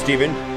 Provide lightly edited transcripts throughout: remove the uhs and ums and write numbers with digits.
Steven.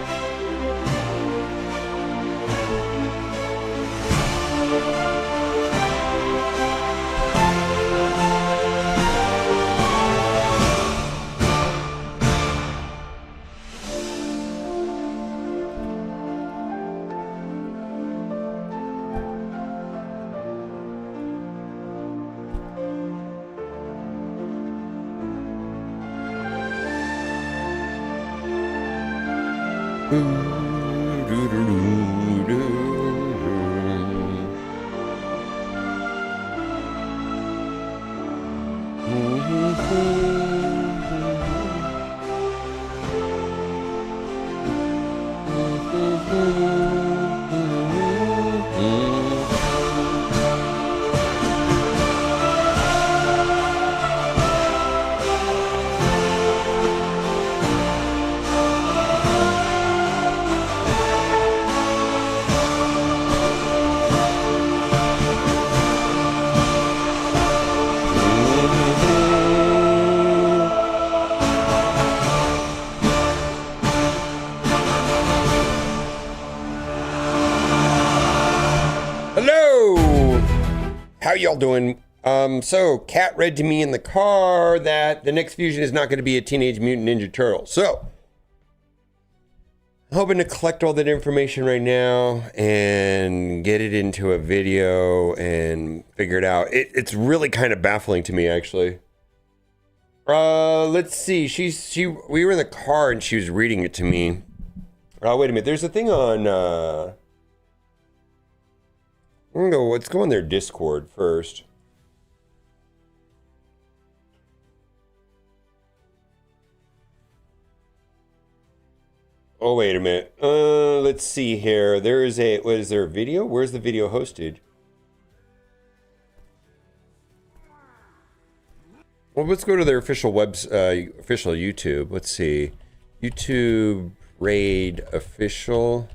Hello! How y'all doing? So Kat read to me in the car that the next fusion is not going to be a Teenage Mutant Ninja Turtle. So I'm hoping to collect all that information right now and get it into a video and figure it out. It's really kind of baffling to me, actually. Let's see. We were in the car and she was reading it to me. Wait a minute. There's a thing on let's go on their Discord first. Oh, wait a minute. Let's see here. Is there a video? Where's the video hosted? Well, let's go to their official official YouTube. Let's see. YouTube Raid Official.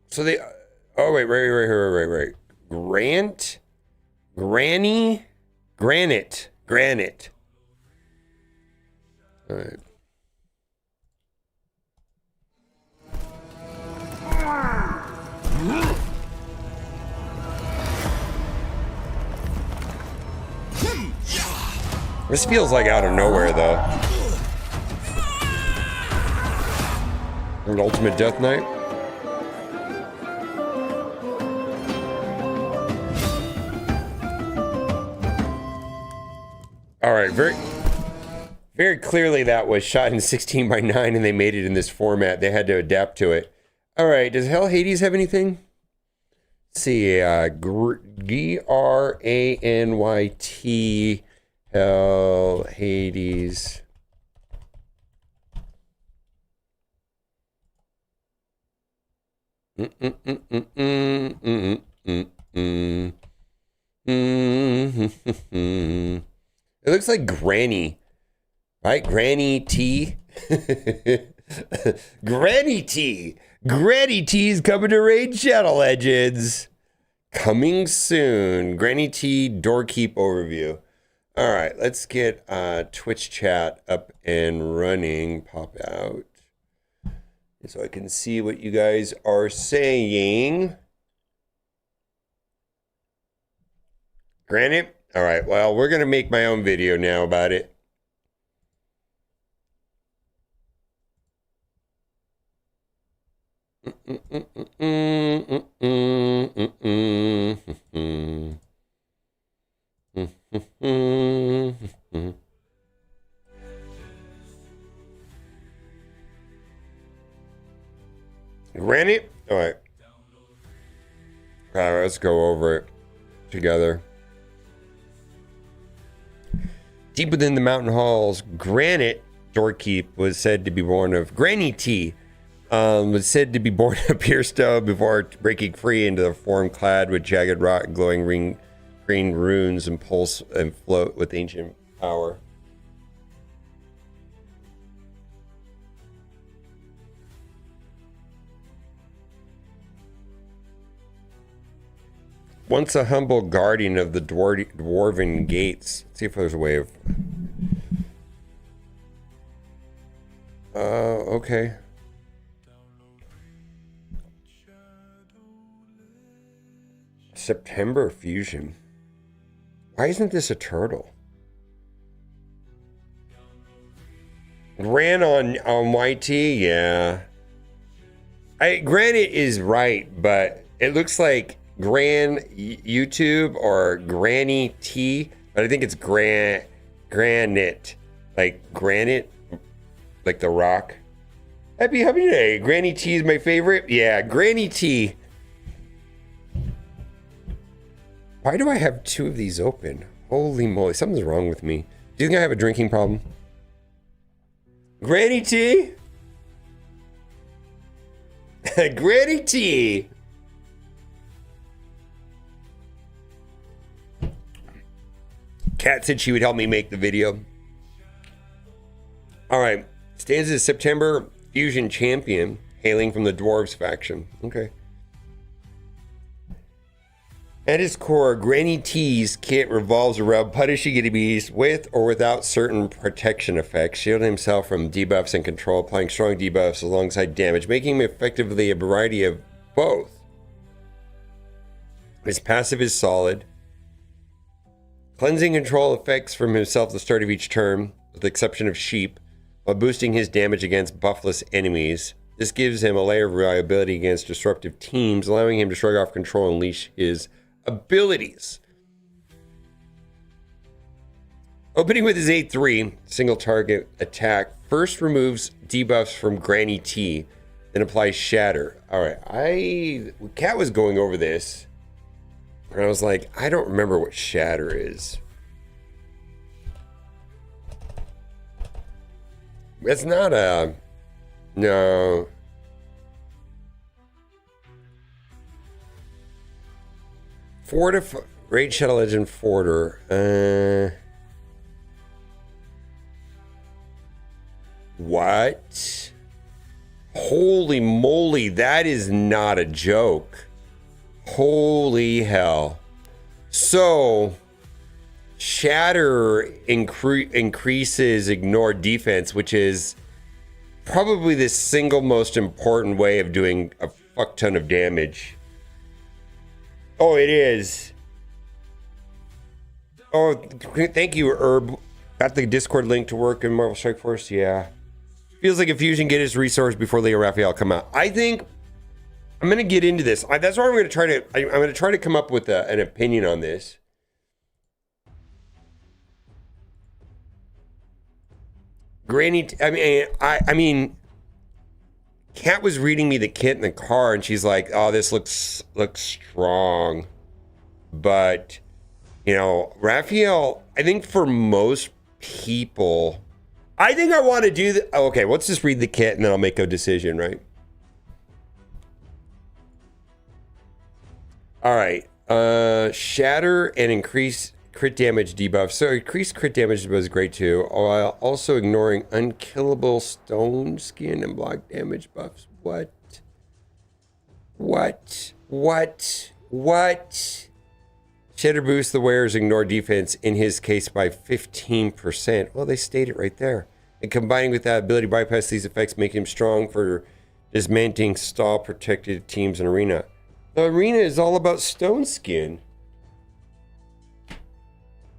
So they, oh wait, right. Granite. All right. This feels like out of nowhere, though. An Ultimate Death Knight. All right, very clearly that was shot in 16:9 and they made it in this format. They had to adapt to it. All right, does Hell Hades have anything? Let's see, GRANYT, Hell Hades. It looks like Granny, right? Granny T. Granny T. Granny T's coming to Raid Shadow Legends. Coming soon. Granny T Doorkeep overview. All right, let's get Twitch chat up and running. Pop out so I can see what you guys are saying. Granted. All right, well, we're going to make my own video now about it. Granted? All right. All right, let's go over it together. Deep within the mountain halls, Granite Doorkeep was said to be born of Granny T. Was said to be born of pure stone before breaking free into the form clad with jagged rock and glowing green runes and pulse and float with ancient power. Once a humble guardian of the dwarven gates. Let's see if there's a way of... okay. September fusion. Why isn't this a turtle? Ran on YT, yeah. Granite is right, but it looks like YouTube or Granny T, but I think it's granite, like granite, like the rock. Happy day. Granny T is my favorite. Yeah, Granny T. Why do I have two of these open? Holy moly, something's wrong with me. Do you think I have a drinking problem? Granny T? Granny T. Kat said she would help me make the video. All right. Stands as September Fusion Champion, hailing from the Dwarves faction. Okay. At its core, Granny T's kit revolves around punishing enemies with or without certain protection effects, shielding himself from debuffs and control, applying strong debuffs alongside damage, making him effectively a variety of both. His passive is solid. Cleansing control effects from himself at the start of each turn, with the exception of sheep, while boosting his damage against buffless enemies. This gives him a layer of reliability against disruptive teams, allowing him to shrug off control and unleash his abilities. Opening with his 8-3 single target attack, first removes debuffs from Granny T, then applies Shatter. All right, Kat was going over this, and I was like, I don't remember what Shatter is. It's not a... No. Raid Shadow Legend Forder. What? Holy moly, that is not a joke. Holy hell. So, Shatter increases ignore defense, which is probably the single most important way of doing a fuck ton of damage. Oh, it is. Oh, thank you, Herb. Got the Discord link to work in Marvel Strike Force. Yeah. Feels like a fusion get his resource before Leo Raphael come out. I think I'm going to get into this. That's why I'm going to try to. I'm going to try to come up with an opinion on this. Granny, I mean, Kat was reading me the kit in the car, and she's like, "Oh, this looks strong," but you know, Raphael. I think for most people, I think I want to do the. Oh, okay, let's just read the kit, and then I'll make a decision, right? All right, Shatter and increase crit damage debuff. So increased crit damage was great too, while also ignoring unkillable stone skin and block damage buffs. What? Shatter boosts the wearer's ignore defense, in his case by 15%. Well, they state it right there. And combining with that ability, bypass these effects, make him strong for dismantling stall protected teams in arena. The arena is all about stone skin.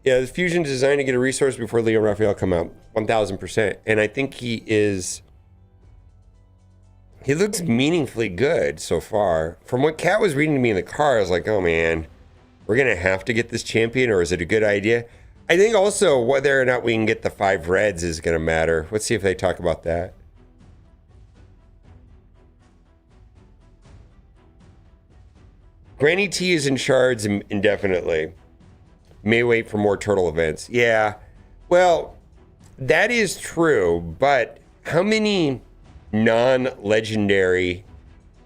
Yeah, the fusion is designed to get a resource before Leo and Raphael come out. 1000%. And I think he looks meaningfully good so far. From what Kat was reading to me in the car, I was like, oh man, we're going to have to get this champion, or is it a good idea? I think also whether or not we can get the 5 reds is going to matter. Let's see if they talk about that. Granny T is in shards indefinitely. May wait for more turtle events. Yeah, well, that is true, but how many non-legendary...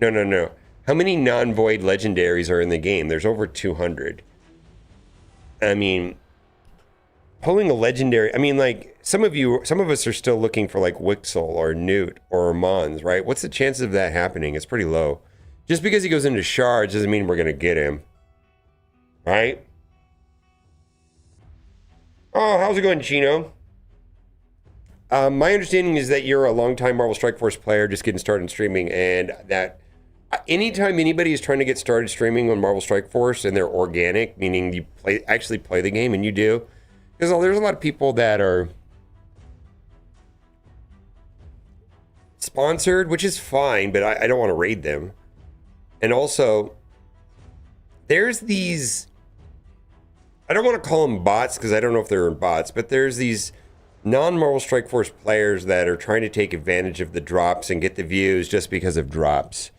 No. How many non-void legendaries are in the game? There's over 200. I mean, pulling a legendary... I mean, like, some of us are still looking for, like, Wixel or Newt or Mons, right? What's the chances of that happening? It's pretty low. Just because he goes into shards doesn't mean we're going to get him. right? Oh, how's it going, Chino? My understanding is that you're a longtime Marvel Strike Force player, just getting started in streaming, and that anytime anybody is trying to get started streaming on Marvel Strike Force and they're organic, meaning you actually play the game, and you do, because there's a lot of people that are sponsored, which is fine, but I don't want to raid them. And also, there's these, I don't want to call them bots because I don't know if they're bots, but there's these non-Marvel Strike Force players that are trying to take advantage of the drops and get the views just because of drops.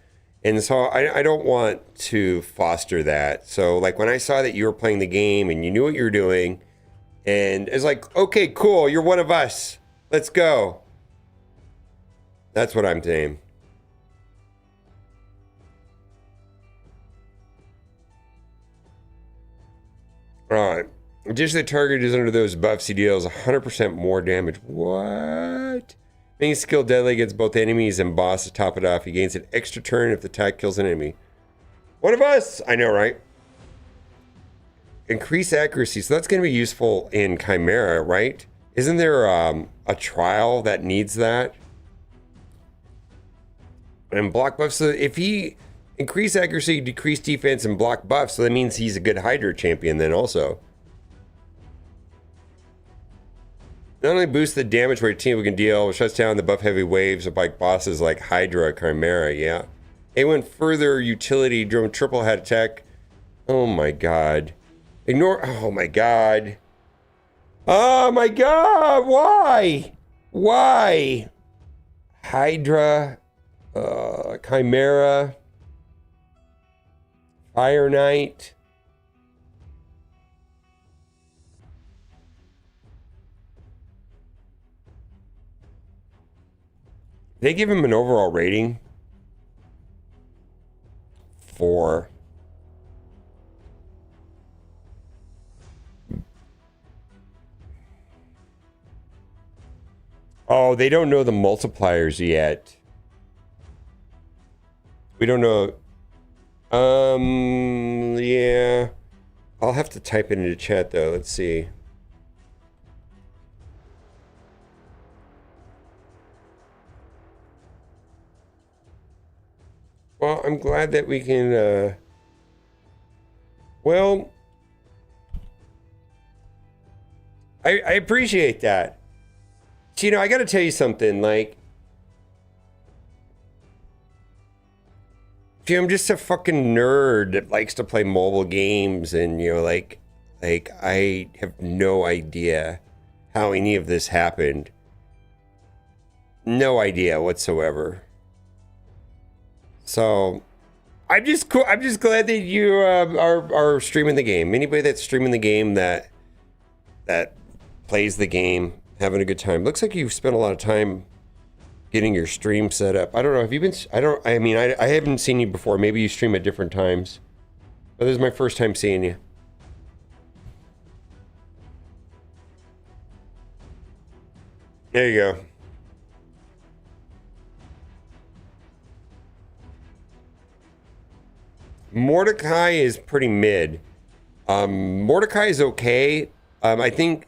And so I don't want to foster that. So like when I saw that you were playing the game and you knew what you were doing, and it's like, okay, cool, you're one of us. Let's go. That's what I'm saying. All right. Just the target is under those buffs, he deals 100% more damage. What? Main skill deadly against both enemies and boss to top it off. He gains an extra turn if the attack kills an enemy. One of us! I know, right? Increase accuracy. So that's going to be useful in Chimera, right? Isn't there a trial that needs that? And block buff. So if he increase accuracy, decrease defense, and block buff, so that means he's a good Hydra champion then also. Not only boosts the damage where your team can deal, shuts down the buff heavy waves of like bosses like Hydra, Chimera, yeah. It went further utility, drone triple head attack. Oh my god. Ignore, oh my god. Oh my god, why? Why? Hydra, Chimera, Fire Knight. They give him an overall rating 4. Oh, they don't know the multipliers yet. We don't know. Yeah. I'll have to type it into chat though. Let's see. Well, I'm glad that we can, well, I appreciate that. So, you know, I got to tell you something, like, I'm just a fucking nerd that likes to play mobile games, and, you know, like I have no idea how any of this happened. No idea whatsoever. So, I'm just cool. I'm just glad that you are streaming the game. Anybody that's streaming the game that plays the game, having a good time. Looks like you've spent a lot of time getting your stream set up. I don't know. Have you been? I mean, I haven't seen you before. Maybe you stream at different times. But this is my first time seeing you. There you go. Mordecai is pretty mid. Mordecai is okay. I think,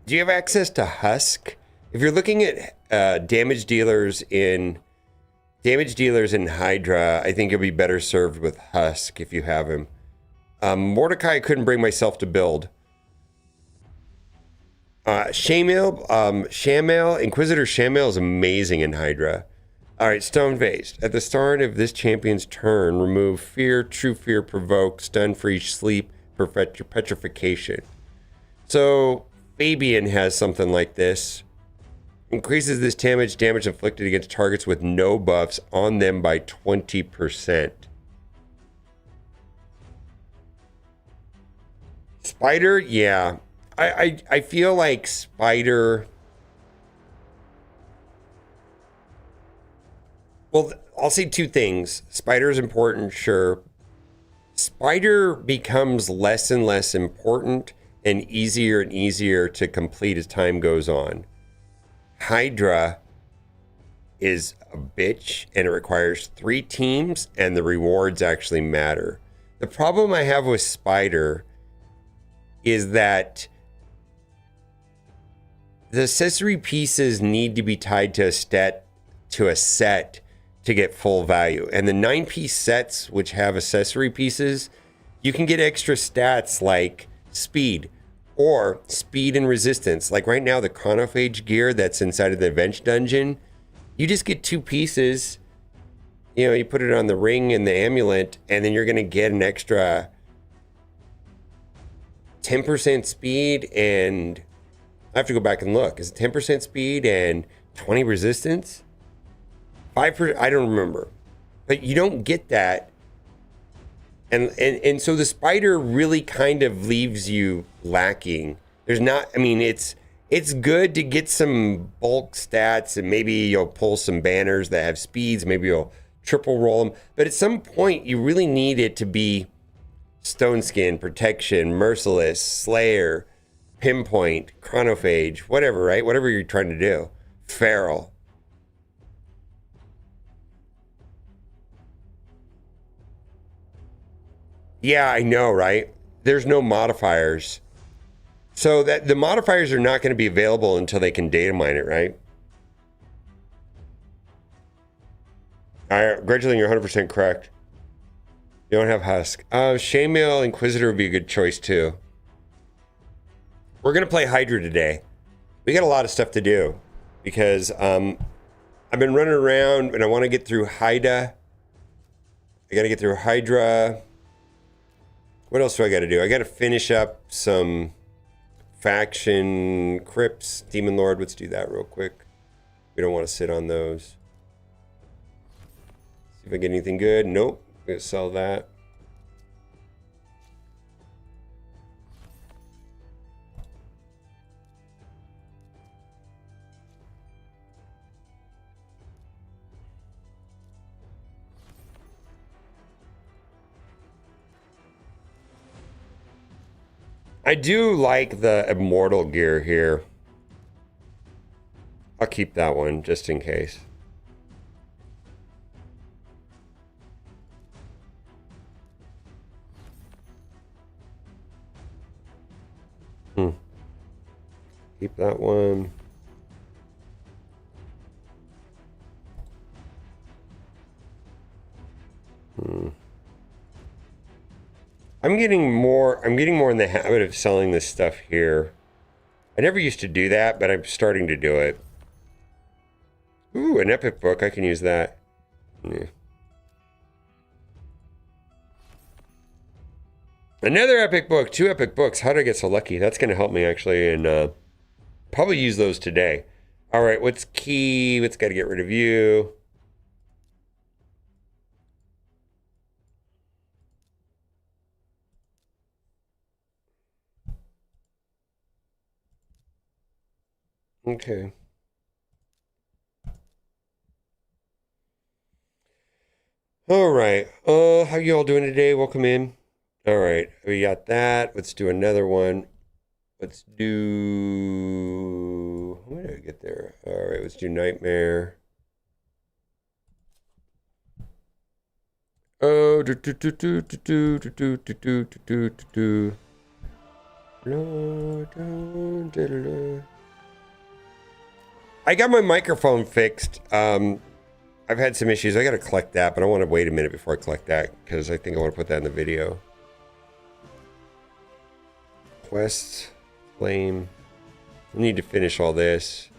do you have access to Husk? If you're looking at damage dealers in Hydra, I think you'll be better served with Husk if you have him. Mordecai I couldn't bring myself to build. Inquisitor Shamail is amazing in Hydra. All right, Stone Faced. At the start of this champion's turn, remove Fear, True Fear, Provoke, Stun, Freeze, Sleep, Petrification. So Fabian has something like this. Increases this damage inflicted against targets with no buffs on them by 20%. Spider, yeah. I feel like Spider... Well, I'll say two things. Spider is important, sure. Spider becomes less and less important and easier to complete as time goes on. Hydra is a bitch and it requires 3 teams and the rewards actually matter. The problem I have with Spider is that the accessory pieces need to be tied to a set to get full value. And the 9-piece sets, which have accessory pieces, you can get extra stats like speed or speed and resistance. Like right now, the chronophage gear that's inside of the Adventure Dungeon, you just get 2 pieces. You know, you put it on the ring and the amulet, and then you're going to get an extra 10% speed and I have to go back and look. Is it 10% speed and 20 resistance? 5%, I don't remember. But you don't get that. And so the spider really kind of leaves you lacking. There's not, I mean, it's good to get some bulk stats and maybe you'll pull some banners that have speeds. Maybe you'll triple roll them. But at some point, you really need it to be Stone Skin, Protection, Merciless, Slayer, Pinpoint, Chronophage, whatever, right? Whatever you're trying to do. Feral. Yeah, I know, right? There's no modifiers. So that the modifiers are not going to be available until they can data mine it, right? Gradually, you're 100% correct. You don't have Husk. Chainmail Inquisitor would be a good choice too. We're going to play Hydra today. We got a lot of stuff to do because I've been running around and I want to get through Haida. I got to get through Hydra. What else do I got to do? I got to finish up some faction crypts. Demon Lord, let's do that real quick. We don't want to sit on those. See if I get anything good. Nope. I'm going to sell that. I do like the immortal gear here. I'll keep that one just in case. Keep that one. I'm getting more in the habit of selling this stuff here. I never used to do that, but I'm starting to do it. Ooh, an epic book. I can use that. Yeah. Another epic book. 2 epic books. How did I get so lucky? That's going to help me actually, and probably use those today. All right, what's key? What's got to get rid of you? Okay. All right. How you all doing today? Welcome in. All right, we got that. Let's do another one. Let's do. How did I get there? All right, let's do Nightmare. Oh, do do do do do do do do do do do do. I got my microphone fixed. I've had some issues. I got to collect that, but I want to wait a minute before I collect that because I think I want to put that in the video. Quests, flame. We need to finish all this.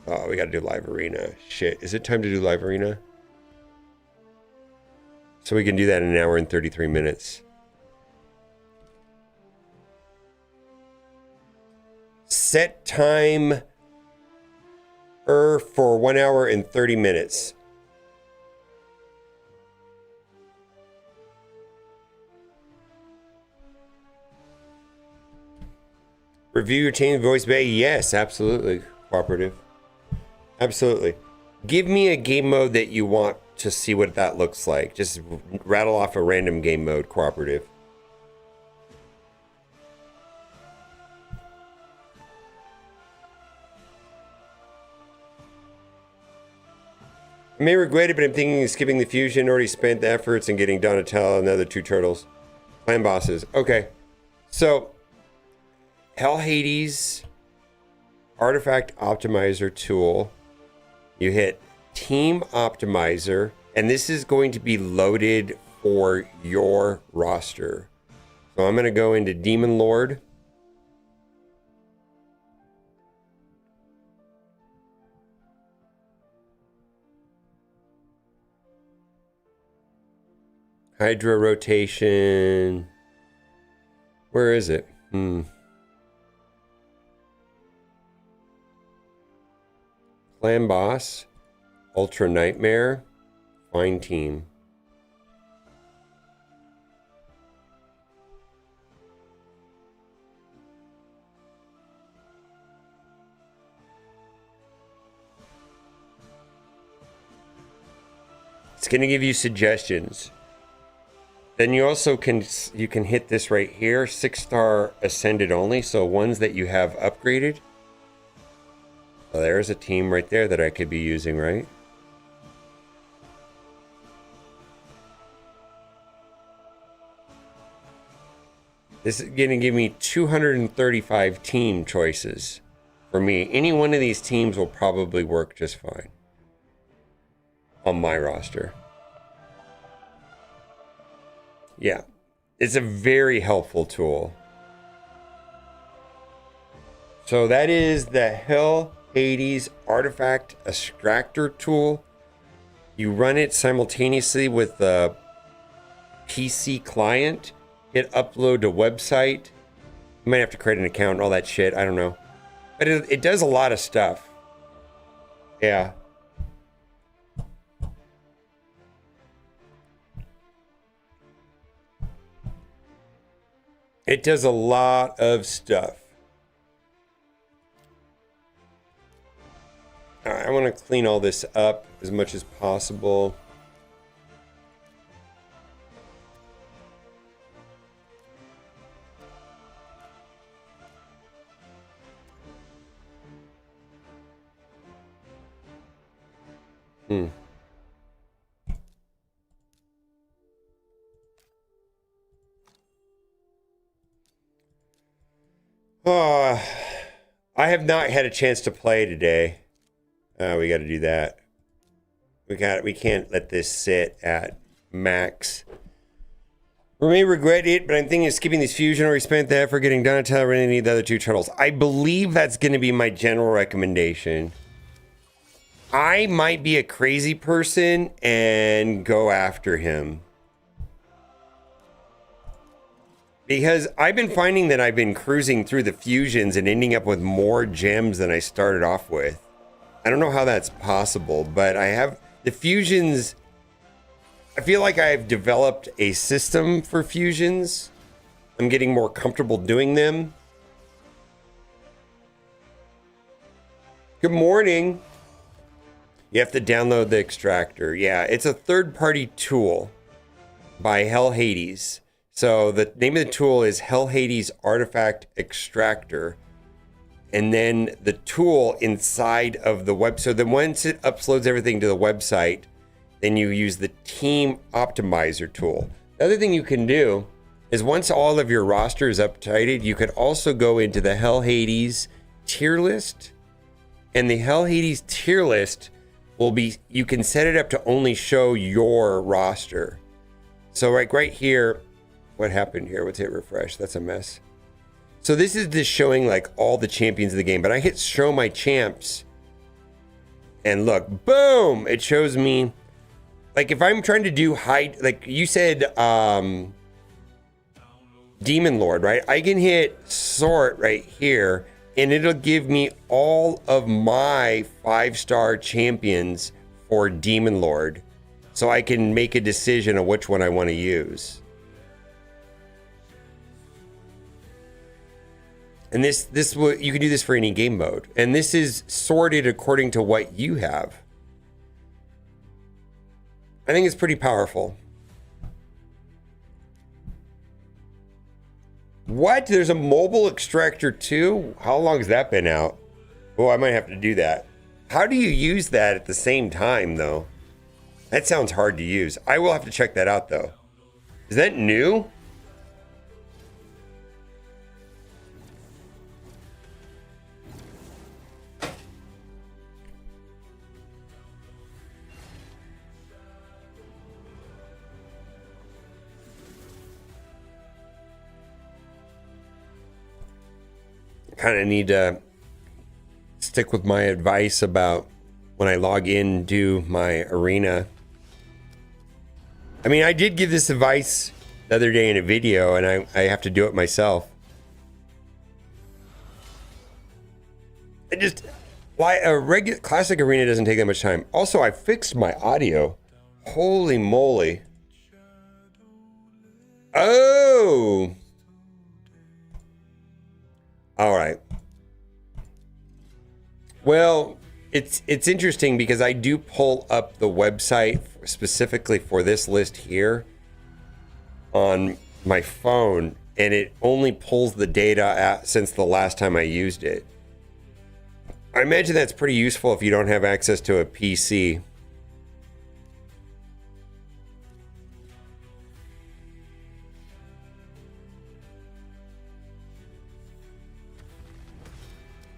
Oh, we got to do live arena. Shit, is it time to do live arena? So we can do that in 1 hour and 33 minutes. Set time for 1 hour and 30 minutes. Review your change voice bay. Yes, absolutely. Cooperative. Absolutely. Give me a game mode that you want to see what that looks like. Just rattle off a random game mode. Cooperative. I may regret it, but I'm thinking of skipping the fusion. Already spent the efforts and getting Donatello and the other 2 turtles. Clan bosses. Okay. So Hell Hades Artifact Optimizer tool. You hit Team Optimizer, and this is going to be loaded for your roster. So I'm going to go into Demon Lord. Hydra rotation. Where is it? Clan Boss, Ultra Nightmare, Fine Team. It's going to give you suggestions. Then you also can hit this right here, 6-star ascended only, so ones that you have upgraded. Well, there's a team right there that I could be using, right? This is going to give me 235 team choices for me. Any one of these teams will probably work just fine on my roster. Yeah, it's a very helpful tool. So that is the Hell Hades Artifact Extractor tool. You run it simultaneously with the PC client. Hit upload to website. You might have to create an account and all that shit. I don't know. But it does a lot of stuff. Yeah. It does a lot of stuff. All right, I want to clean all this up as much as possible. Oh, I have not had a chance to play today. We got to do that. We can't let this sit at max. We may regret it, but I'm thinking of skipping this fusion or we spent the effort getting done until I really need the other two turtles. I believe that's going to be my general recommendation. I might be a crazy person and go after him. Because I've been finding that I've been cruising through the fusions and ending up with more gems than I started off with. I don't know how that's possible, but I have the fusions. I feel like I've developed a system for fusions. I'm getting more comfortable doing them. Good morning. You have to download the extractor. Yeah, it's a third-party tool by Hell Hades. So the name of the tool is Hell Hades Artifact Extractor. And then the tool inside of the web. So then once it uploads everything to the website, then you use the Team Optimizer tool. The other thing you can do is once all of your roster is updated, you could also go into the Hell Hades tier list. And the Hell Hades tier list will be, you can set it up to only show your roster. So like right here, what happened here? Let's hit refresh. That's a mess. So this is just showing like all the champions of the game, but I hit show my champs and look, boom, it shows me like if I'm trying to do hide, like you said, Demon Lord, right? I can hit sort right here and it'll give me all of my 5-star champions for Demon Lord. So I can make a decision of which one I want to use. And this you can do this for any game mode. And this is sorted according to what you have. I think it's pretty powerful. What? There's a mobile extractor too? How long has that been out? Oh, I might have to do that. How do you use that at the same time though? That sounds hard to use. I will have to check that out though. Is that new? kind of need to stick with my advice about when I log in, do my arena. I mean, I did give this advice the other day in a video, and I have to do it myself. Why a regular classic arena doesn't take that much time. Also, I fixed my audio. Holy moly. Oh. All right. Well, it's interesting because I do pull up the website specifically for this list here on my phone, and it only pulls the data since the last time I used it. I imagine that's pretty useful if you don't have access to a PC.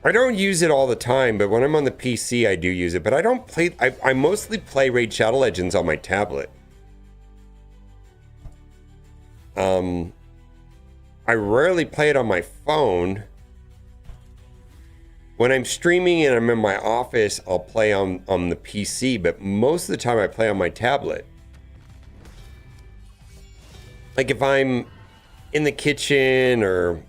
I don't use it all the time, but when I'm on the PC, I do use it. But I don't play... I mostly play Raid Shadow Legends on my tablet. I rarely play it on my phone. When I'm streaming and I'm in my office, I'll play on the PC, but most of the time I play on my tablet. Like if I'm in the kitchen or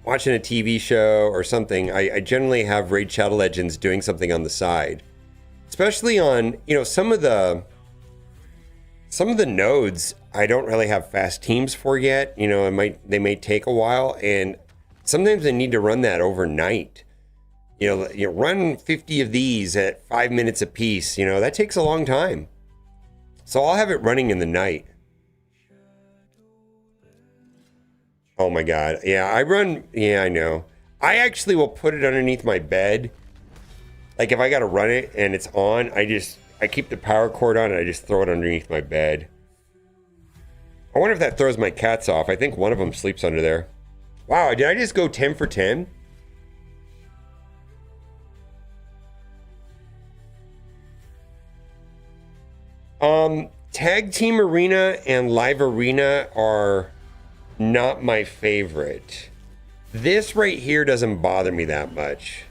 watching a TV show or something, I generally have Raid Shadow Legends doing something on the side. Especially on, some of the nodes I don't really have fast teams for yet. They may take a while, and sometimes I need to run that overnight. You run 50 of these at 5 minutes a piece. That takes a long time. So I'll have it running in the night. Oh my God. Yeah, I know. I actually will put it underneath my bed. Like if I got to run it and it's on, I keep the power cord on and I just throw it underneath my bed. I wonder if that throws my cats off. I think one of them sleeps under there. Wow, did I just go 10 for 10? Tag Team Arena and Live Arena are not my favorite. This right here doesn't bother me that much.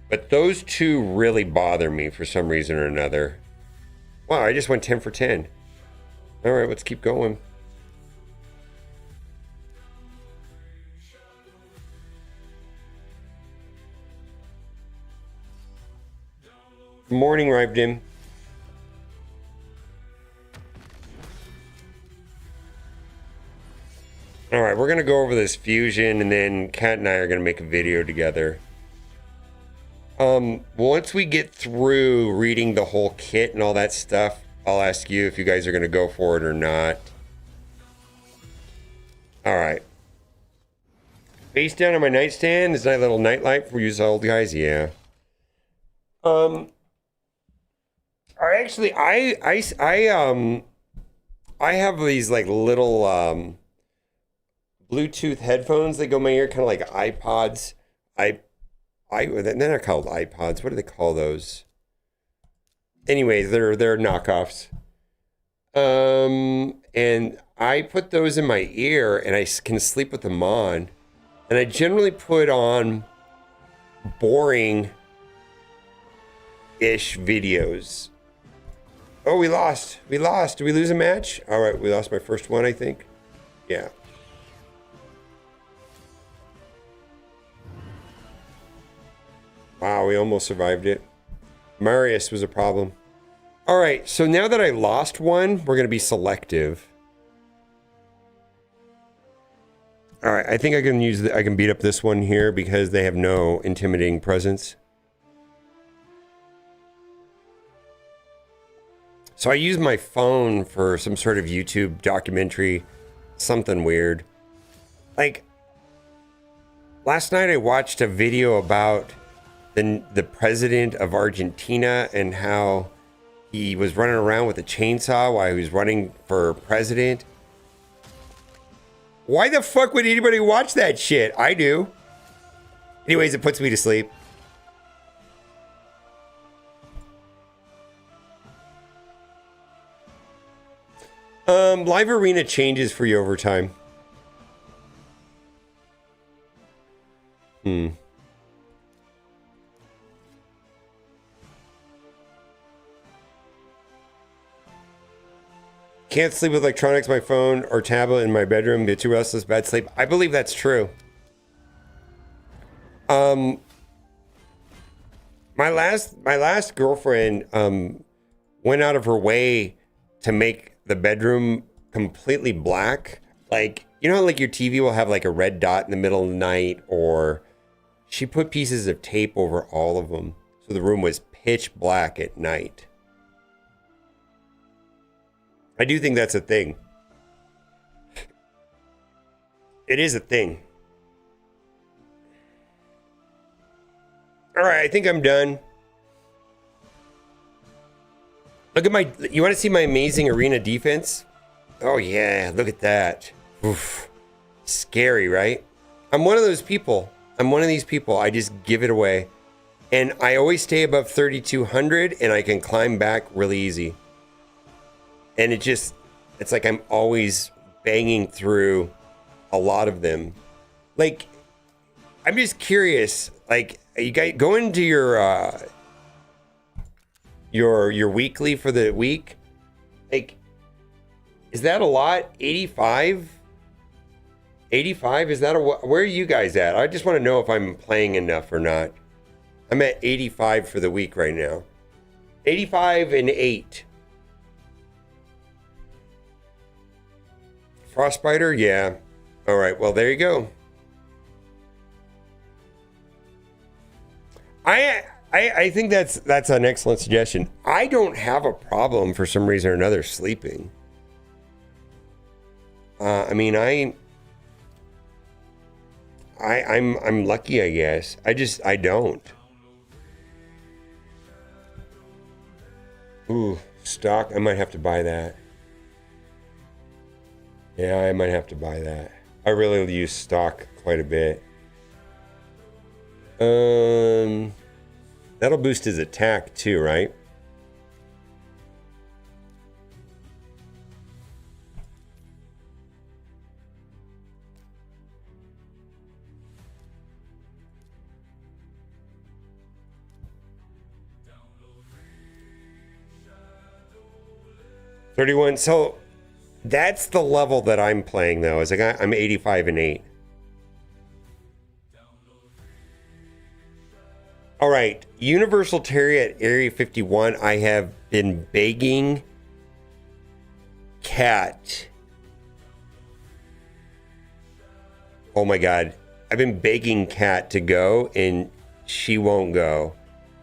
But those two really bother me for some reason or another. Wow, I just went 10 for 10. All right, let's keep going. Morning, Riveden. All right, we're going to go over this fusion, and then Kat and I are going to make a video together. Once we get through reading the whole kit and all that stuff, I'll ask you if you guys are going to go for it or not. All right. Face down on my nightstand. Is that a little nightlight for you old guys? Yeah. I have these like little Bluetooth headphones that go in my ear, kind of like iPods. They're not called iPods. What do they call those? Anyways, they're knockoffs. And I put those in my ear, and I can sleep with them on. And I generally put on boring-ish videos. Oh, we lost. We lost. Did we lose a match? All right, we lost my first one, I think. Yeah. Wow, we almost survived it. Marius was a problem. All right, so now that I lost one, we're going to be selective. All right, I think I can beat up this one here because they have no intimidating presence. So I use my phone for some sort of YouTube documentary, something weird. Like, last night I watched a video about the president of Argentina and how he was running around with a chainsaw while he was running for president. Why the fuck would anybody watch that shit? I do. Anyways, it puts me to sleep. Live Arena changes for you over time. Can't sleep with electronics, my phone or tablet in my bedroom. Get too restless, bad sleep. I believe that's true. My last girlfriend went out of her way to make the bedroom completely black. Like, you know how like your TV will have like a red dot in the middle of the night, or she put pieces of tape over all of them. So the room was pitch black at night. I do think that's a thing. It is a thing. All right, I think I'm done. Look at my, you want to see my amazing arena defense? Oh yeah, look at that. Oof. Scary, right? I'm one of those people. I'm one of these people. I just give it away. And I always stay above 3,200 and I can climb back really easy. And it's like I'm always banging through a lot of them. Like, I'm just curious, like, you guys go into your weekly for the week. Like, is that a lot? 85? 85? Is that where are you guys at? I just want to know if I'm playing enough or not. I'm at 85 for the week right now. 85 and 8. Frostbiter? Yeah. All right. Well, there you go. I think that's an excellent suggestion. I don't have a problem for some reason or another sleeping. I mean, I'm lucky, I guess. I don't. Ooh, stock. I might have to buy that. Yeah, I might have to buy that. I really use stock quite a bit. That'll boost his attack too, right? $31. So that's the level that I'm playing though. Is like I'm 85 and 8. All right, Universal Terry at Area 51. I have been begging Cat. Oh my God. I've been begging Cat to go and she won't go.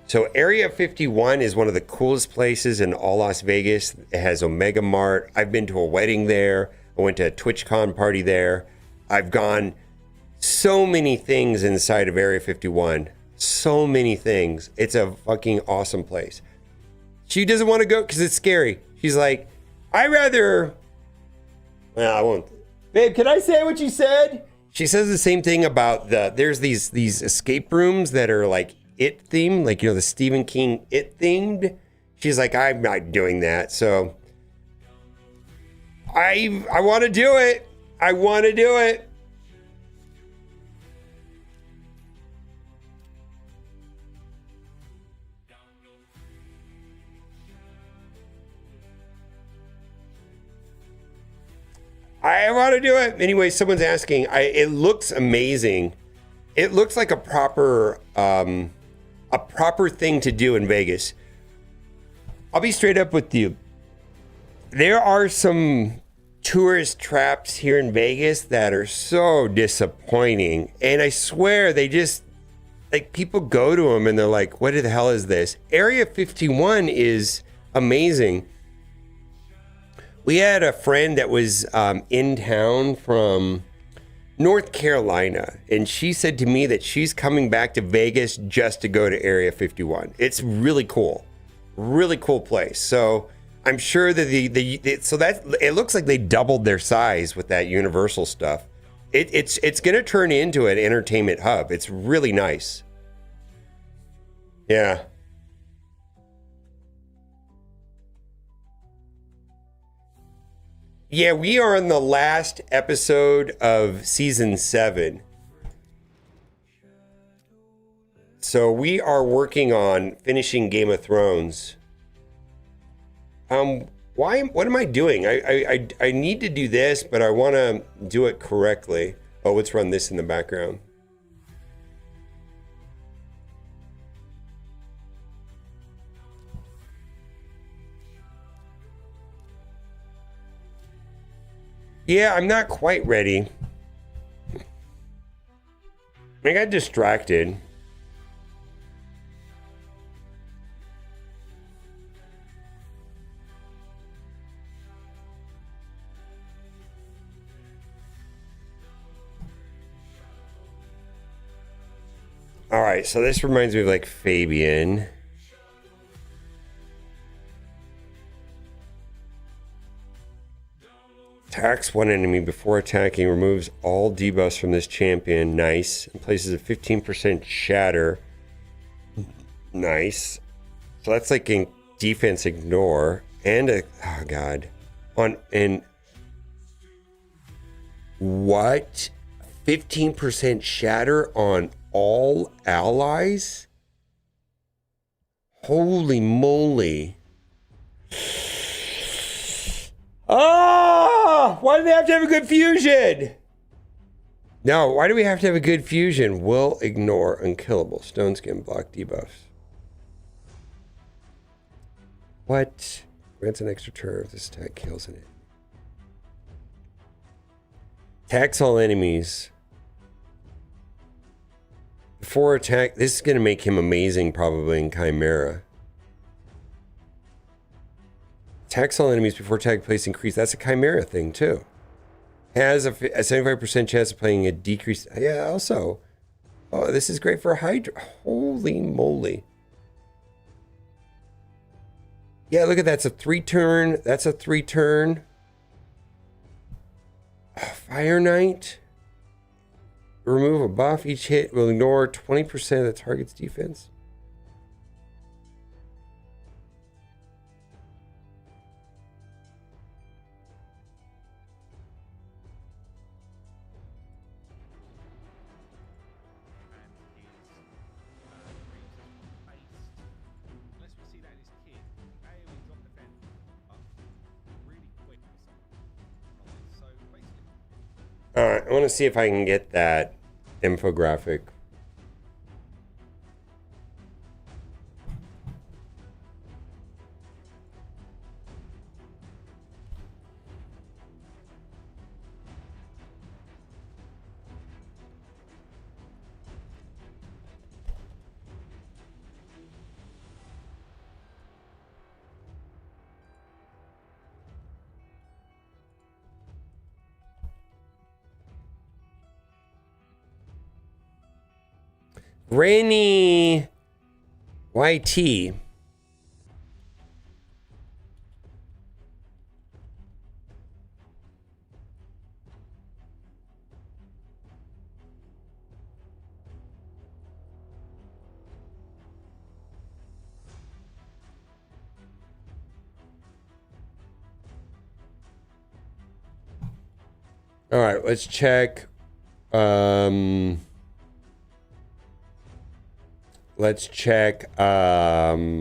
So Area 51 is one of the coolest places in all Las Vegas. It has Omega Mart. I've been to a wedding there. I went to a TwitchCon party there. I've gone so many things inside of Area 51. So many things. It's a fucking awesome place. She doesn't want to go because it's scary. She's like, I rather... Well, I won't. Babe, can I say what you said? She says the same thing about there's these escape rooms that are like It themed, like, you know, the Stephen King It themed. She's like, I'm not doing that. So I want to do it. I want to do it. I want to do it. Anyway, someone's asking. It looks amazing. It looks like a proper thing to do in Vegas. I'll be straight up with you. There are some tourist traps here in Vegas that are so disappointing. And I swear they just, like, people go to them and they're like, what the hell is this? Area 51 is amazing. We had a friend that was in town from North Carolina, and she said to me that she's coming back to Vegas just to go to Area 51. It's really cool place. So I'm sure that so that it looks like they doubled their size with that Universal stuff. It's going to turn into an entertainment hub. It's really nice. Yeah. Yeah, we are on the last episode of season 7. So we are working on finishing Game of Thrones. Why Why? What am I doing? I need to do this, but I want to do it correctly. Oh, let's run this in the background. Yeah, I'm not quite ready. I got distracted. All right, so this reminds me of like Fabian. Attacks one enemy before attacking, removes all debuffs from this champion. Nice. And places a 15% shatter. Nice. So that's like in defense ignore. And a, oh god. And what? 15% shatter on all allies? Holy moly. Oh, why do they have to have a good fusion? No, why do we have to have a good fusion? Will ignore unkillable. Stone skin block debuffs. What? Grants an extra turn if this attack kills an enemy. Attacks all enemies. Before attack, this is going to make him amazing probably in Chimera. Attacks all enemies before attack place increase. That's a Chimera thing too. Has a 75% chance of playing a decrease. Yeah, also. Oh, this is great for Hydra. Holy moly. Yeah, look at that. It's a 3-turn. That's a 3-turn. Fire Knight. Remove a buff. Each hit will ignore 20% of the target's defense. All right, I want to see if I can get that infographic. Rainy YT. All right, let's check. Let's check Reddit.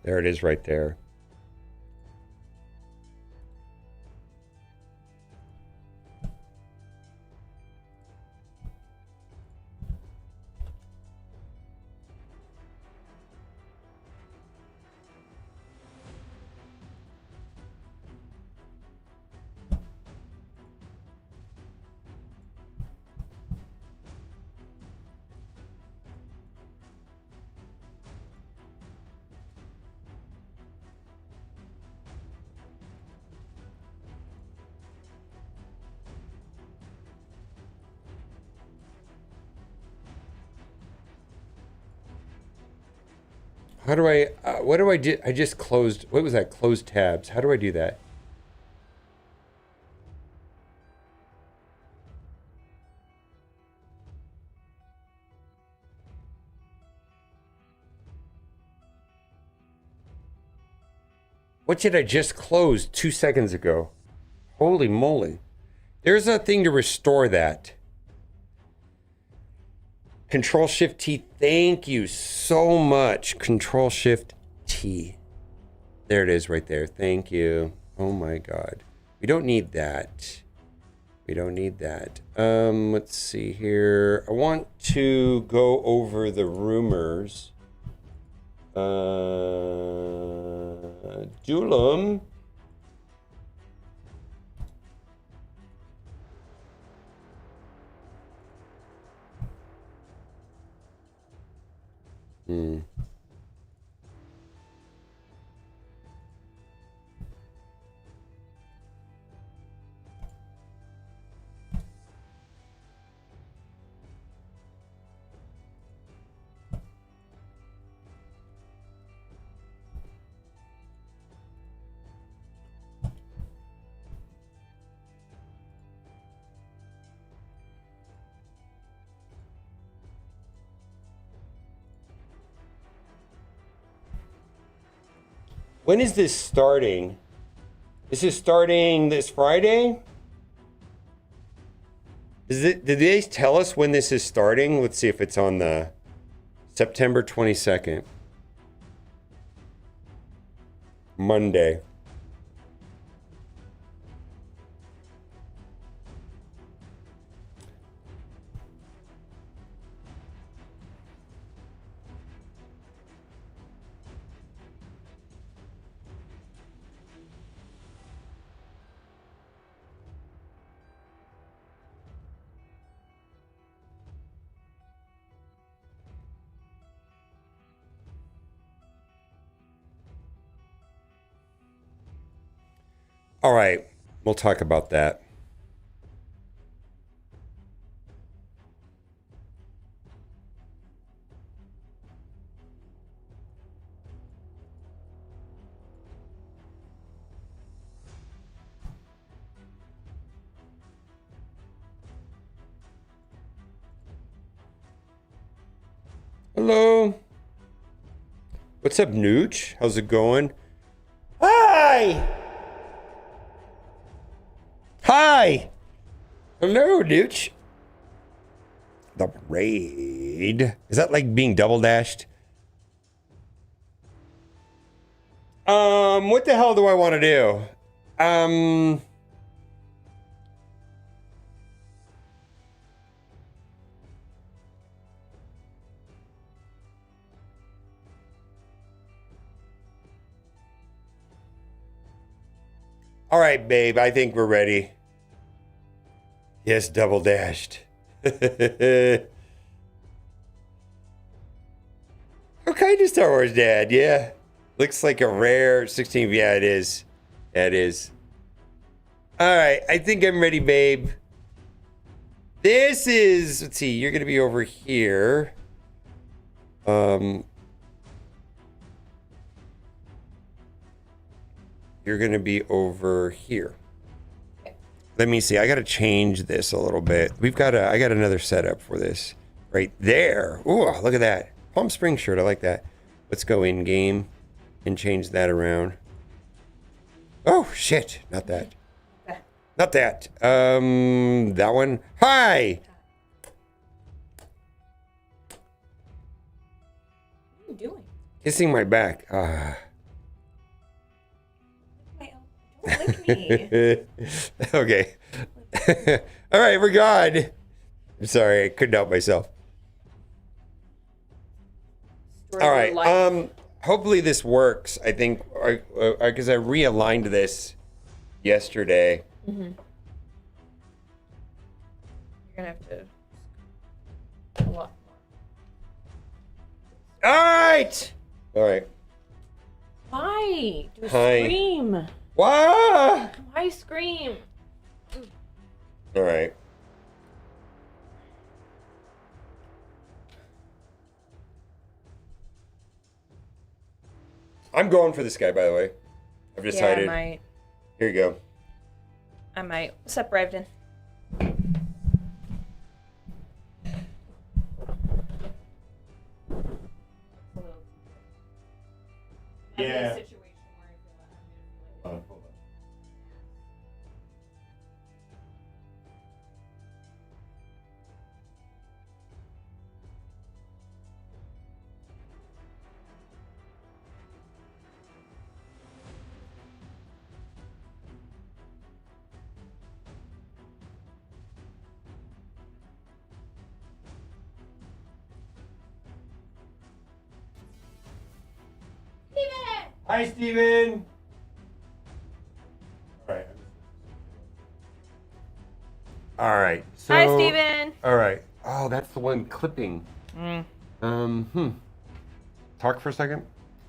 There it is right there. How do I, what do I do? I just closed, what was that? Closed tabs. How do I do that? What did I just close 2 seconds ago? Holy moly. There's a thing to restore that. Control Shift T. Thank you so much. Control Shift T. There it is right there. Thank you. Oh my God. We don't need that. We don't need that. Let's see here. I want to go over the rumors. Dulum. When is this starting? This is starting this Friday? Did they tell us when this is starting? Let's see if it's on the September 22nd. Monday. All right, we'll talk about that. Hello. What's up, Nooch? How's it going? Hi! Hi! Hello, Nooch. The raid. Is that like being double dashed? What the hell do I want to do? All right, babe, I think we're ready. Yes, double dashed. Okay, to Star Wars Dad, yeah. Looks like a rare 16. Yeah, it is. Yeah, it is. All right, I think I'm ready, babe. This is, let's see, you're going to be over here. You're going to be over here. Let me see. I got to change this a little bit. I got another setup for this right there. Ooh, look at that. Palm Springs shirt. I like that. Let's go in game and change that around. Oh, shit. Not that. Not that. That one. Hi. What are you doing? Kissing my back. Ah. Don't lick me. Okay. All right, we're gone. I'm sorry, I couldn't help myself. All right. Hopefully this works. I think because I realigned this yesterday. Mm-hmm. You're gonna have to a lot more. All right. All right. Why? Do a Hi. scream. Why? Why scream? All right. I'm going for this guy, by the way. I've decided. Yeah, I might. Here you go. I might. What's up, Revden? Yeah. Hi, Steven. All right. All right. So, Hi, Steven. All right. Oh, that's the one clipping. Talk for a second.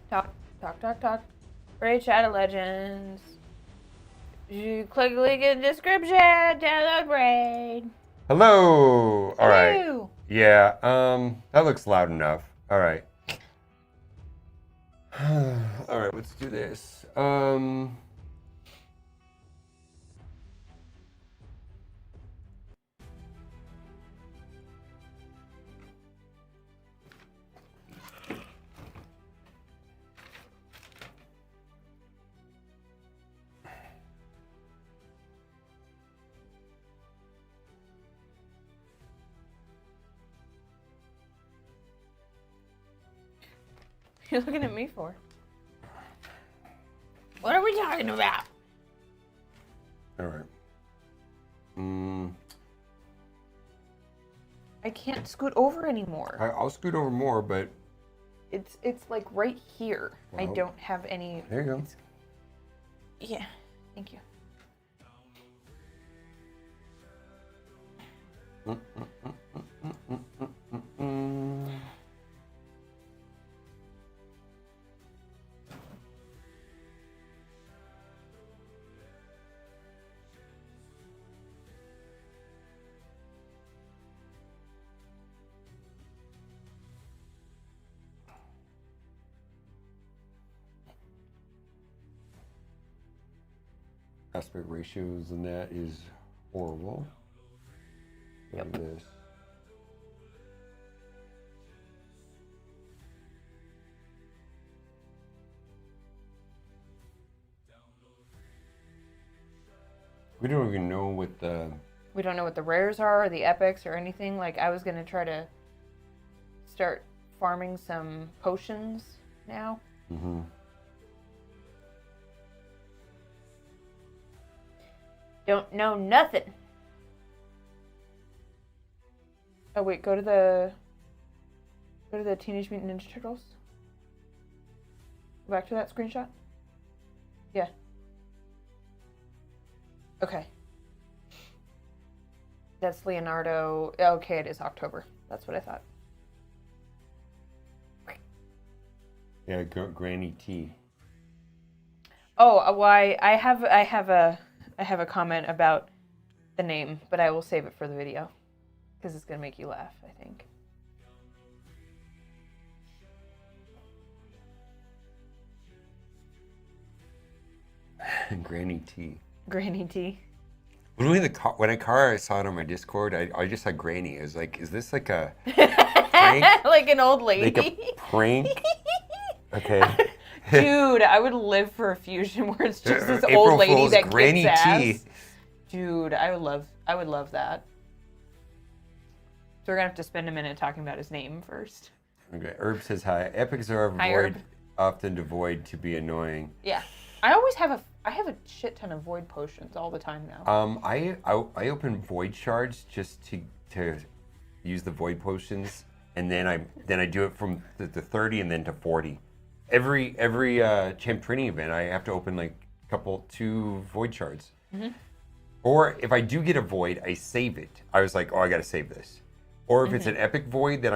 Talk. Raid Shadow Legends. You click the link in the description. Download Raid. Hello. All right. Hello. Yeah. That looks loud enough. All right. All right. Let's do this. You're looking at me for? What are we talking about? All right. I can't scoot over anymore. I'll scoot over more, but It's like right here. I Well, don't have any. there you go. Yeah, thank you. Aspect ratios and that is horrible. Look at this. We don't even know what the... We don't know what the rares are or the epics or anything. Like, I was gonna try to start farming some potions now. Don't know nothing. Oh wait, go to the Teenage Mutant Ninja Turtles. Go back to that screenshot. Yeah. Okay. That's Leonardo. Okay, it is October. That's what I thought. Yeah, Granny T. Oh, why? I have a comment about the name, but I will save it for the video because it's gonna make you laugh, I think. Granny T. Granny T. When I saw it on my Discord, I just saw Granny. I was like, is this like a prank? Like an old lady. Like a prank? Okay. Dude, I would live for a fusion where it's just this April old lady Fool's that Granny kicks ass. T. Dude, I would love that. So we're gonna have to spend a minute talking about his name first. Okay. Herb says hi. Epics are Hi, Herb. often devoid to be annoying. Yeah, I always have a shit ton of void potions all the time now. I open void shards just to use the void potions, and then I do it from the 30 and then to 40. Every champ training event, I have to open like two void shards. Or if I do get a void, I save it. I was like, oh, I got to save this. Or if it's an epic void that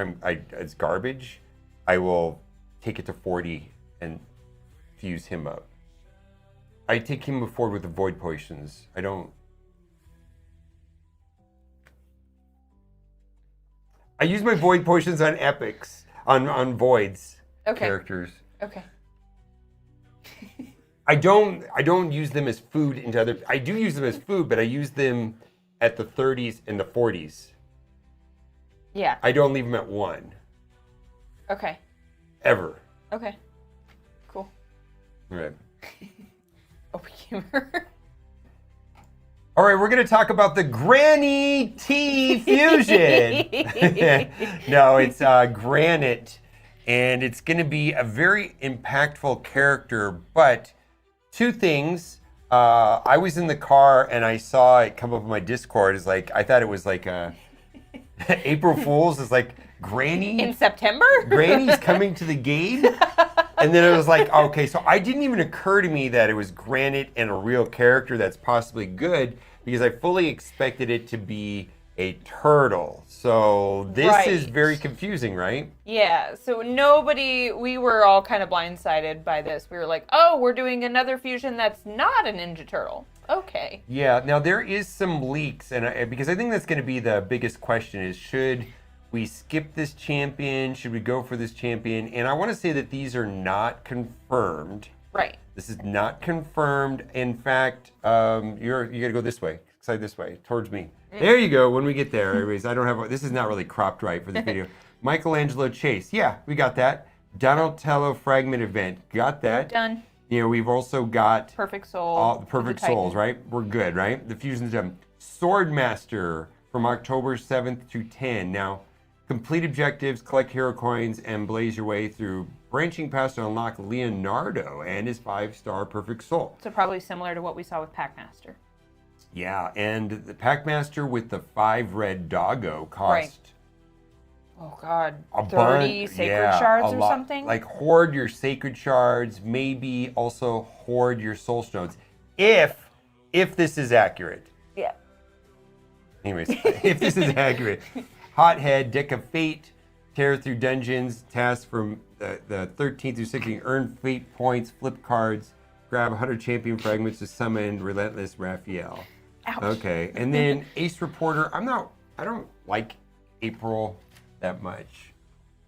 it's garbage, I will take it to 40 and fuse him up. I take him forward with the void potions. I use my void potions on epics, on voids characters. Okay. I don't use them as food into other. I do use them as food, but I use them at the 30s and the 40s. Yeah. I don't leave them at 1. Okay. Ever. Okay. Cool. Right. Open humor. All right, we're going to talk about the Granny T fusion. No, it's Granite, and it's going to be a very impactful character, but two things. I was in the car and I saw it come up on my Discord. It's like, I thought it was like a April Fool's. It's like, Granny? In September? Granny's coming to the game? And then it was like, okay, so I didn't even occur to me that it was Granite and a real character that's possibly good because I fully expected it to be a turtle. So this is very confusing, right? Yeah, so we were all kind of blindsided by this. We were like, oh, we're doing another fusion that's not a Ninja Turtle. Okay. Yeah, now there is some leaks, and because I think that's going to be the biggest question is, should we skip this champion? Should we go for this champion? And I want to say that these are not confirmed. Right. This is not confirmed. In fact, you got to go this way, side this way, towards me. There you go. When we get there, everybody's. I don't have. This is not really cropped right for this video. Michelangelo Chase. Yeah, we got that. Donatello fragment event. Got that. Done. You know, we've also got Perfect Soul. all the Perfect Souls, right? We're good, right? The fusion's done. Swordmaster from October 7th to 10. Now, complete objectives, collect hero coins, and blaze your way through branching paths to unlock Leonardo and his 5-star Perfect Soul. So probably similar to what we saw with Packmaster. Yeah, and the Packmaster with the 5 red doggo cost oh God, a 30 sacred shards or something? Like hoard your sacred shards, maybe also hoard your soul stones. If this is accurate. Yeah. Anyways, if this is accurate. Hothead, Deck of Fate, tear through dungeons, tasks from the 13th through 16th, earn fate points, flip cards, grab 100 champion fragments to summon Relentless Raphael. Ouch. Okay, and then Ace Reporter. I don't like April that much.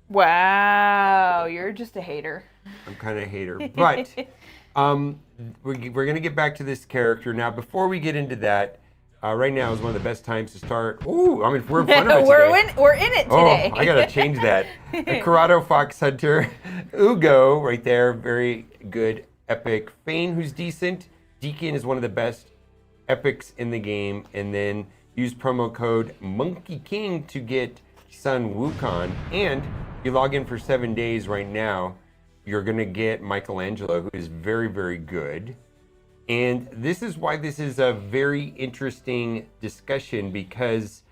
Wow, you're just a hater. I'm kind of a hater, but we're gonna get back to this character now. Before we get into that, right now is one of the best times to start. Ooh, I mean, we're in front of it today. We're in it today. Oh, I gotta change that. The Corrado Fox Hunter, Ugo, right there, very good, epic. Fane, who's decent. Deacon is one of the best epics in the game, and then use promo code Monkey King to get Sun Wukong, and you log in for 7 days right now, you're gonna get Michelangelo, who is very, very good. And this is why this is a very interesting discussion, because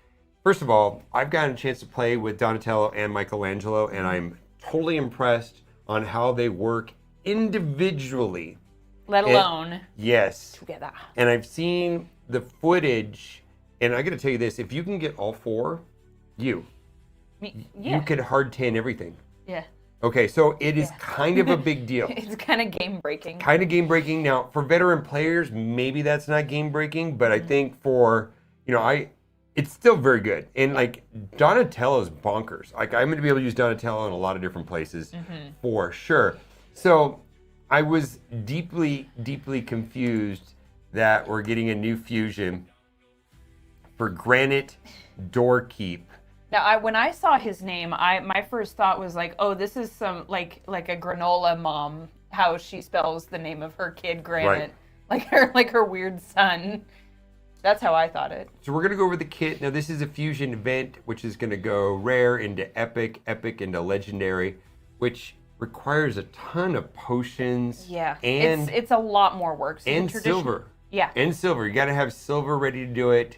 first of all, I've gotten a chance to play with Donatello and Michelangelo, and I'm totally impressed on how they work individually. Let alone yes together. And I've seen the footage, and I gotta tell you this, if you can get all 4, you could hard 10 everything. Yeah. Okay, so it is kind of a big deal. It's kind of game breaking. Kind of game breaking. Now, for veteran players, maybe that's not game breaking, but I think for, it's still very good. And like Donatello's bonkers. Like I'm gonna be able to use Donatello in a lot of different places for sure. So I was deeply, deeply confused that we're getting a new fusion for Granite Doorkeep. Now, when I saw his name, my first thought was like, oh, this is some like a granola mom, how she spells the name of her kid Granite, like her weird son. That's how I thought it. So we're gonna go over the kit. Now this is a fusion event, which is gonna go rare into epic, epic into legendary, which requires a ton of potions. Yeah, and it's a lot more work. So and silver. Yeah, and silver. You gotta have silver ready to do it.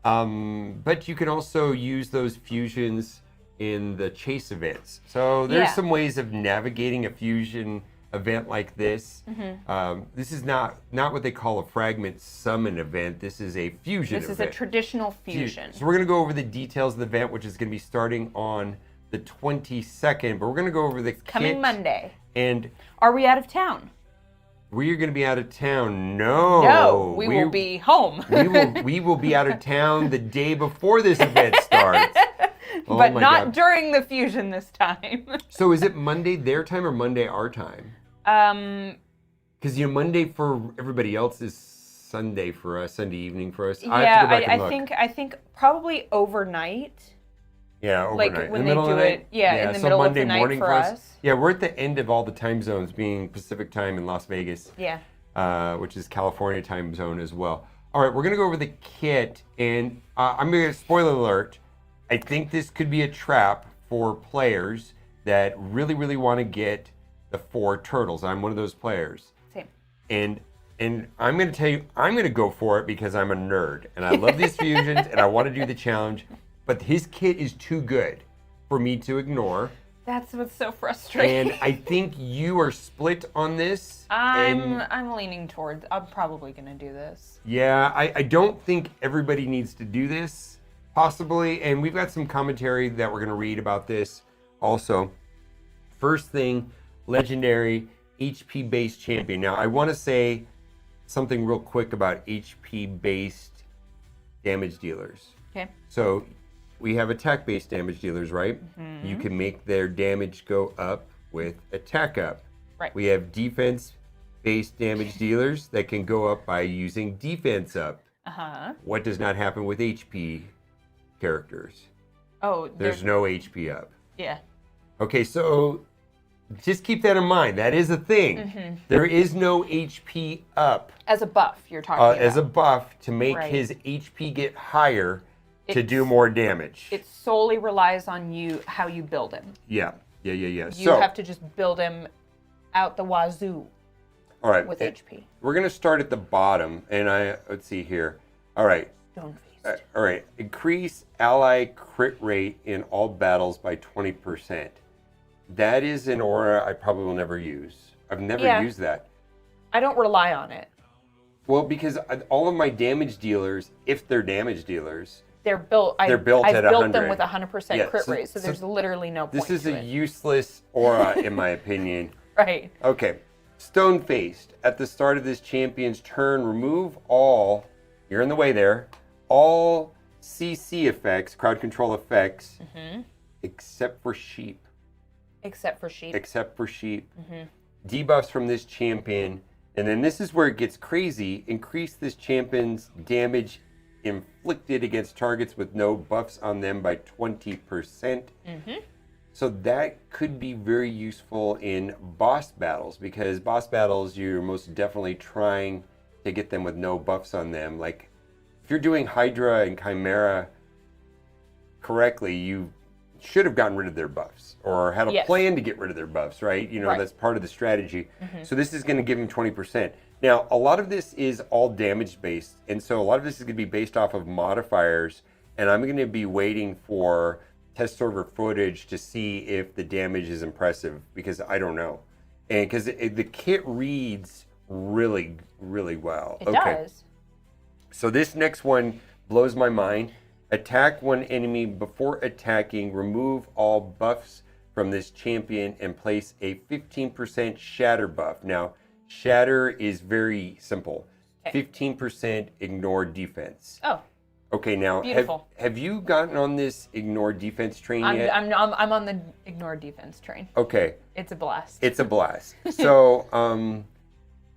But you can also use those fusions in the chase events. So there's some ways of navigating a fusion event like this. This is not what they call a fragment summon event. This is a fusion event. This is a traditional fusion. So we're going to go over the details of the event, which is going to be starting on the 22nd. But we're going to go over the coming Monday. And are we out of town? We are going to be out of town. No. No, we will be home. we will be out of town the day before this event starts. But not during the fusion this time. So is it Monday their time or Monday our time? Because Monday for everybody else is Sunday for us, Sunday evening for us. I have to go back and look. I think probably overnight. Yeah, overnight. Like when they do it, in the middle Monday of the night morning for us. Yeah, we're at the end of all the time zones, being Pacific time in Las Vegas. Yeah. Which is California time zone as well. All right, we're gonna go over the kit, and I'm gonna spoiler alert. I think this could be a trap for players that really, really want to get the 4 turtles. I'm one of those players. Same. And I'm gonna tell you, I'm gonna go for it because I'm a nerd and I love these fusions and I want to do the challenge. But his kit is too good for me to ignore. That's what's so frustrating. And I think you are split on this. I'm leaning towards. I'm probably gonna do this. Yeah, I don't think everybody needs to do this, possibly. And we've got some commentary that we're going to read about this also. First thing, legendary HP-based champion. Now, I want to say something real quick about HP-based damage dealers. Okay. So we have attack-based damage dealers, right? Mm-hmm. You can make their damage go up with attack up. Right. We have defense-based damage dealers that can go up by using defense up. Uh-huh. What does not happen with HP characters? Oh, There's no HP up. Yeah. Okay, so just keep that in mind. That is a thing. Mm-hmm. There is no HP up As a buff, you're talking about. as a buff to make Right. his HP get higher to It's- do more damage. It solely relies on you, how you build him. Yeah. You So, have to just build him out the wazoo all right, with HP. we're going to start at the bottom. And let's see here. All right. Stone-faced. All right. Increase ally crit rate in all battles by 20%. That is an aura I probably will never use. I've never used that. I don't rely on it. Well, because all of my damage dealers, if they're damage dealers, They're built. They're built I've at built 100. them with 100% Yeah, crit so- rate, so so there's literally no point this is to a it. useless aura, in my opinion. Right. Okay. Stone-faced. At the start of this champion's turn, remove all, you're in the way there, all CC effects, crowd control effects, except for sheep. Except for sheep. Except for sheep. Debuffs from this champion. And then this is where it gets crazy. Increase this champion's damage inflicted against targets with no buffs on them by 20%. So that could be very useful in boss battles, because boss battles, you're most definitely trying to get them with no buffs on them. Like, if you're doing Hydra and Chimera correctly, you should have gotten rid of their buffs or had a Yes. plan to get rid of their buffs, right? You know, Right. that's part of the strategy. So this is going to give him 20%. Now, a lot of this is all damage based. And so a lot of this is going to be based off of modifiers. And I'm going to be waiting for test server footage to see if the damage is impressive, because I don't know. And because the kit reads really, really well. It does. So this next one blows my mind. Attack one enemy before attacking. Remove all buffs from this champion and place a 15% shatter buff. Now, shatter is very simple. 15% ignore defense. Oh, Okay, now Beautiful. have you gotten on this ignore defense train I'm yet? I'm on the ignore defense train. Okay, It's a blast. it's a blast. So,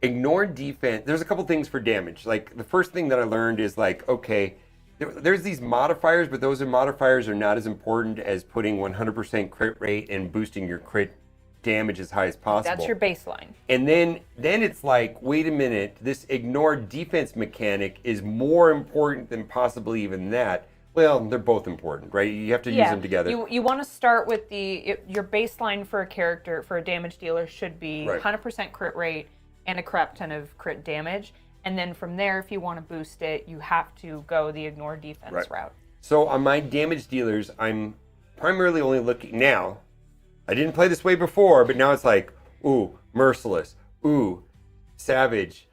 ignore defense. There's a couple things for damage. Like, the first thing that I learned is like, okay, there's these modifiers, but those modifiers are not as important as putting 100% crit rate and boosting your crit damage as high as possible. That's your baseline. And then it's like, wait a minute, this ignore defense mechanic is more important than possibly even that. Well, they're both important, right? You have to use them together. You want to start with your baseline for a character, for a damage dealer, should be Right. 100% crit rate and a crap ton of crit damage. And then from there, if you want to boost it, you have to go the ignore defense Right. route. So on my damage dealers, I'm primarily only looking now. I didn't play this way before, but now it's like, ooh, merciless, ooh, savage,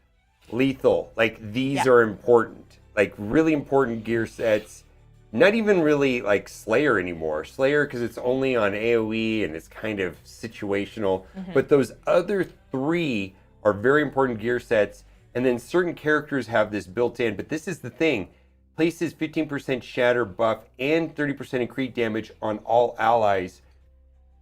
lethal. Like, these are important, like really important gear sets. Not even really like Slayer anymore. Slayer, because it's only on AoE and it's kind of situational. But those other three are very important gear sets. And then certain characters have this built in. But this is the thing. Places 15% shatter buff and 30% increase damage on all allies.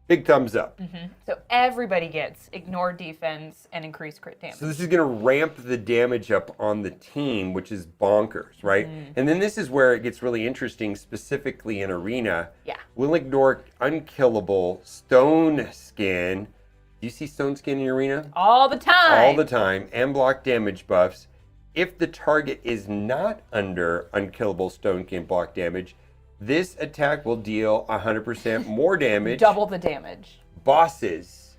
Big thumbs up. So everybody gets ignore defense and increase crit damage. So this is going to ramp the damage up on the team, which is bonkers, right? And then this is where it gets really interesting, specifically in Arena. Yeah. We'll ignore unkillable stone skin. Do you see stone skin in Arena? All the time. All the time. And block damage buffs. If the target is not under unkillable stone skin block damage, this attack will deal 100% more damage. Double the damage. Bosses,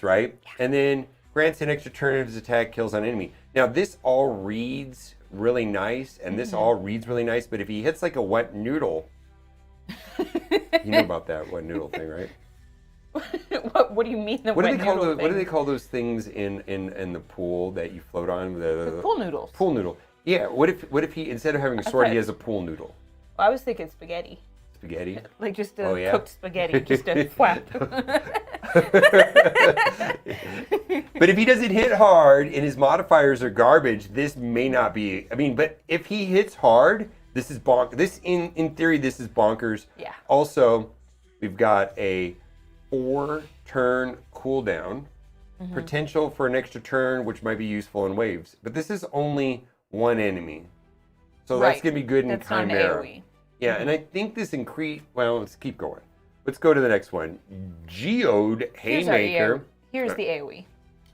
right? And then grants an extra turn of his attack, kills on enemy. Now, this all reads really nice, and this all reads really nice, but if he hits like a wet noodle, You know about that wet noodle thing, right? What do you mean the What do wet they call noodle What do thing? they call those things in the pool that you float on? The pool noodles. Pool noodle. Yeah. What if he, instead of having a sword, he has a pool noodle? Well, I was thinking spaghetti. Spaghetti. Like just a Oh, yeah? cooked spaghetti, just a flap. But if he doesn't hit hard and his modifiers are garbage, this may not be. I mean, but if he hits hard, this is This in theory, this is bonkers. Yeah. Also, we've got a 4-turn cooldown, potential for an extra turn, which might be useful in waves. But this is only one enemy, so that's gonna be good in That's not an Chimera. AoE. Yeah, and I think this increase. Well, let's keep going. Let's go to the next one. Geode Haymaker. Here's the AoE.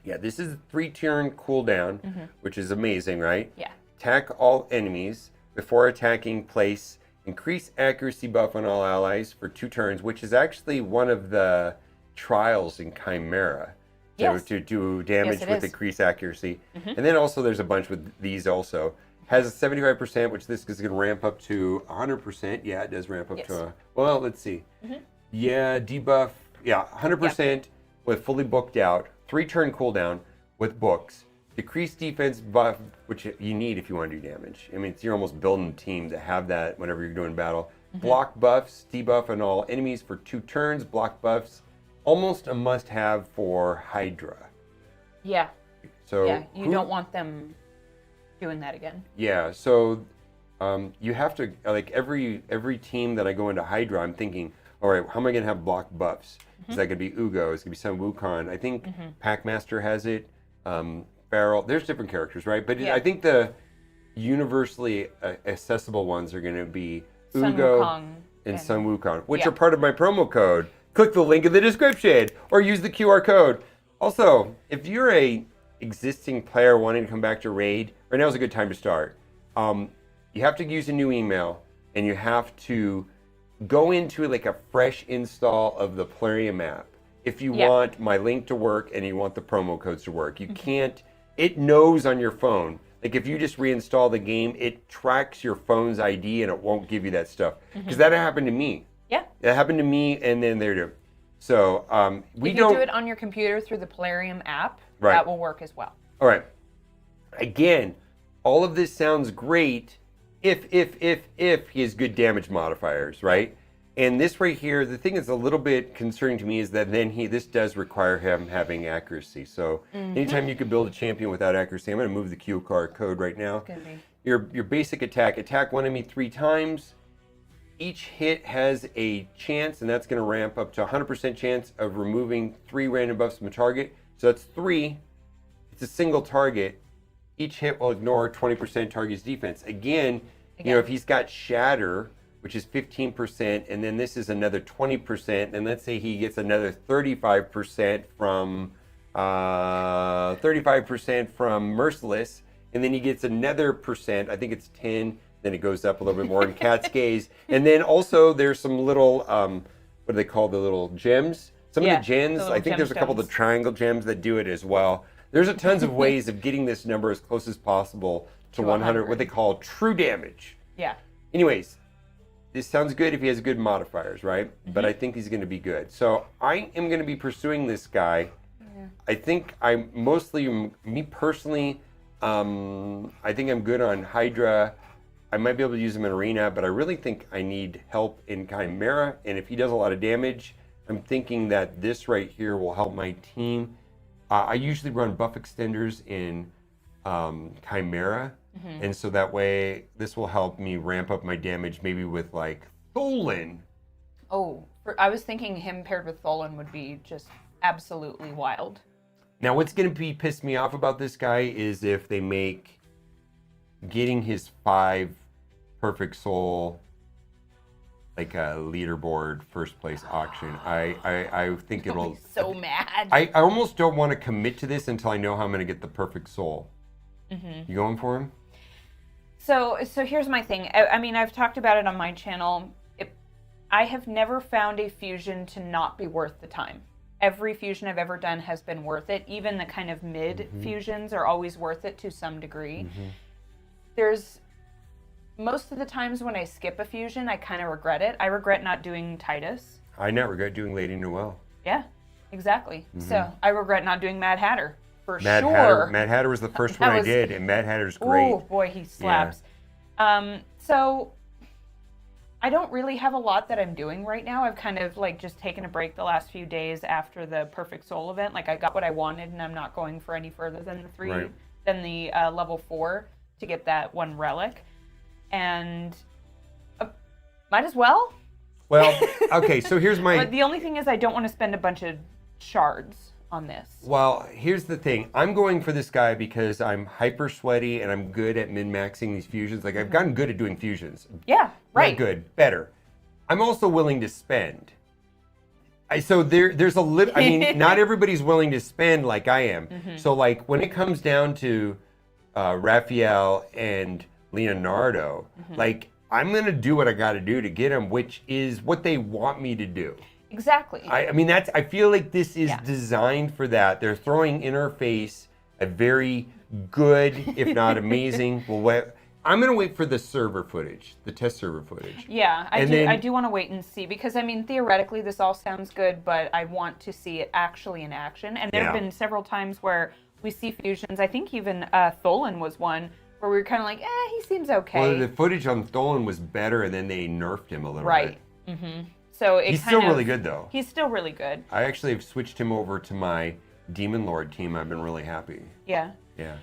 Yeah, this is a 3-turn cooldown, which is amazing, right? Yeah. Attack all enemies before attacking. Place increase accuracy buff on all allies for 2 turns, which is actually one of the trials in Chimera. To do damage with increased accuracy. And then also there's a bunch with these also. Has a 75%, which this is going to ramp up to 100%. Yeah, it does ramp up to well, let's see. Yeah, debuff. Yeah, 100% with fully booked out. 3-turn cooldown with books. Decreased defense buff, which you need if you want to do damage. I mean, you're almost building a team to have that whenever you're doing battle. Block buffs, debuff on all enemies for 2 turns. Block buffs, almost a must-have for Hydra. Yeah. So yeah, you don't want them doing that again. Yeah, so you have to, like, every team that I go into Hydra, I'm thinking, all right, how am I going to have block buffs? Is that going to be Ugo? Is it going to be some Wukong? I think Packmaster has it. Farrell. There's different characters, right? But I think the universally accessible ones are going to be Ugo and Sun Wukong, which are part of my promo code. Click the link in the description or use the QR code. Also, if you're a existing player wanting to come back to Raid, right now is a good time to start. You have to use a new email and you have to go into like a fresh install of the Plarium app if you want my link to work and you want the promo codes to work. You can't, it knows on your phone. Like if you just reinstall the game, it tracks your phone's ID and it won't give you that stuff. Because that happened to me. Yeah. That happened to me and then there too. So if you do it on your computer through the Plarium app, that will work as well. All right. Again, all of this sounds great if he has good damage modifiers, right? And this right here, the thing that's a little bit concerning to me is that then this does require him having accuracy. So anytime you can build a champion without accuracy, I'm going to move the QR code right now. Your basic attack one enemy 3 times. Each hit has a chance, and that's going to ramp up to 100% chance of removing 3 random buffs from a target. So that's 3. It's a single target. Each hit will ignore 20% target's defense. Again, you know, if he's got Shatter, which is 15%, and then this is another 20%, and let's say he gets another 35% from Merciless, and then he gets another percent, I think it's 10, then it goes up a little bit more in Cat's Gaze. And then also there's some little, what do they call the little gems? Some of the gems, I think there's a couple of the triangle gems that do it as well. There's a tons of ways of getting this number as close as possible to 100, what they call true damage. Yeah. Anyways, this sounds good if he has good modifiers, right? But I think he's going to be good. So I am going to be pursuing this guy. I think I'm mostly, me personally, I think I'm good on Hydra. I might be able to use him in Arena, but I really think I need help in Chimera. And if he does a lot of damage, I'm thinking that this right here will help my team. I usually run buff extenders in Chimera. And so that way, this will help me ramp up my damage, maybe with like Tholen. Oh, I was thinking him paired with Tholen would be just absolutely wild. Now, what's going to be piss me off about this guy is if they make getting his 5 perfect soul like a leaderboard first place auction. I think it'll be so mad. I almost don't want to commit to this until I know how I'm going to get the perfect soul. You going for him? So here's my thing. I mean, I've talked about it on my channel. I have never found a fusion to not be worth the time. Every fusion I've ever done has been worth it. Even the kind of mid fusions are always worth it to some degree. most of the times when I skip a fusion, I kind of regret it. I regret not doing Titus. I not regret doing Lady Noel. Yeah, exactly. So I regret not doing Mad Hatter for Mad sure. Hatter. Mad Hatter was the first one I did, and Mad Hatter's great. Oh boy, he slaps. So I don't really have a lot that I'm doing right now. I've kind of like just taken a break the last few days after the Perfect Soul event. Like I got what I wanted, and I'm not going for any further than the level 4 to get that one relic. And might as well. Well, okay, so here's my... But the only thing is I don't want to spend a bunch of shards on this. Well, here's the thing. I'm going for this guy because I'm hyper sweaty and I'm good at min-maxing these fusions. Like, I've gotten good at doing fusions. Yeah, right. Not good, better. I'm also willing to spend. There's a I mean, not everybody's willing to spend like I am. So, like, when it comes down to Raphael and Leonardo, like, I'm going to do what I got to do to get them, which is what they want me to do. Exactly. I mean, I feel like this is designed for that. They're throwing in our face a very good, if not amazing, I'm going to wait for the server footage, the test server footage. Yeah, I do want to wait and see because, I mean, theoretically this all sounds good, but I want to see it actually in action. And there have been several times where we see fusions. I think even Tholen was one where we were kind of like, he seems okay. Well, the footage on Tholen was better, and then they nerfed him a little bit. Right. So he's still really good, though. He's still really good. I actually have switched him over to my Demon Lord team. I've been really happy. Yeah. Yeah.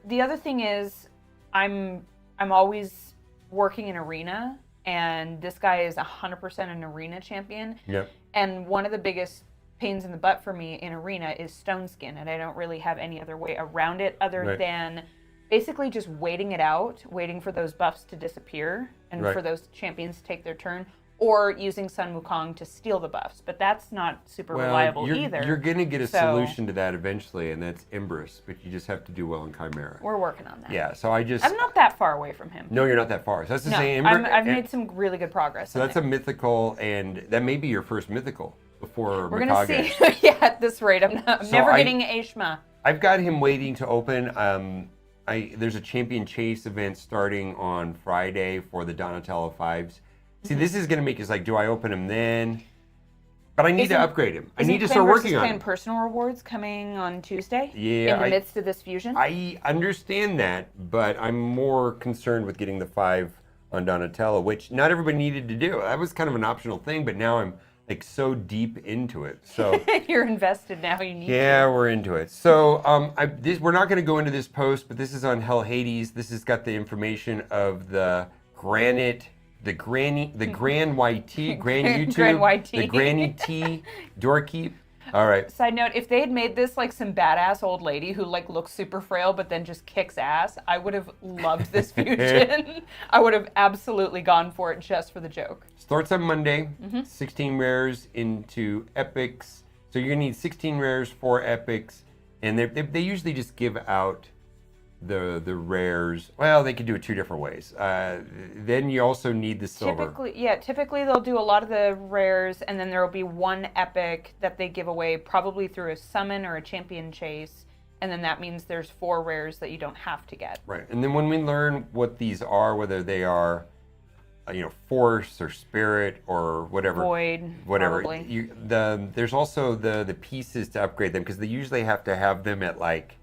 The other thing is, I'm always working in arena, and this guy is 100% an arena champion. Yep. And one of the biggest pains in the butt for me in arena is stone skin, and I don't really have any other way around it other than basically just waiting it out, waiting for those buffs to disappear and for those champions to take their turn, or using Sun Wukong to steal the buffs. But that's not super reliable either. You're going to get a solution to that eventually, and that's Embrus, but you just have to do well in Chimera. We're working on that. Yeah, so I'm not that far away from him. No, you're not that far. So that's the same. I've made some really good progress. So that's a mythical, and that may be your first mythical before We're Mikage. Going to see. Yeah, at this rate. I'm never getting Ashma. I've got him waiting to open. There's a Champion Chase event starting on Friday for the Donatello 5s. See, this is going to make us like, do I open him then? But I need to upgrade him. I need to start working on him. Personal rewards coming on Tuesday? Yeah. In the midst of this fusion? I understand that, but I'm more concerned with getting the 5 on Donatello, which not everybody needed to do. That was kind of an optional thing, but now I'm like so deep into it. So you're invested now. You need to. Yeah, we're into it. So we're not going to go into this post, but this is on Hell Hades. This has got the information of the Granite, the Grand YT, Grand YouTube, Grand YT. the Granny T, Doorkeep. All right. Side note, if they had made this like some badass old lady who like looks super frail but then just kicks ass, I would have loved this fusion. I would have absolutely gone for it just for the joke. Starts on Monday, 16 rares into epics. So you're gonna need 16 rares, 4 epics, and they usually just give out the rares. Well, they could do it 2 different ways. Then you also need the silver. Typically they'll do a lot of the rares, and then there will be 1 epic that they give away, probably through a summon or a champion chase, and then that means there's 4 rares that you don't have to get. Right, and then when we learn what these are, whether they are, force or spirit or whatever, void, whatever. Probably. There's also the pieces to upgrade them because they usually have to have them at like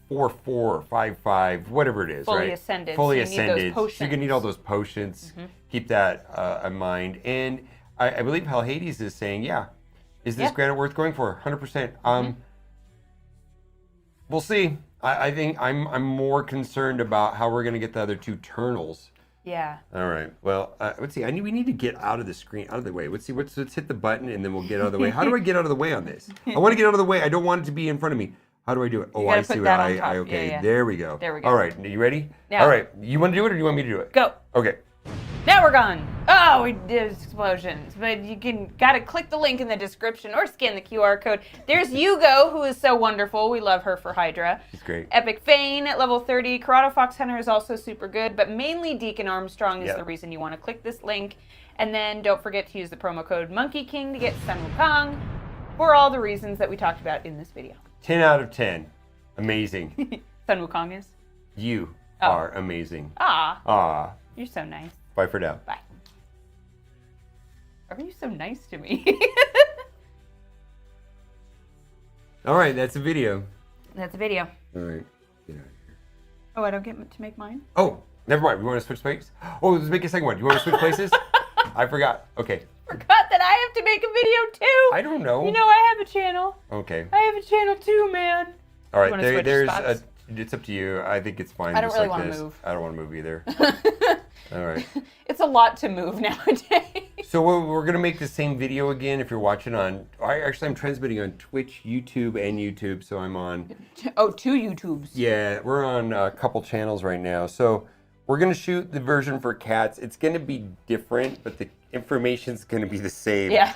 4/4 or 5/5, whatever it is, fully right? Ascended. Fully so ascended. You need those potions. So you're gonna need all those potions. Keep that in mind. And I believe Hell Hades is saying, is this granite worth going for? 100%. We'll see. I think I'm more concerned about how we're gonna get the other 2 Turnals. Yeah. All right. Well, let's see. We need to get out of the screen, out of the way. Let's see. Let's hit the button, and then we'll get out of the way. How do I get out of the way on this? I want to get out of the way. I don't want it to be in front of me. How do I do it? Oh, I see. Okay. Yeah. There we go. There we go. All right. You ready? Yeah. All right. You want to do it, or do you want me to do it? Go. Okay. Now we're gone. Oh, we did explosions. But you gotta click the link in the description or scan the QR code. There's Yugo, who is so wonderful. We love her for Hydra. She's great. Epic Fane at level 30. Corrado Fox Hunter is also super good, but mainly Deacon Armstrong is the reason you want to click this link. And then don't forget to use the promo code Monkey King to get Sun Wukong for all the reasons that we talked about in this video. 10 out of 10. Amazing. Sun Wukong is? You. are amazing. Ah. You're so nice. Bye for now. Bye. Why are you so nice to me? All right, that's a video. That's a video. All right, get out of here. Oh, I don't get to make mine? Oh, never mind. We want to switch places? Oh, let's make a second one. You want to switch places? I forgot. Okay. Forgot that I have to make a video too. I don't know. You know I have a channel. Okay. I have a channel too, man. All right, there's it's up to you. I think it's fine. I don't just really like want this. to move. I don't want to move either. All right. It's a lot to move nowadays. So we're gonna make the same video again. If you're watching on, I'm transmitting on Twitch, YouTube, and YouTube. So I'm on. Oh, 2 YouTubes. Yeah, we're on a couple channels right now. So we're gonna shoot the version for cats. It's gonna be different, but the information's gonna be the same. Yeah.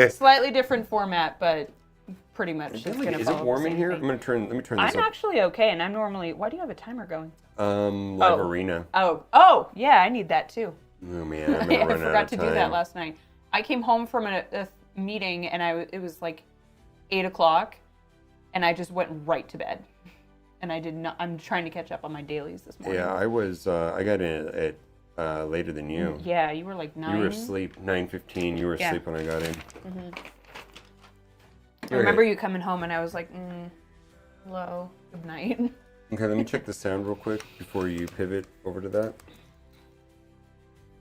Slightly different format, but pretty much. Is it warm in here? Let me turn this up. I'm actually okay, and I'm normally. Why do you have a timer going? Live Arena. Oh, yeah, I need that too. Oh man, I'm gonna I run out of forgot to time. do that last night. I came home from a meeting, and it was like 8 o'clock, and I just went right to bed. And I did not. I'm trying to catch up on my dailies this morning. Yeah, I was. I got in at later than you. Yeah, you were like 9. You were asleep 9:15. You were asleep when I got in. Mm-hmm. I remember you coming home, and I was like, hello, good night. Okay, let me check the sound real quick before you pivot over to that.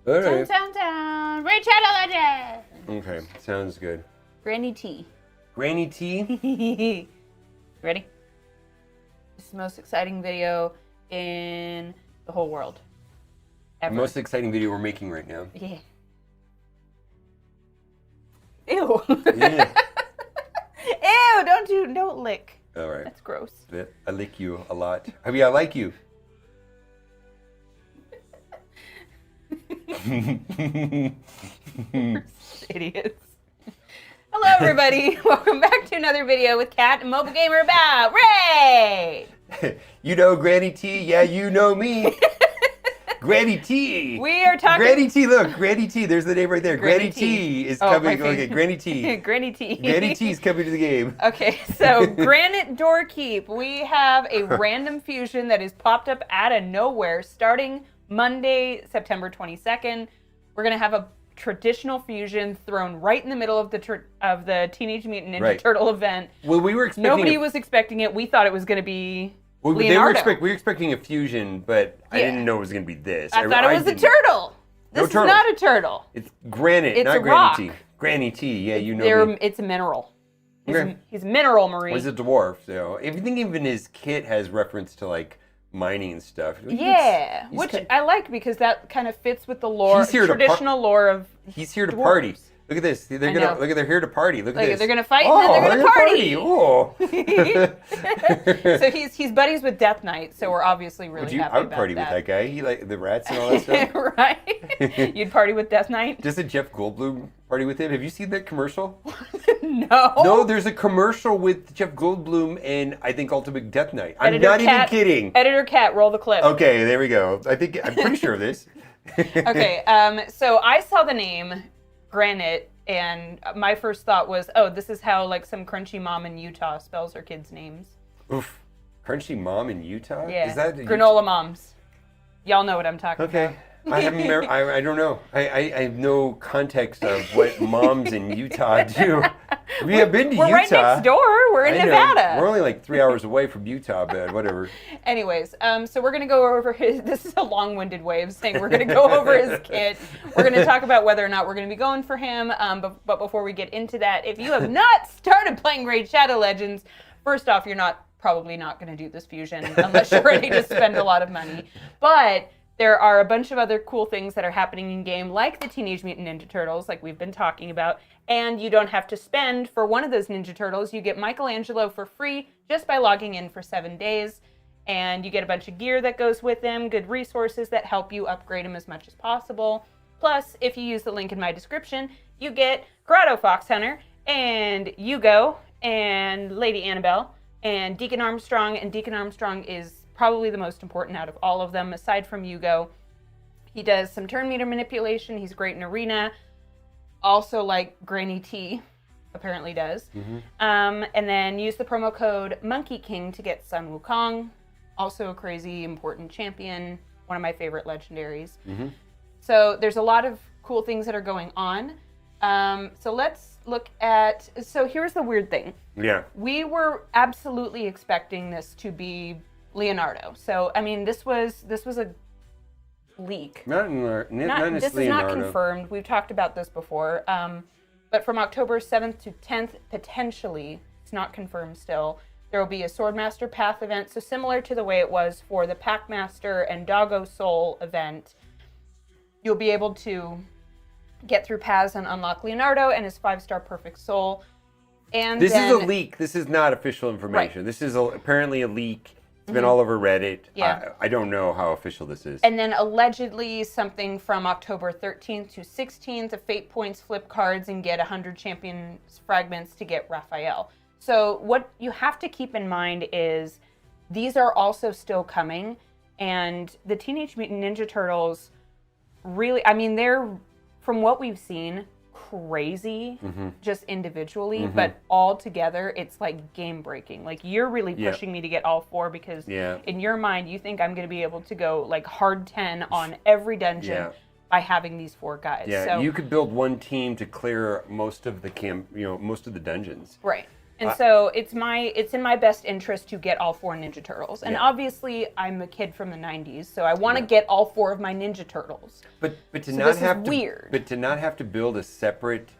All right. Down. Raid Shadow Legends. Okay, sounds good. Granny T. Granny T? Ready? This is the most exciting video in the whole world. Ever. The most exciting video we're making right now. Yeah. Ew. Yeah. Ew, don't lick. All right. That's gross. I lick you a lot. I mean, I like you. Idiots. Hello, everybody. Welcome back to another video with Kat and Mobile Gamer about Raid. You know Granny T? Yeah, you know me. Granny T. We are talking. Granny T. Look, Granny T. There's the name right there. Granny T is coming. My Okay, Granny T. Granny T. Granny T is coming to the game. Okay, so Granite Doorkeep. We have a random fusion that has popped up out of nowhere starting Monday, September 22nd. We're gonna have a traditional fusion thrown right in the middle of the Teenage Mutant Ninja Turtle event. Well, we were expecting. Nobody was expecting it. We thought it was gonna be. Well, Leonardo. we were expecting a fusion, but I didn't know it was going to be this. I thought it was a turtle. This is not a turtle. It's granite, It's not a Granny rock. T. Granny T, yeah, you know me. It's a mineral. Okay. He's a mineral, Marie. He's a dwarf, so everything even his kit has reference to like mining and stuff. Yeah, which I like because that kind of fits with the lore, traditional lore of. He's here to dwarves. party. Look at this. They're here to party. Look at this. They're gonna fight and then they're gonna party. Oh. So he's buddies with Death Knight, so we're obviously really happy about that. I would party with that guy. He like the rats and all that stuff. Right? You'd party with Death Knight? Does a Jeff Goldblum party with him? Have you seen that commercial? No. No, there's a commercial with Jeff Goldblum and I think Ultimate Death Knight. I'm not even kidding. Editor Cat, roll the clip. Okay, there we go. I'm pretty sure of this. Okay, so I saw the name Granite, and my first thought was, oh, this is how like some crunchy mom in Utah spells her kids' names. Oof. Crunchy mom in Utah? Yeah. Is that granola moms? Y'all know what I'm talking about. Okay. I I don't know. I have no context of what moms in Utah do. We have been to Utah. We're right next door. We're in Nevada. We're only like 3 hours away from Utah, but whatever. Anyways, so we're going to go over this is a long-winded way of saying we're going to go over his kit. We're going to talk about whether or not we're going to be going for him. But before we get into that, if you have not started playing Raid Shadow Legends, first off, you're probably not going to do this fusion unless you're ready to spend a lot of money. But there are a bunch of other cool things that are happening in game, like the Teenage Mutant Ninja Turtles, like we've been talking about. And you don't have to spend for one of those Ninja Turtles. You get Michelangelo for free just by logging in for 7 days. And you get a bunch of gear that goes with them, good resources that help you upgrade them as much as possible. Plus, if you use the link in my description, you get Grotto Fox Hunter and Yugo and Lady Annabelle and Deacon Armstrong. And Deacon Armstrong is probably the most important out of all of them, aside from Yugo. He does some turn meter manipulation. He's great in arena. Also, like Granny T apparently does. Mm-hmm. And then use the promo code Monkey King to get Sun Wukong. also a crazy important champion, one of my favorite legendaries. Mm-hmm. So there's a lot of cool things that are going on. So let's look at, so here's the weird thing. Yeah. We were absolutely expecting this to be Leonardo. So, I mean, this was a leak. Not This is not confirmed. We've talked about this before. But from October 7th to 10th, potentially, it's not confirmed still, there will be a Swordmaster Path event. So similar to the way it was for the Packmaster and Doggo Soul event, you'll be able to get through paths and unlock Leonardo and his 5-star Perfect Soul. And this then, is a leak. This is not official information. Right. This is apparently a leak. It's been all over Reddit. Yeah. I don't know how official this is. And then allegedly something from October 13th to 16th, the Fate Points flip cards and get 100 Champions Fragments to get Raphael. So what you have to keep in mind is these are also still coming. And the Teenage Mutant Ninja Turtles really, I mean, they're, from what we've seen, crazy just individually, but all together it's like game breaking. Like you're really pushing me to get all 4 because in your mind you think I'm going to be able to go like hard 10 on every dungeon by having these 4 guys. Yeah, so you could build one team to clear most of the most of the dungeons. Right. And so it's in my best interest to get all 4 Ninja Turtles. And obviously I'm a kid from the 90s, so I want to get all 4 of my Ninja Turtles. But to so not this have is to weird. But to not have to build a separate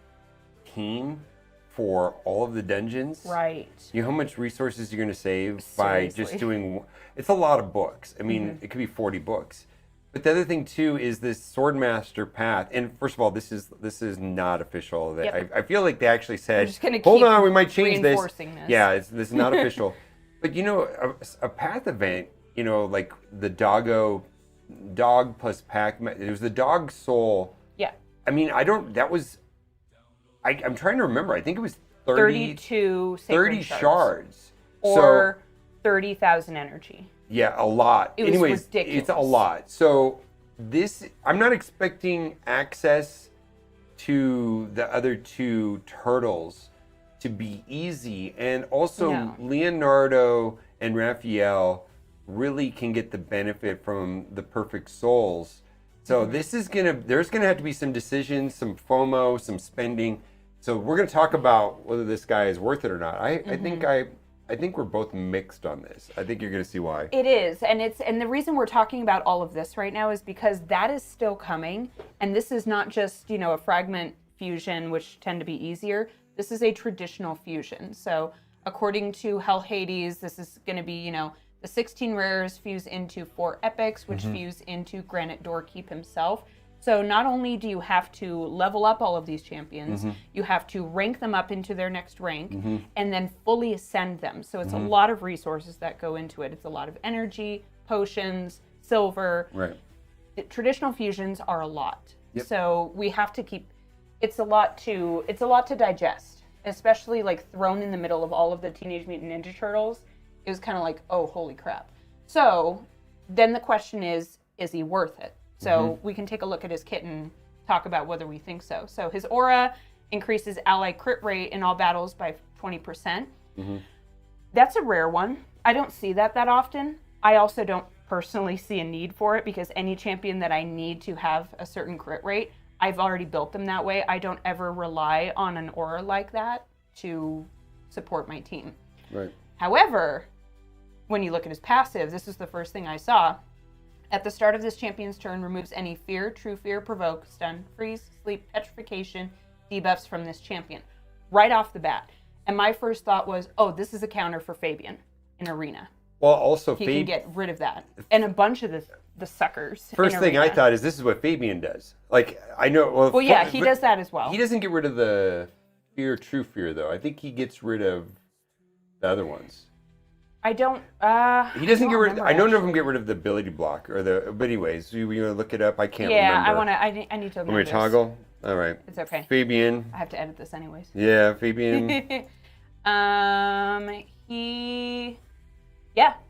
team for all of the dungeons. Right. You know how much resources you're going to save by Seriously. just doing it's a lot of books. I mean, it could be 40 books. But the other thing too is this Swordmaster Path. And first of all, this is not official. I feel like they actually said, just gonna "Hold keep on, we might change this." reinforcing this. Yeah, this is not official. But you know, a path event, you know, like the dog plus pack. It was the dog soul. Yeah. I mean, that was. I'm trying to remember. I think it was 32 sacred 30 shards. Or 30,000 energy. Yeah, a lot. It was Anyways, ridiculous. It's a lot. So I'm not expecting access to the other 2 turtles to be easy. And also No. Leonardo and Raphael really can get the benefit from the perfect souls. So there's gonna have to be some decisions, some FOMO, some spending. So we're gonna talk about whether this guy is worth it or not. I think we're both mixed on this. I think you're going to see why. It is, and the reason we're talking about all of this right now is because that is still coming, and this is not just, a fragment fusion, which tend to be easier. This is a traditional fusion. So according to Hell Hades, this is going to be, the 16 rares fuse into 4 epics, which fuse into Granite Doorkeep himself. So not only do you have to level up all of these champions, you have to rank them up into their next rank and then fully ascend them. So it's a lot of resources that go into it. It's a lot of energy, potions, silver. Right. Traditional fusions are a lot. Yep. So we have to keep, it's a lot to digest, especially like thrown in the middle of all of the Teenage Mutant Ninja Turtles. It was kind of like, oh, holy crap. So then the question is he worth it? So we can take a look at his kit and talk about whether we think so. So his aura increases ally crit rate in all battles by 20%. That's a rare one. I don't see that often. I also don't personally see a need for it because any champion that I need to have a certain crit rate, I've already built them that way. I don't ever rely on an aura like that to support my team. Right. However, when you look at his passive, this is the first thing I saw. At the start of this champion's turn, removes any fear, true fear, provoke, stun, freeze, sleep, petrification, debuffs from this champion. Right off the bat. And my first thought was, oh, this is a counter for Fabian in Arena. Well, also He can get rid of that. And a bunch of the suckers. First in thing I Arena. thought is this is what Fabian does. Like, I know... Well, yeah, he does that as well. He doesn't get rid of the fear, true fear, though. I think he gets rid of the other ones. I don't... he doesn't get rid of... I don't know if actually. him get rid of the ability block or the... But anyways, you want to look it up? I can't Yeah, remember. I need to Want me remember to toggle? All right. It's okay. Fabian. I have to edit this anyways. Yeah, Fabian.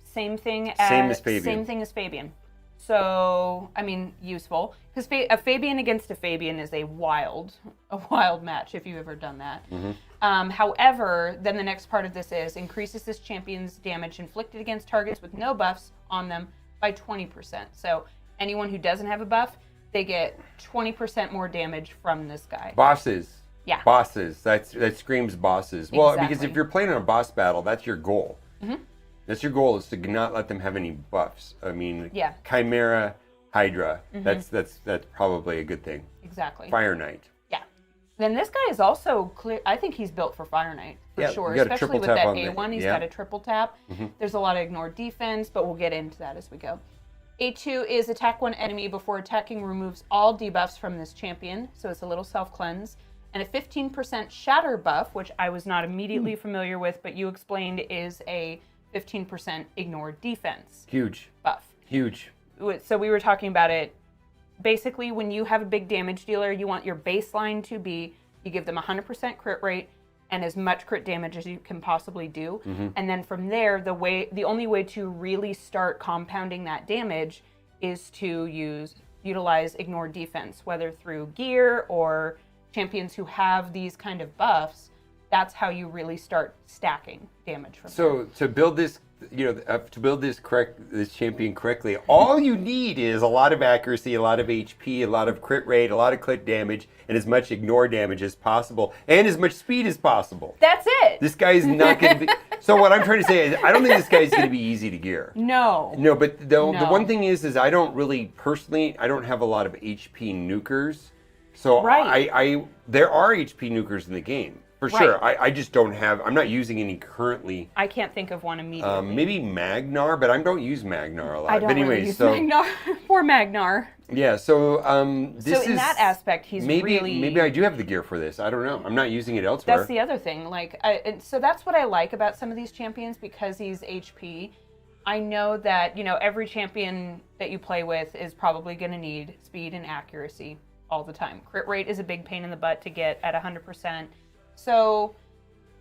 Same thing as Same as Fabian. Same thing as Fabian. So, I mean, useful. Because a Fabian against a Fabian is a wild match if you've ever done that. However, then the next part of this is increases this champion's damage inflicted against targets with no buffs on them by 20%. So anyone who doesn't have a buff, they get 20% more damage from this guy. Bosses. Yeah. Bosses. That screams bosses. Well, because Exactly. if you're playing in a boss battle, that's your goal. That's your goal, is to not let them have any buffs. I mean, Yeah. Chimera, Hydra. That's probably a good thing. Exactly. Fire Knight. Yeah. Then this guy is also clear. I think he's built for Fire Knight for Yeah, sure. you got a Especially triple with tap that on the- A1, he's yeah. got a triple tap. There's a lot of ignored defense, but we'll get into that as we go. A2 is attack one enemy before attacking removes all debuffs from this champion, so it's a little self-cleanse. And a 15% shatter buff, which I was not immediately familiar with, but you explained is a 15% ignore defense Huge. buff. Huge. So we were talking about it. Basically, when you have a big damage dealer, you want your baseline to be, you give them 100% crit rate and as much crit damage as you can possibly do. And then from there, the only way to really start compounding that damage is to utilize ignore defense, whether through gear or champions who have these kind of buffs. That's how you really start stacking damage from there. So to build this, to build this champion correctly, all you need is a lot of accuracy, a lot of HP, a lot of crit rate, a lot of crit damage, and as much ignore damage as possible, and as much speed as possible. That's it. This guy is not going to be. So what I'm trying to say is, I don't think this guy is going to be easy to gear. No. No, but the No. one thing is I don't really personally, I don't have a lot of HP nukers. So Right. there are HP nukers in the game. For Right. sure. I just don't have, I'm not using any currently. I can't think of one immediately. Maybe Magnar, but I don't use Magnar a lot. I don't but anyways, really use so Magnar. Poor Magnar. yeah, so this So in that aspect, he's really... maybe I do have the gear for this. I don't know. I'm not using it elsewhere. That's the other thing. And so that's what I like about some of these champions, because he's HP. I know that, every champion that you play with is probably going to need speed and accuracy all the time. Crit rate is a big pain in the butt to get at 100%. So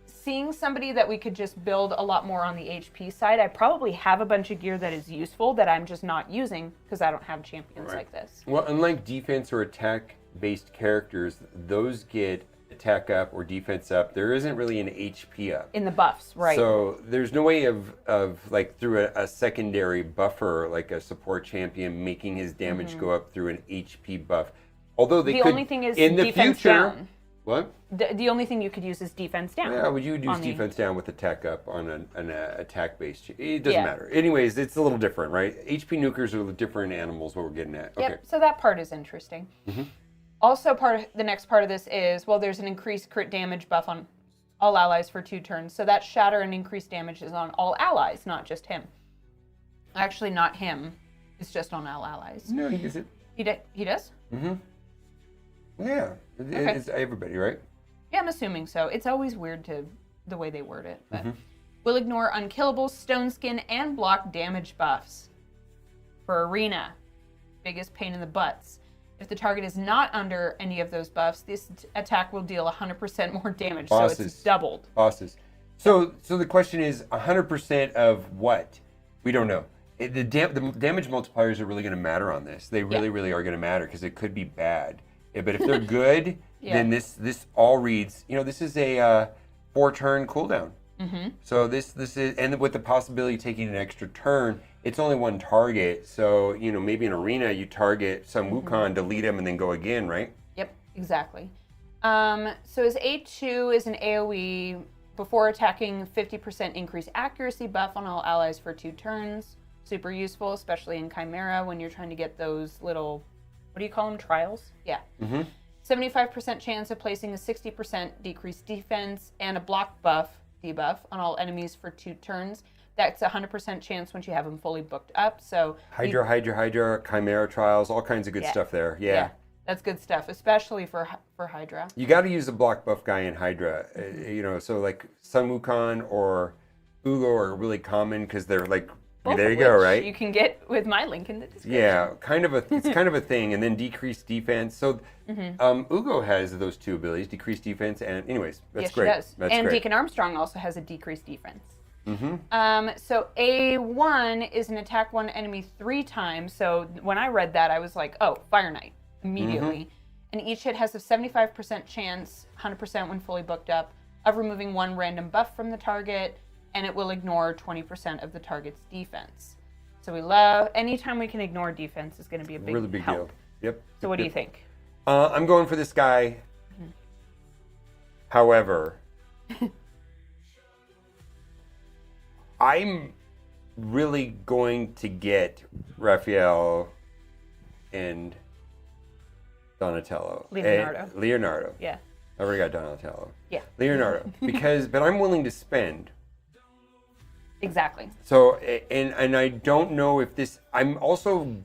seeing somebody that we could just build a lot more on the HP side, I probably have a bunch of gear that is useful that I'm just not using because I don't have champions like this. Well, unlike defense or attack-based characters, those get attack up or defense up. There isn't really an HP up. In the buffs, right. So there's no way of like through a secondary buffer, like a support champion, making his damage go up through an HP buff. Although they The could, only thing is in the defense future, down. What? The only thing you could use is defense down. Yeah, would you use on defense down with attack up on an attack-based? It doesn't matter. Anyways, it's a little different, right? HP nukers are different animals, what we're getting at. Okay. Yep, so that part is interesting. Also, the next part of this is, there's an increased crit damage buff on all allies for 2 turns. So that shatter and increased damage is on all allies, not just him. Actually, not him. It's just on all allies. No, he does it. He does? Yeah. Okay. It's everybody, right? Yeah, I'm assuming so. It's always weird the way they word it. But we'll ignore unkillable, stone skin, and block damage buffs. For arena, biggest pain in the butts. If the target is not under any of those buffs, this attack will deal 100% more damage. So it's doubled. Bosses. So the question is 100% of what? We don't know. The damage multipliers are really going to matter on this. They really, really are going to matter because it could be bad. But if they're good, then this all reads, this is a 4-turn cooldown. So this is, and with the possibility of taking an extra turn, it's only one target. So, maybe in arena, you target some Wukong, delete him, and then go again, right? Yep, exactly. So his A2 is an AoE. Before attacking, 50% increased accuracy buff on all allies for 2 turns. Super useful, especially in Chimera when you're trying to get those little, what do you call them, trials? Yeah. 75% chance of placing a 60% decreased defense and a block debuff on all enemies for 2 turns. That's a 100% chance once you have them fully booked up. So Hydra, Chimera trials, all kinds of good stuff there. Yeah. That's good stuff, especially for Hydra. You got to use a block buff guy in Hydra. So like Sun Wukong or Ugo are really common because they're like, Both there of you go, which right? You can get with my link in the description. Yeah, it's kind of a thing, and then decreased defense. So Ugo has those 2 abilities, decreased defense, and anyways, that's Yes, great. she does. That's and great. Deacon Armstrong also has a decreased defense. So A1 is an attack one enemy 3 times. So when I read that, I was like, oh, Fire Knight, immediately. And each hit has a 75% chance, 100% when fully booked up, of removing 1 random buff from the target, and it will ignore 20% of the target's defense. So we love, anytime we can ignore defense is going to be a big, really big help. deal. Yep. So what do you think? I'm going for this guy. However, I'm really going to get Raphael and Donatello. Leonardo. Yeah. I already got Donatello. Yeah. Leonardo. But I'm willing to spend. Exactly. So, and I don't know if this, I'm also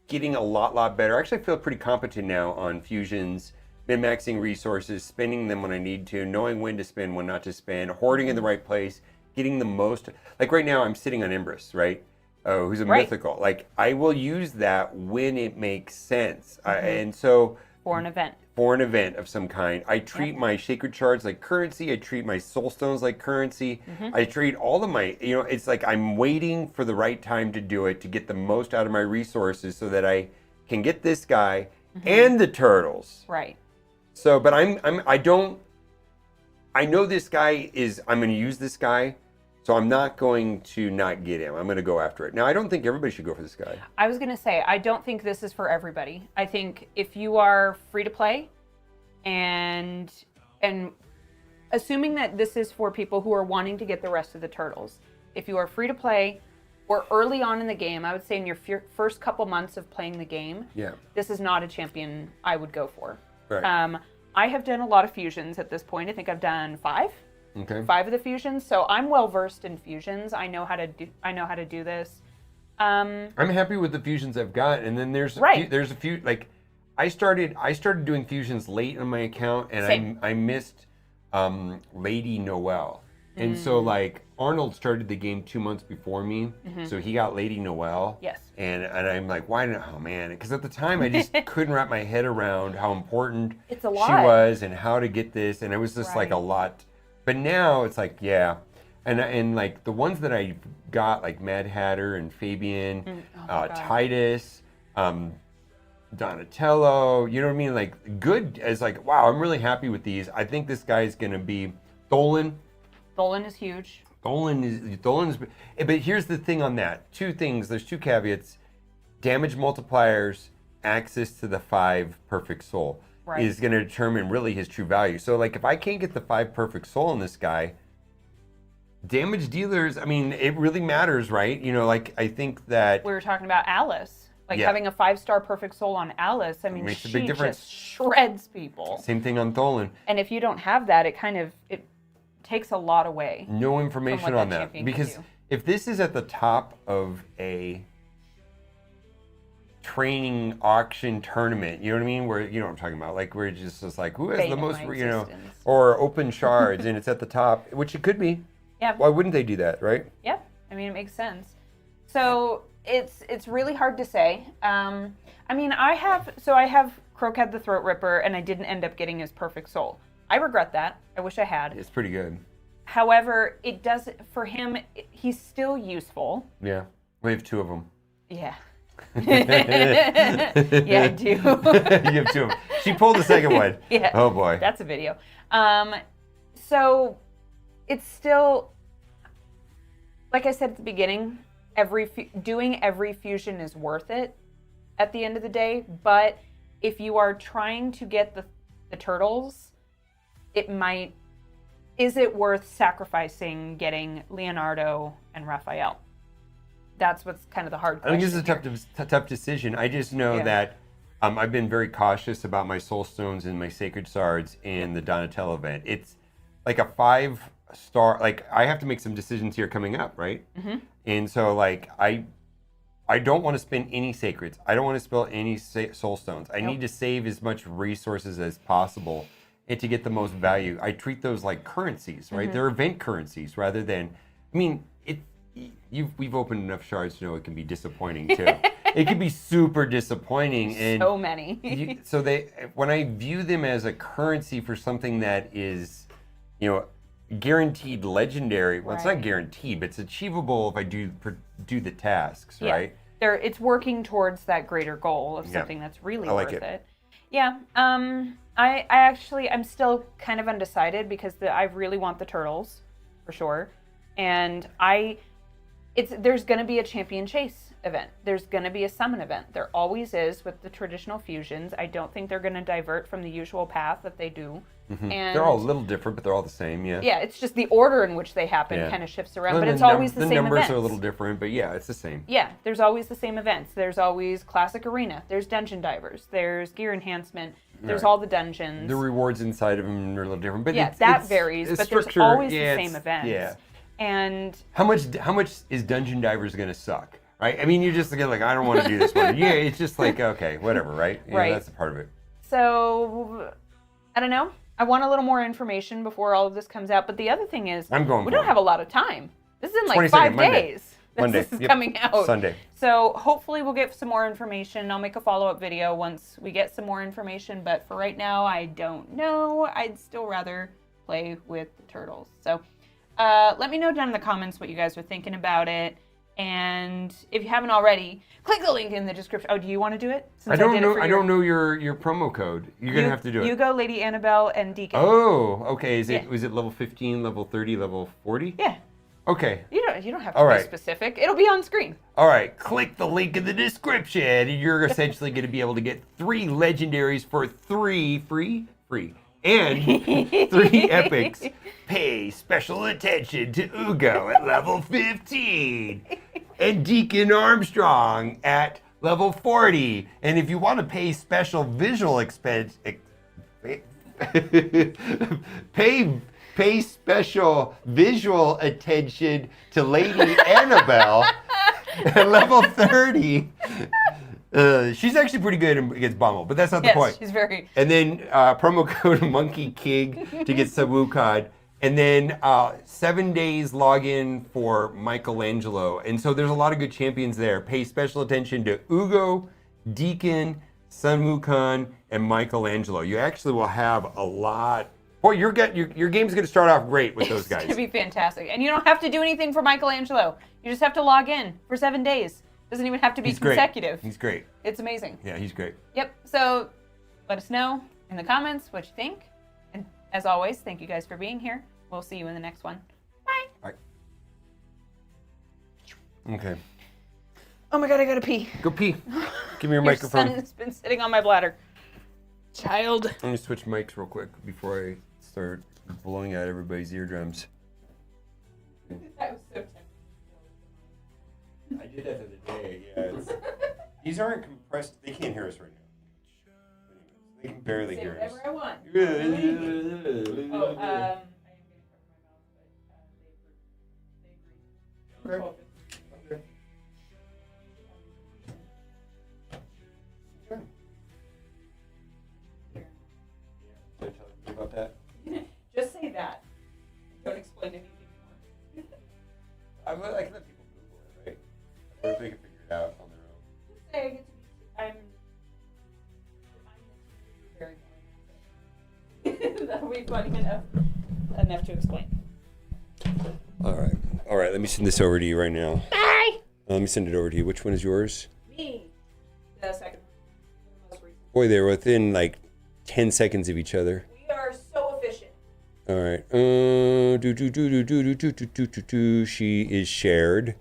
getting a lot better. I actually feel pretty competent now on fusions, min-maxing resources, spending them when I need to, knowing when to spend, when not to spend, hoarding in the right place, getting the most. Like right now, I'm sitting on Empress, right? Oh, who's a mythical. Like I will use that when it makes sense. And so For an event. For an event of some kind. I treat my sacred shards like currency. I treat my soul stones like currency. I treat all of my, it's like I'm waiting for the right time to do it to get the most out of my resources so that I can get this guy and the turtles. Right. So, but I know this guy I'm going to use this guy. So I'm not going to not get him. I'm going to go after it. Now, I don't think everybody should go for this guy. I was going to say, I don't think this is for everybody. I think if you are free to play and assuming that this is for people who are wanting to get the rest of the turtles, if you are free to play or early on in the game, I would say in your first couple months of playing the game, this is not a champion I would go for. Right. I have done a lot of fusions at this point. I think I've done 5. Okay. 5 of the fusions, so I'm well versed in fusions. I know how to do this. I'm happy with the fusions I've got, and then there's a few like I started doing fusions late on my account, and I missed Lady Noelle, and so like Arnold started the game 2 months before me, so he got Lady Noelle. Yes. And I'm like, why didn't? Oh man, because at the time I just couldn't wrap my head around how important it's a lot. she was and how to get this, and it was just like a lot. But now it's like, and like the ones that I got, like Mad Hatter and Fabian, Titus, Donatello, you know what I mean? Like good as like, wow, I'm really happy with these. I think this guy's gonna be Tholen. Tholen is huge. Tholen's, but here's the thing on that. 2 things. There's 2 caveats. Damage multipliers, access to the 5 perfect soul. Is going to determine really his true value. So like if I can't get the 5 perfect soul in this guy, damage dealers, I mean, it really matters, right? Like I think that we were talking about Alice. Like having a 5-star perfect soul on Alice, I mean, makes a big difference. Just shreds people. Same thing on Tholen. And if you don't have that, it takes a lot away. No information on that. Because if this is at the top of a training auction tournament, you know what I mean, where what I'm talking about, like where it's just like who has the most, or open shards, and it's at the top, which it could be. Yeah. Why wouldn't they do that, right? Yeah. I mean, it makes sense. So it's really hard to say. I mean, I have Croakhead the Throat Ripper, and I didn't end up getting his perfect soul. I regret that. I wish I had. It's pretty good. However, it does for him. He's still useful. Yeah. We have 2 of them. Yeah. Yeah, I do. You have 2 of them. She pulled the second one. Yeah. Oh boy. That's a video. So it's still, like I said at the beginning, doing every fusion is worth it at the end of the day. But if you are trying to get the turtles, is it worth sacrificing getting Leonardo and Raphael? That's what's kind of the hard question. I think this is a tough decision. I just know that I've been very cautious about my soul stones and my sacred shards in the Donatello event. It's like a 5-star, like I have to make some decisions here coming up, right? And so like I don't want to spend any sacreds. I don't want to spend any soul stones. I need to save as much resources as possible and to get the most value. I treat those like currencies, right? They're event currencies rather than, I mean, we've opened enough shards to know it can be disappointing too. It can be super disappointing, and so many. So when I view them as a currency for something that is, guaranteed legendary. Well, it's not Right. guaranteed, but it's achievable if I do the tasks, Yeah. right? It's working towards that greater goal of Yeah. something that's really I like worth it. it. Yeah. I actually I'm still kind of undecided because I really want the turtles, for sure, and there's going to be a champion chase event. There's going to be a summon event. There always is with the traditional fusions. I don't think they're going to divert from the usual path that they do. Mm-hmm. And They're all a little different, but they're all the same. Yeah. yeah, it's just the order in which they happen Yeah. kind of shifts around, Well, but and it's the always the same numbers events. are a little different, but yeah, it's the same. Yeah, there's always the same events. There's always classic arena. There's dungeon divers. There's gear enhancement. There's Right. all the dungeons. The rewards inside of them are a little different, but yeah, it's varies, it's but there's structure- always yeah, the it's- same events. Yeah. And How much is Dungeon Divers gonna suck? Right? I mean, you're just like I don't want to do this one. Yeah, it's just like okay, whatever, right? Yeah, Right. That's a part of it. so, I don't know. I want a little more information before all of this comes out. But the other thing is, I'm going we for don't it. have a lot of time. This is in like 22nd, 5 Monday. days. that Monday. This is Yep. coming out. Sunday. So hopefully we'll get some more information. I'll make a follow-up video once we get some more information. But for right now, I don't know. I'd still rather play with the turtles. So let me know down in the comments what you guys are thinking about it. And if you haven't already, click the link in the description. Oh, do you want to do it? Since I don't did it know. for I your- don't know your promo code. You're gonna have to do it. You go, Lady Annabelle and Deacon. Oh, okay. Is it Yeah. was it level 15, level 30, level 40? Yeah. Okay. You don't have to All be right. specific. It'll be on screen. All right. Click the link in the description, and you're essentially going to be able to get 3 legendaries for free, and 3 epics. Pay special attention to Ugo at level 15, and Deacon Armstrong at level 40. And if you want to pay special visual expense, pay special visual attention to Lady Annabelle at level 30. She's actually pretty good against Bommel, but that's not the Yes, point. she's very. And then promo code Monkey King to get some WooCod. And then 7 days login for Michelangelo. And so there's a lot of good champions there. Pay special attention to Ugo, Deacon, Sun Wukong, and Michelangelo. You actually will have a lot. Boy, your game's going to start off great with those It's going to guys. be fantastic. And you don't have to do anything for Michelangelo. You just have to log in for 7 days. Doesn't even have to be He's great. consecutive. He's great. It's amazing. Yeah, he's great. Yep. So let us know in the comments what you think. And as always, thank you guys for being here. We'll see you in the next one. Bye. All right. Okay. Oh my God, I gotta pee. Go pee. Give me your Your microphone. son has been sitting on my bladder. Child. Let me switch mics real quick before I start blowing out everybody's eardrums. That was so tempting. I did that the other day. Yeah, these aren't compressed. They can't hear us right now. They can barely Say hear us. whatever I want. Oh, I am going to cover my mouth, but they agreed. Should I tell you about that? Just say that. Don't explain anything more. I can let people Google it, right? Or if they can figure it out on their own. Just say I get to be. I'm very boring. That'll be funny enough to explain. All right. Let me send this over to you right now. Bye. Let me send it over to you. Which one is yours? Me. The second. The most recent. Boy, they're within like 10 seconds of each other. We are so efficient. All right. She is shared.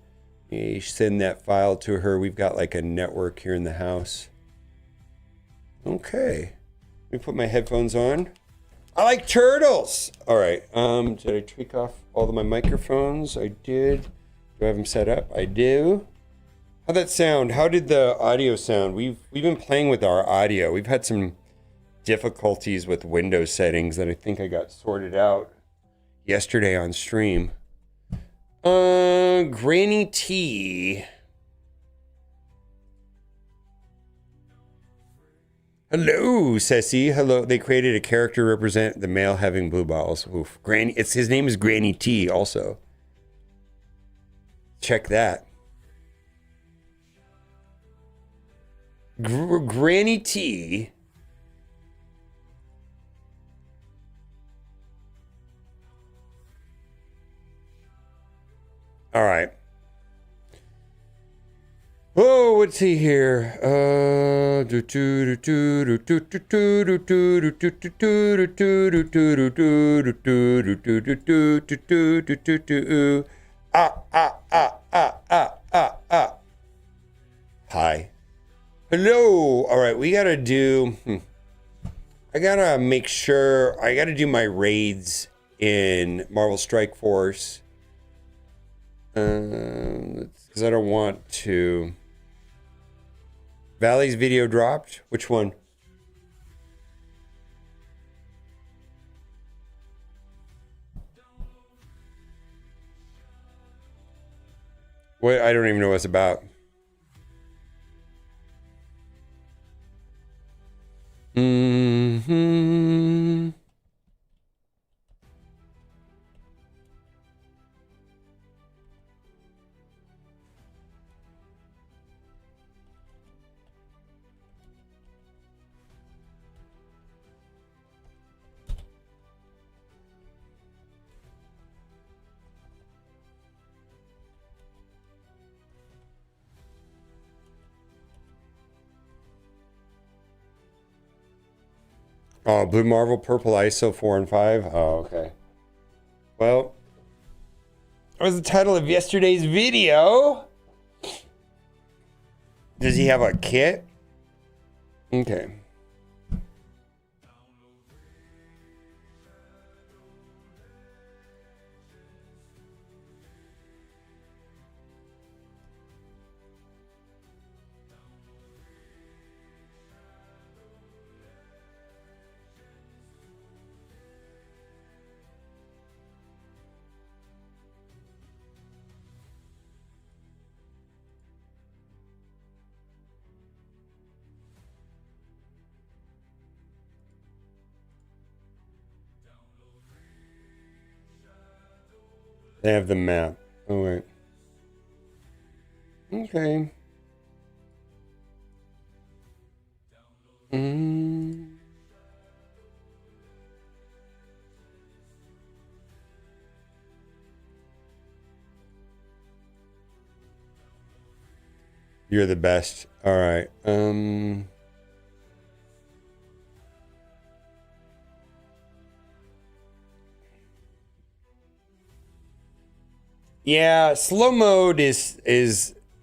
You send that file to her. We've got like a network here in the house. Okay. Let me put my headphones on. I like turtles. All right. Did I tweak off all of my microphones? I did. Do I have them set up? I do. How'd that sound? How did the audio sound? We've been playing with our audio. We've had some difficulties with Windows settings that I think I got sorted out yesterday on stream. Granny T. Hello, Ceci. Hello. They created a character to represent the male having blue balls. Oof. Granny. His name is Granny T. Also. Check that. Granny T. Oh, let's see here. Hi. Hello. All right, we gotta do. I gotta make sure. I gotta do my raids in Marvel Strike Force. Because I don't want to. Valley's video dropped. Which one? What? I don't even know what it's about. Hmm. Oh, Blue Marvel, Purple ISO 4 and 5. Oh, okay. Well, that was the title of yesterday's video. Does he have a kit? Okay. They have the map. Oh, wait. Okay. Mm. You're the best. All right. Yeah, slow mode is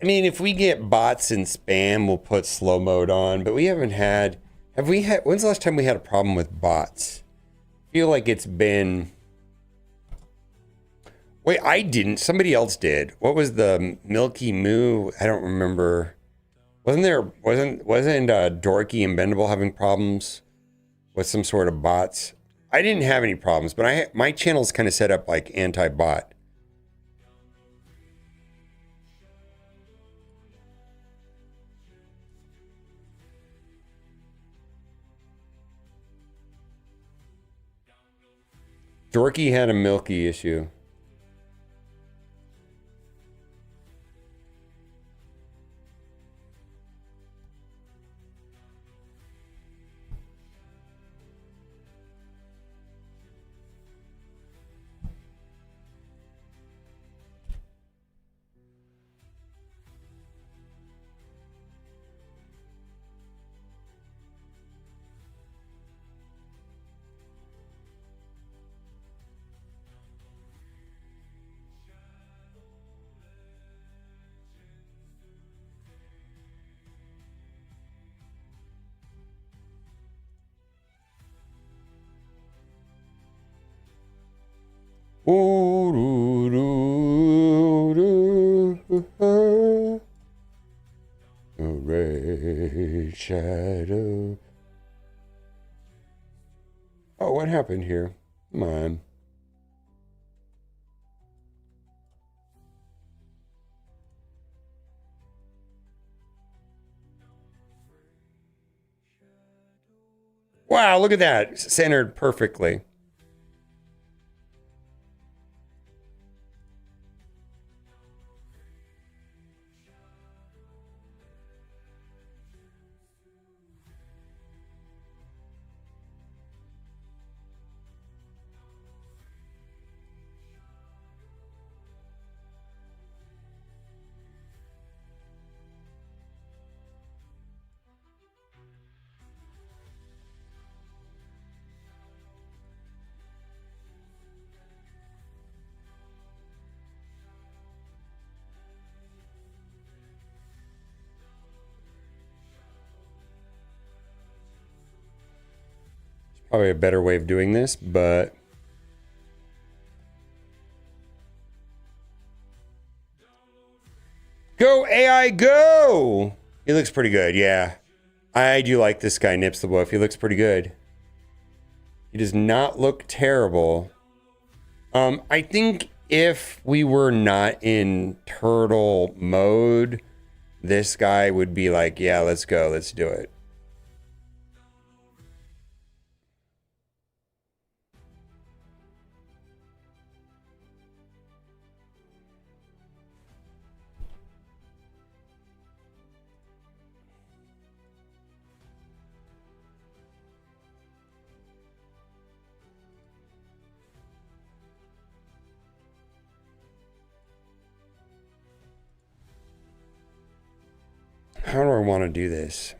I mean, if we get bots and spam, we'll put slow mode on, but we haven't had have we had when's the last time we had a problem with bots? I feel like it's been Wait, I didn't. Somebody else did. What was the Milky Moo? I don't remember. Wasn't Dorky and Bendable having problems with some sort of bots? I didn't have any problems, but my channel's kind of set up like anti-bot. Dorky had a Milky issue. Red shadow. Oh, what happened here? Come on. Wow, look at that. Centered perfectly. Probably a better way of doing this, but go AI go! He looks pretty good, yeah. I do like this guy, Nips the Wolf. He looks pretty good. He does not look terrible. I think if we were not in turtle mode, this guy would be like, yeah, let's go, let's do it. How do I want to do this?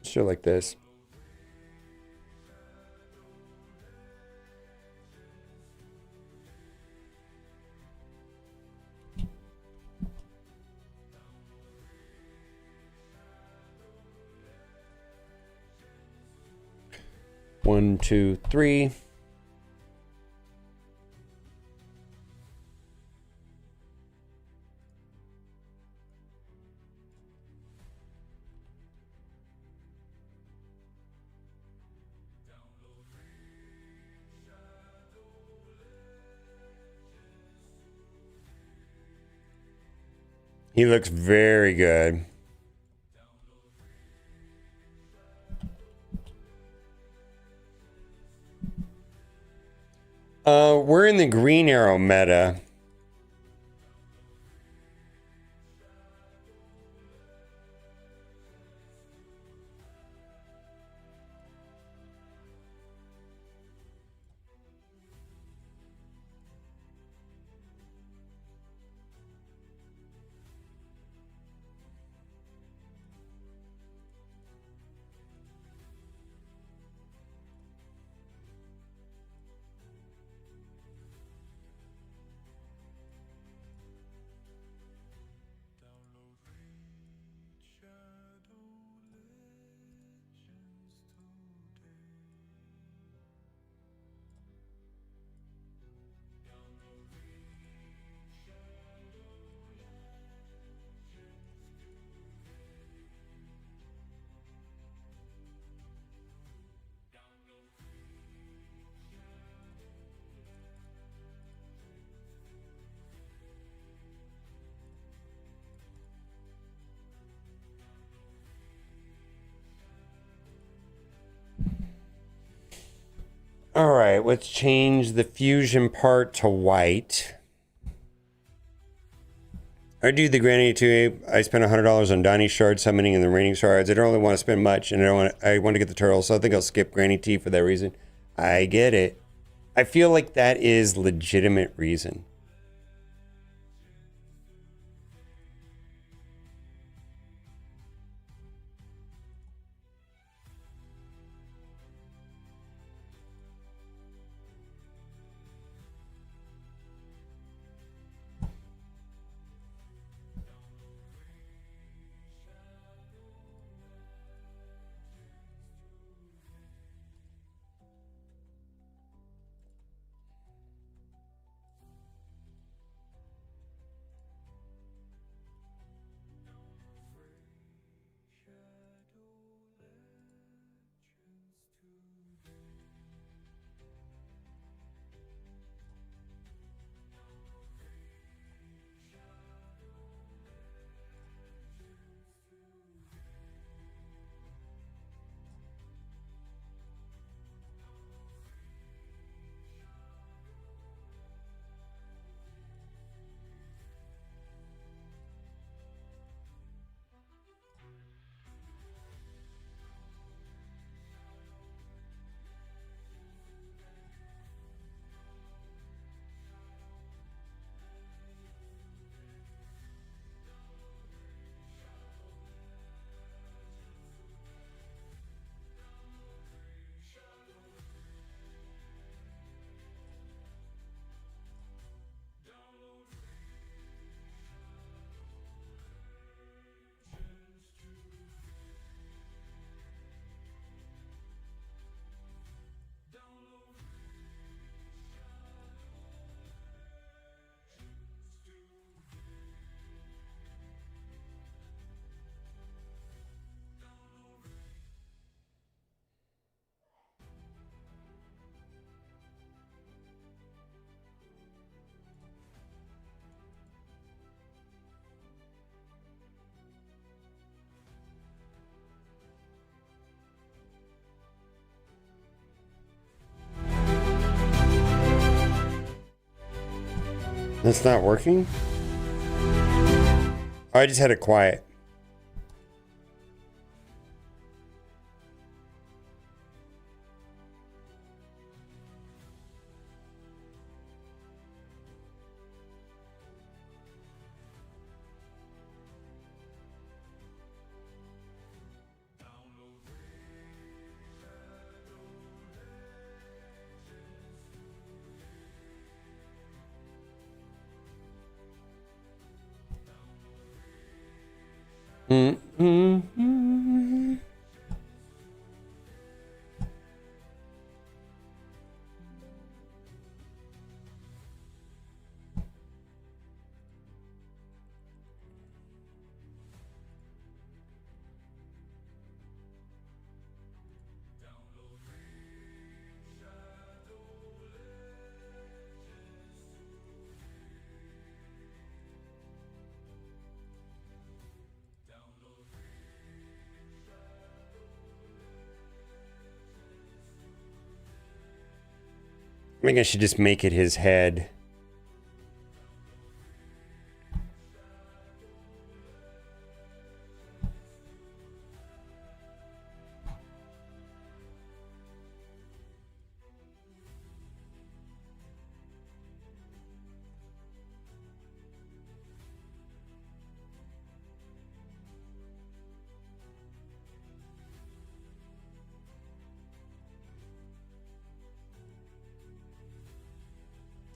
Sure, like this. One, two, three. He looks very good. We're in the green arrow meta. All right, let's change the fusion part to white. I do the Granny 2. I spent $100 on Donnie Shard summoning and the remaining shards. I don't really want to spend much, and I want to get the turtle, so I think I'll skip Granny T for that reason. I get it. I feel like that is legitimate reason. That's not working? Oh, I just had it quiet. Mm-hmm. I think I should just make it his head.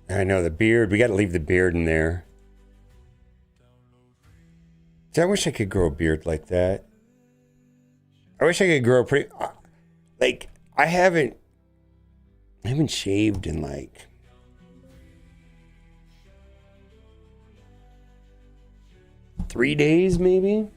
I know the beard. We got to leave the beard in there. I wish I could grow a beard like that. I wish I could grow pretty. Like I haven't shaved in like 3 days, maybe.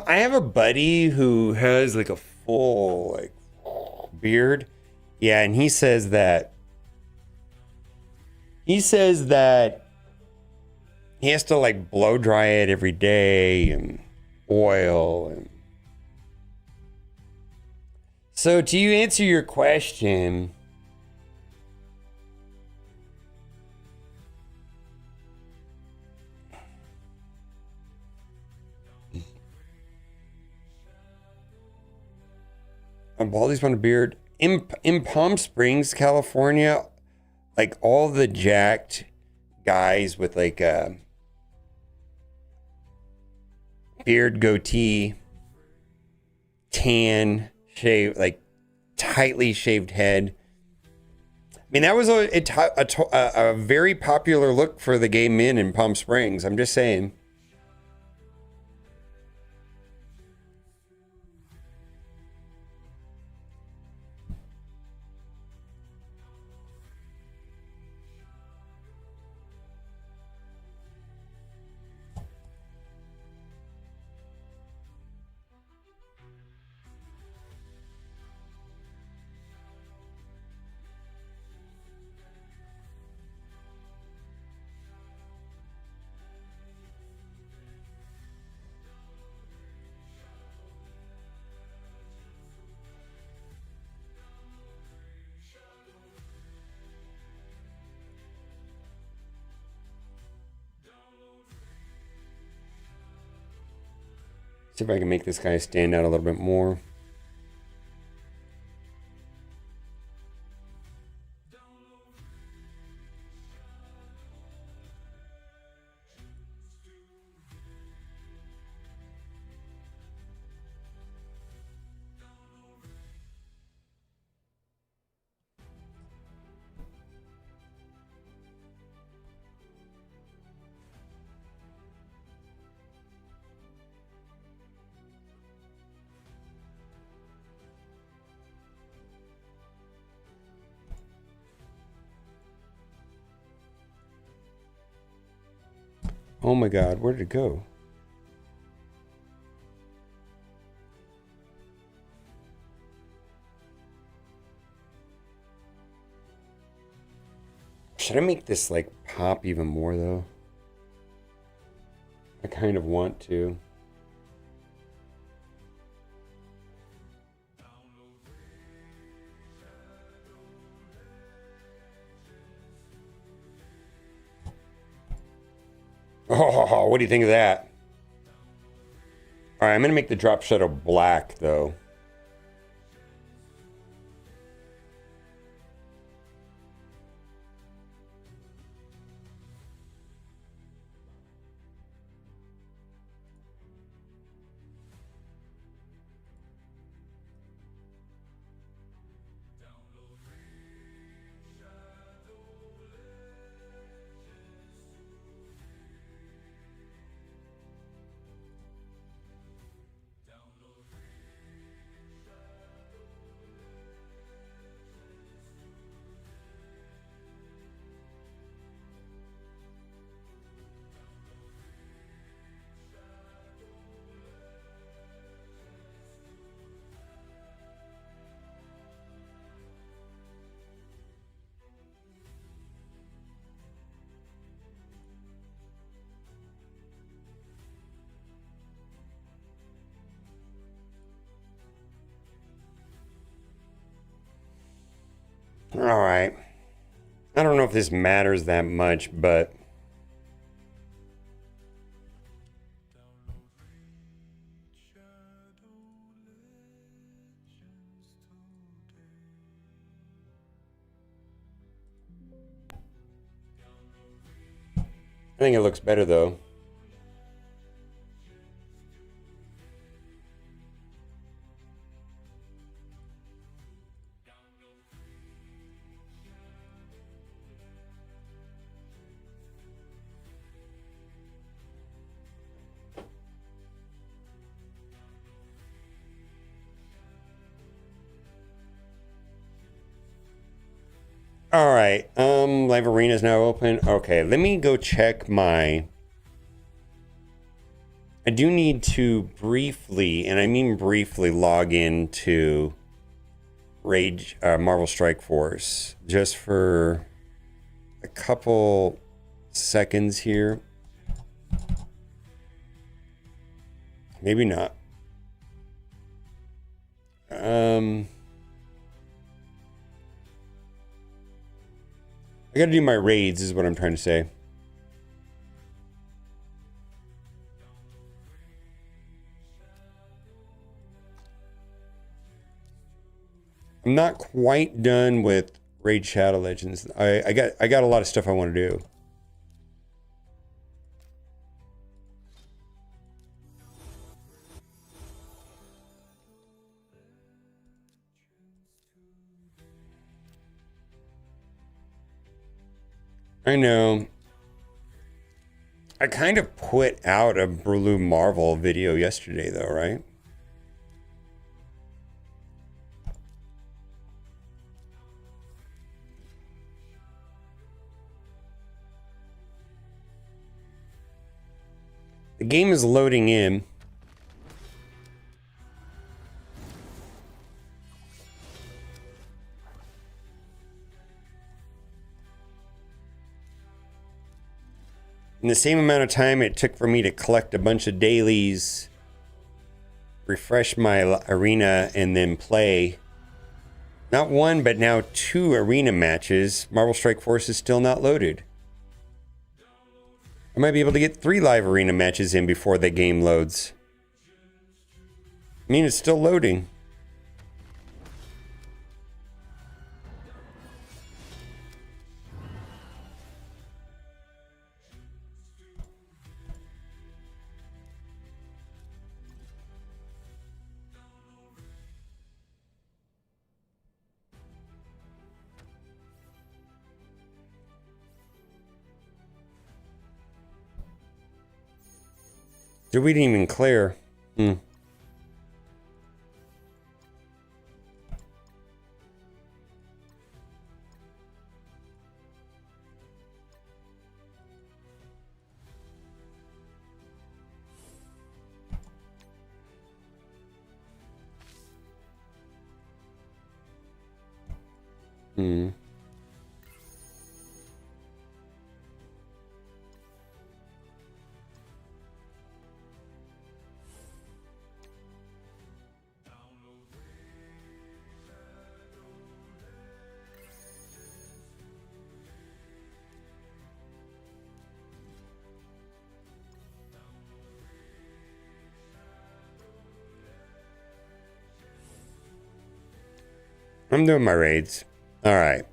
I have a buddy who has like a full like beard. Yeah, and he says that he has to like blow dry it every day and oil and so to answer your question, Baldy's on a beard. In Palm Springs, California, like all the jacked guys with like a beard, goatee, tan, shave, like tightly shaved head. I mean, that was a very popular look for the gay men in Palm Springs. I'm just saying. See if I can make this guy stand out a little bit more. Oh my God, where did it go? Should I make this like pop even more though? I kind of want to. Oh, what do you think of that? All right, I'm gonna make the drop shadow black though. All right. I don't know if this matters that much, but I think it looks better though. All right. Live Arena is now open. Okay, let me go check my. I do need to briefly, and I mean briefly, log into Rage Marvel Strike Force just for a couple seconds here. Maybe not. I gotta do my raids, is what I'm trying to say. I'm not quite done with Raid Shadow Legends. I got a lot of stuff I want to do. I know. I kind of put out a Blue Marvel video yesterday though, right? The game is loading in. In the same amount of time it took for me to collect a bunch of dailies, refresh my arena, and then play not one, but now 2 arena matches, Marvel Strike Force is still not loaded. I might be able to get 3 live arena matches in before the game loads. I mean, it's still loading. Did we didn't even clear? Hmm. I'm doing my raids. All right.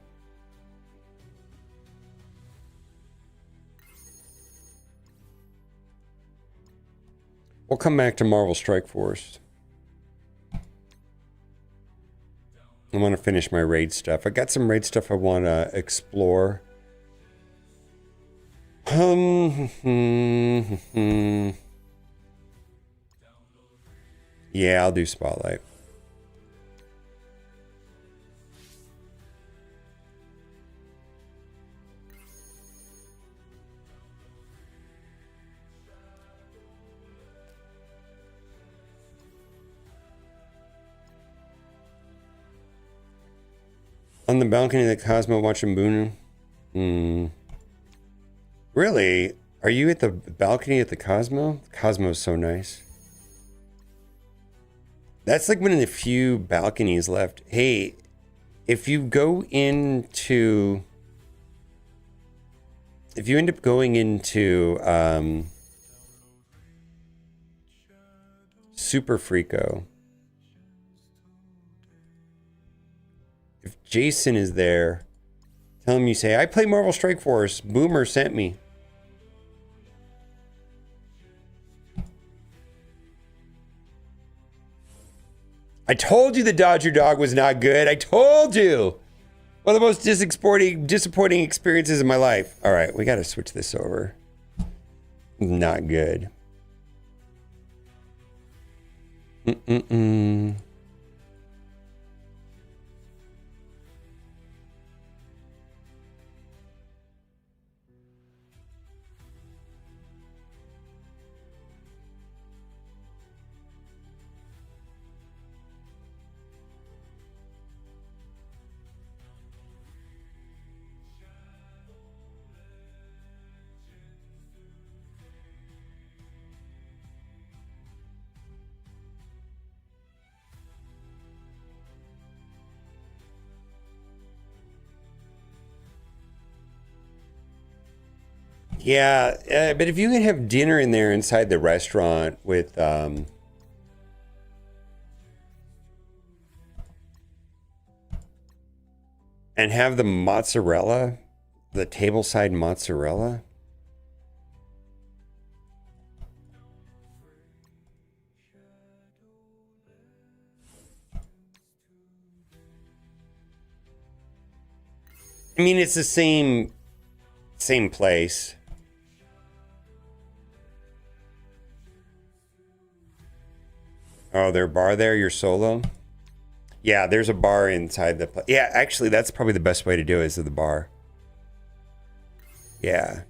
We'll come back to Marvel Strike Force. I want to finish my raid stuff. I got some raid stuff I want to explore. Yeah, I'll do Spotlight. On the balcony of the Cosmo watching Boone. Really? Are you at the balcony at the Cosmo? Cosmo's so nice. That's like one of the few balconies left. Hey, if you go into... If you end up going into Super Freako, if Jason is there, tell him you say, I play Marvel Strike Force. Boomer sent me. I told you the Dodger Dog was not good. I told you. One of the most disappointing experiences in my life. All right, we got to switch this over. Not good. Yeah, but if you can have dinner in there inside the restaurant with and have the mozzarella, the tableside mozzarella. I mean, it's the same place. Oh, there's a bar there? You're solo? Yeah, there's a bar inside the place. Yeah, actually, that's probably the best way to do it is at the bar. Yeah.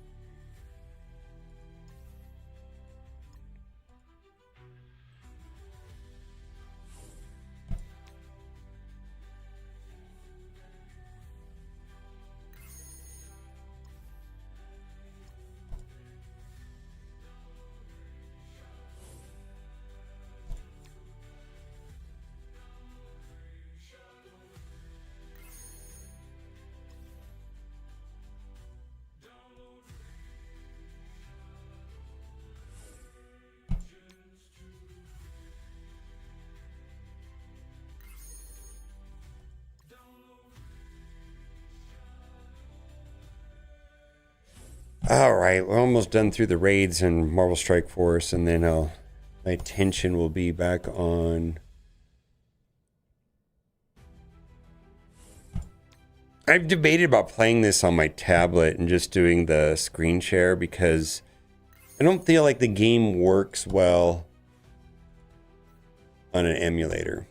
All right, we're almost done through the raids and Marvel Strike Force, and then my attention will be back on. I've debated about playing this on my tablet and just doing the screen share because I don't feel like the game works well on an emulator.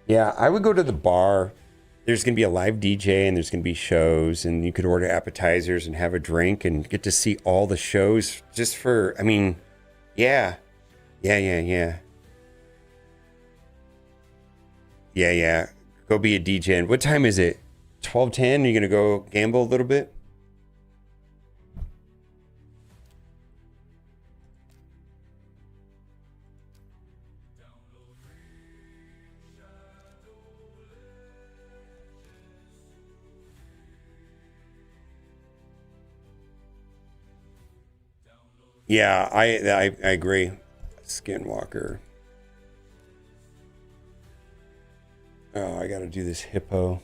Yeah, I would go to the bar. There's going to be a live DJ and there's going to be shows, and you could order appetizers and have a drink and get to see all the shows just for, I mean, yeah. Yeah, yeah, yeah. Yeah, yeah. Go be a DJ. And what time is it? 12:10? You're going to go gamble a little bit? Yeah, I agree. Skinwalker. Oh, I got to do this hippo.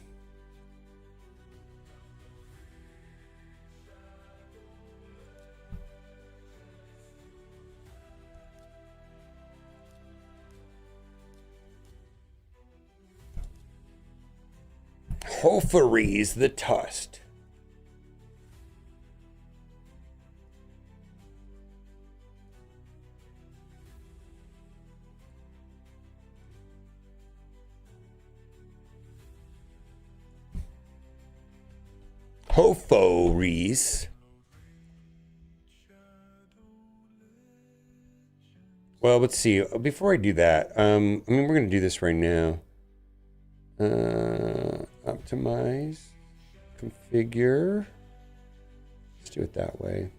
Hofaries the Tusk. Hofaries. Well, let's see. Before I do that, I mean, we're going to do this right now. Optimize, configure. Let's do it that way.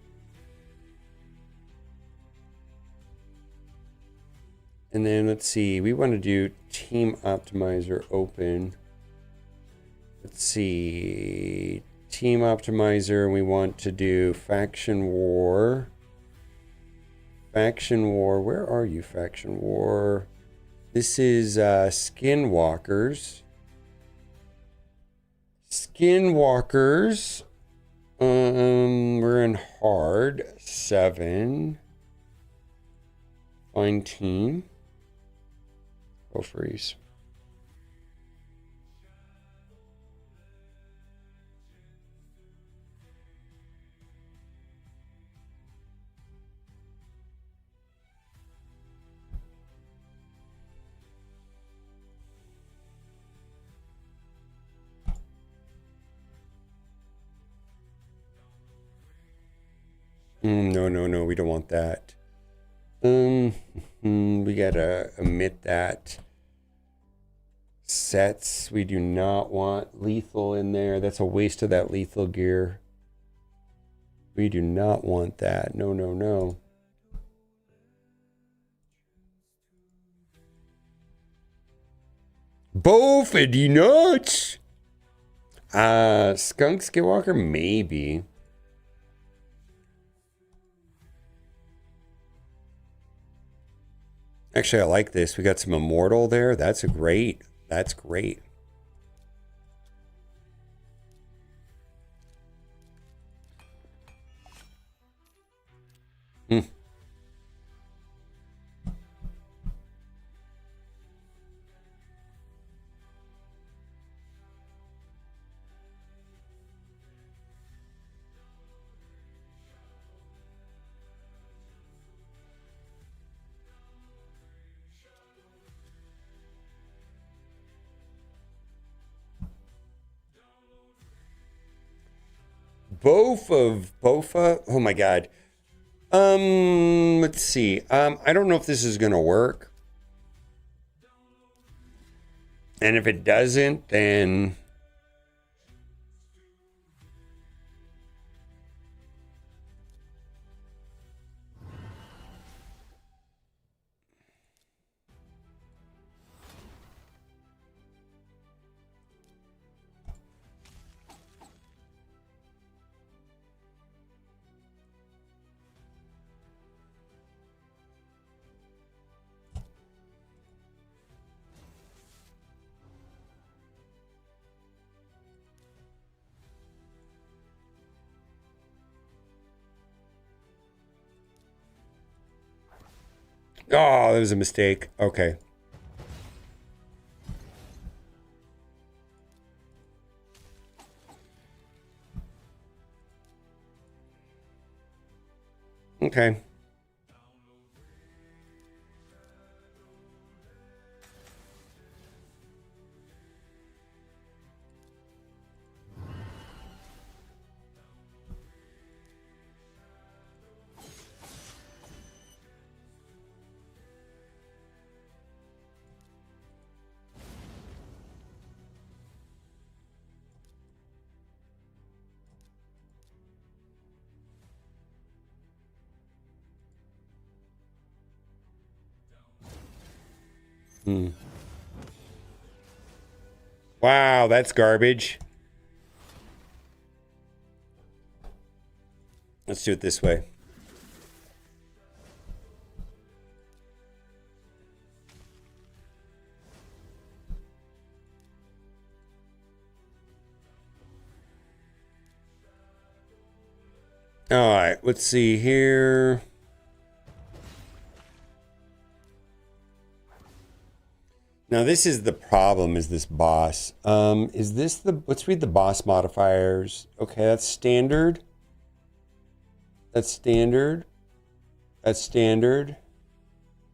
And then let's see, we want to do Team Optimizer open. Let's see, Team Optimizer, we want to do Faction War. Faction War, where are you, Faction War? This is Skinwalkers. Skinwalkers. We're in hard 7. Find team. Go freeze. No, we don't want that. We gotta omit that. Sets, we do not want lethal in there. That's a waste of that lethal gear. We do not want that. No. Both and you nuts. Skunk Skinwalker, maybe. Actually, I like this. We got some immortal there. That's great. That's great. Bofa. Oh my god. Let's see. I don't know if this is gonna work. And if it doesn't, then oh, that was a mistake. Okay. Okay. Wow, that's garbage. Let's do it this way. All right, let's see here. Now this is the problem, is this boss. Is this the, let's read the boss modifiers. Okay, that's standard. That's standard. That's standard.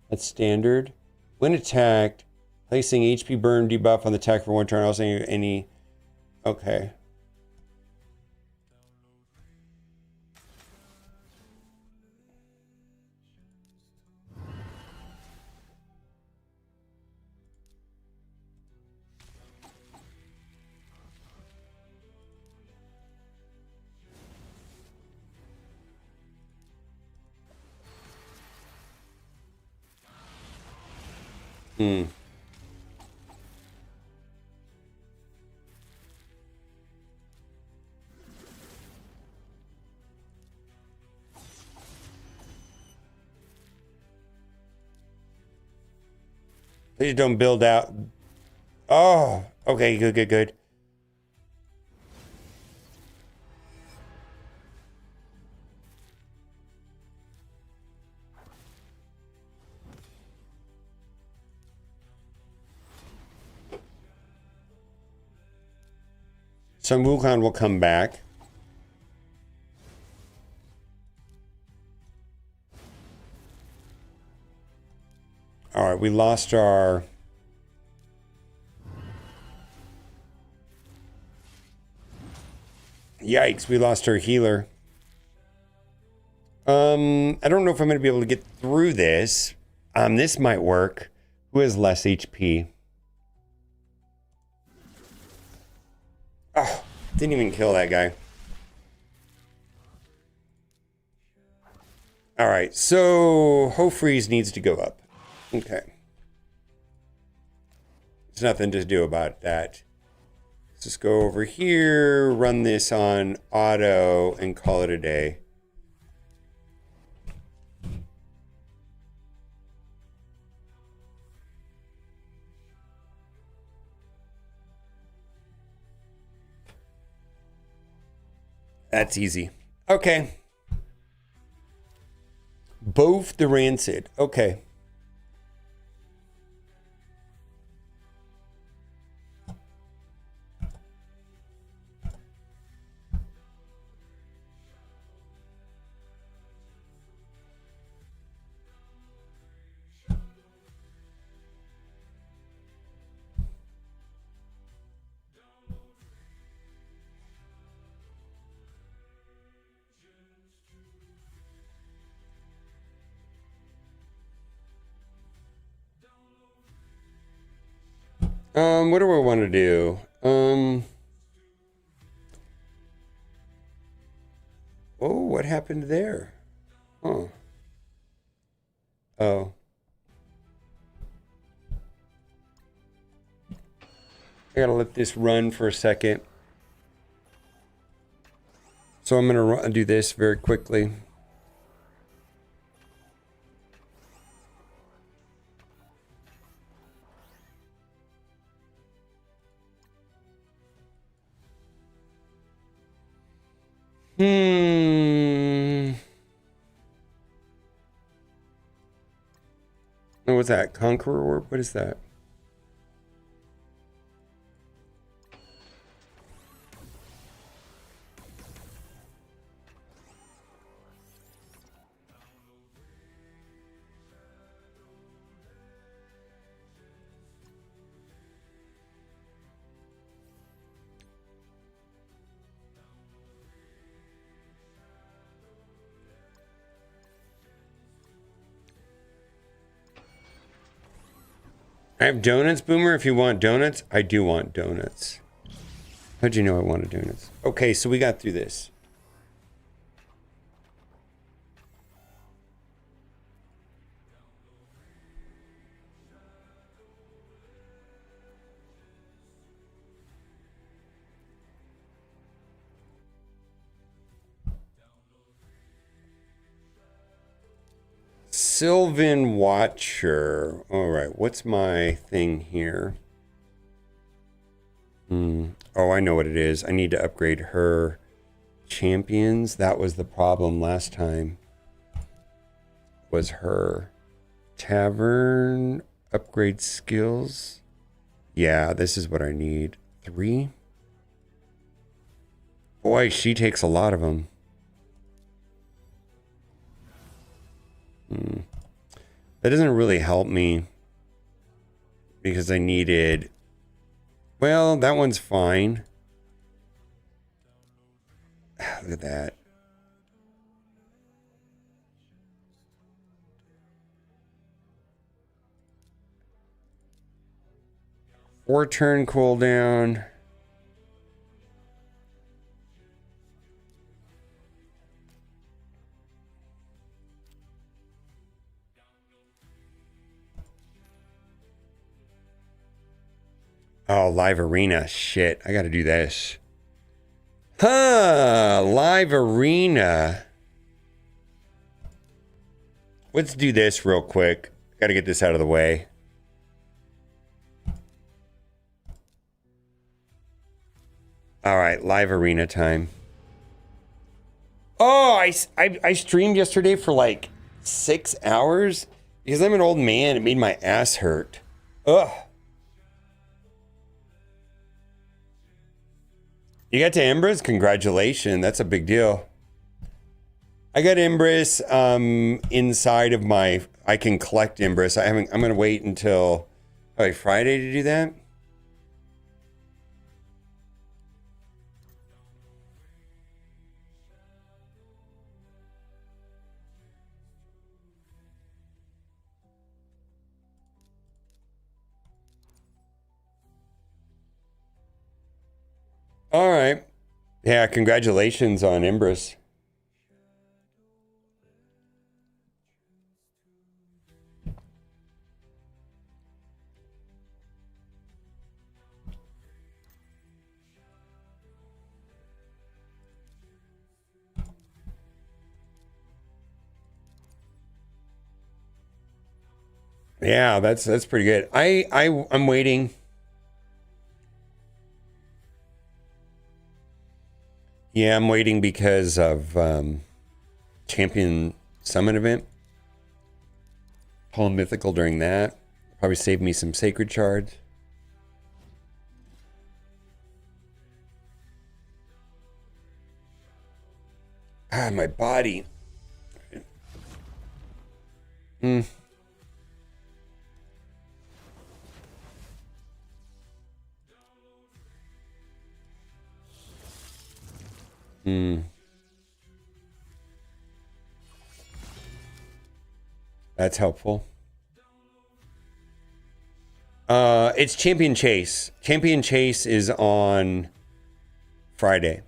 That's standard. When attacked, placing HP burn debuff on the attack for one turn, also any, okay. Please don't build out. Oh, okay, good, good, good. Sun Wukong will come back. All right, we lost our... Yikes, we lost our healer. I don't know if I'm going to be able to get through this. This might work. Who has less HP? Oh, didn't even kill that guy. All right, so Ho Freeze needs to go up. Okay. There's nothing to do about that. Let's just go over here, run this on auto, and call it a day. That's easy. Okay. Both the Rancid. Okay. What do I want to do? Oh, what happened there? Oh. Oh. I gotta let this run for a second. So I'm gonna do this very quickly. Oh, what's that? Conqueror Orb? What is that? I have donuts, Boomer. If you want donuts, I do want donuts. How'd you know I wanted donuts? Okay, so we got through this. Sylvan Watcher. All right, what's my thing here? Oh, I know what it is. I need to upgrade her champions. That was the problem last time. Was her tavern upgrade skills? Yeah, this is what I need. 3. Boy, she takes a lot of them. That doesn't really help me because I needed. Well, that one's fine. Look at that. Four-turn cooldown. Oh, live arena. Shit, I gotta do this. Live arena. Let's do this real quick. Gotta get this out of the way. All right, live arena time. Oh, I streamed yesterday for like 6 hours because I'm an old man. It made my ass hurt. Ugh. You got to Empress? Congratulations. That's a big deal. I got Empress inside of my... I can collect Empress. I'm going to wait until Friday to do that. All right. Yeah, congratulations on Empress. Yeah, that's pretty good. I'm waiting. Yeah, I'm waiting because of Champion Summit event. Pull mythical during that. Probably save me some sacred shards. Ah, my body. That's helpful. It's Champion Chase. Champion Chase is on Friday.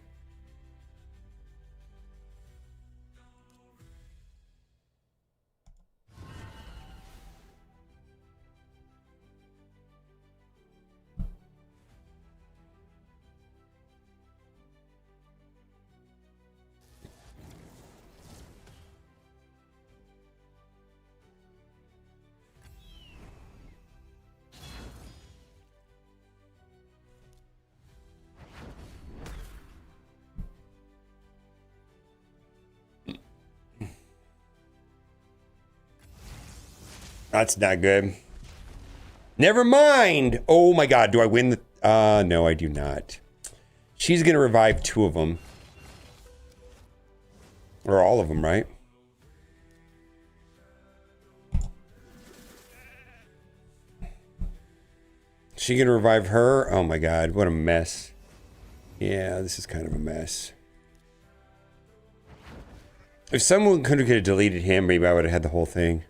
That's not good. Never mind. Oh my God. Do I win the... no, I do not. She's going to revive 2 of them. Or all of them, right? She going to revive her? Oh my God. What a mess. Yeah, this is kind of a mess. If someone could have deleted him, maybe I would have had the whole thing.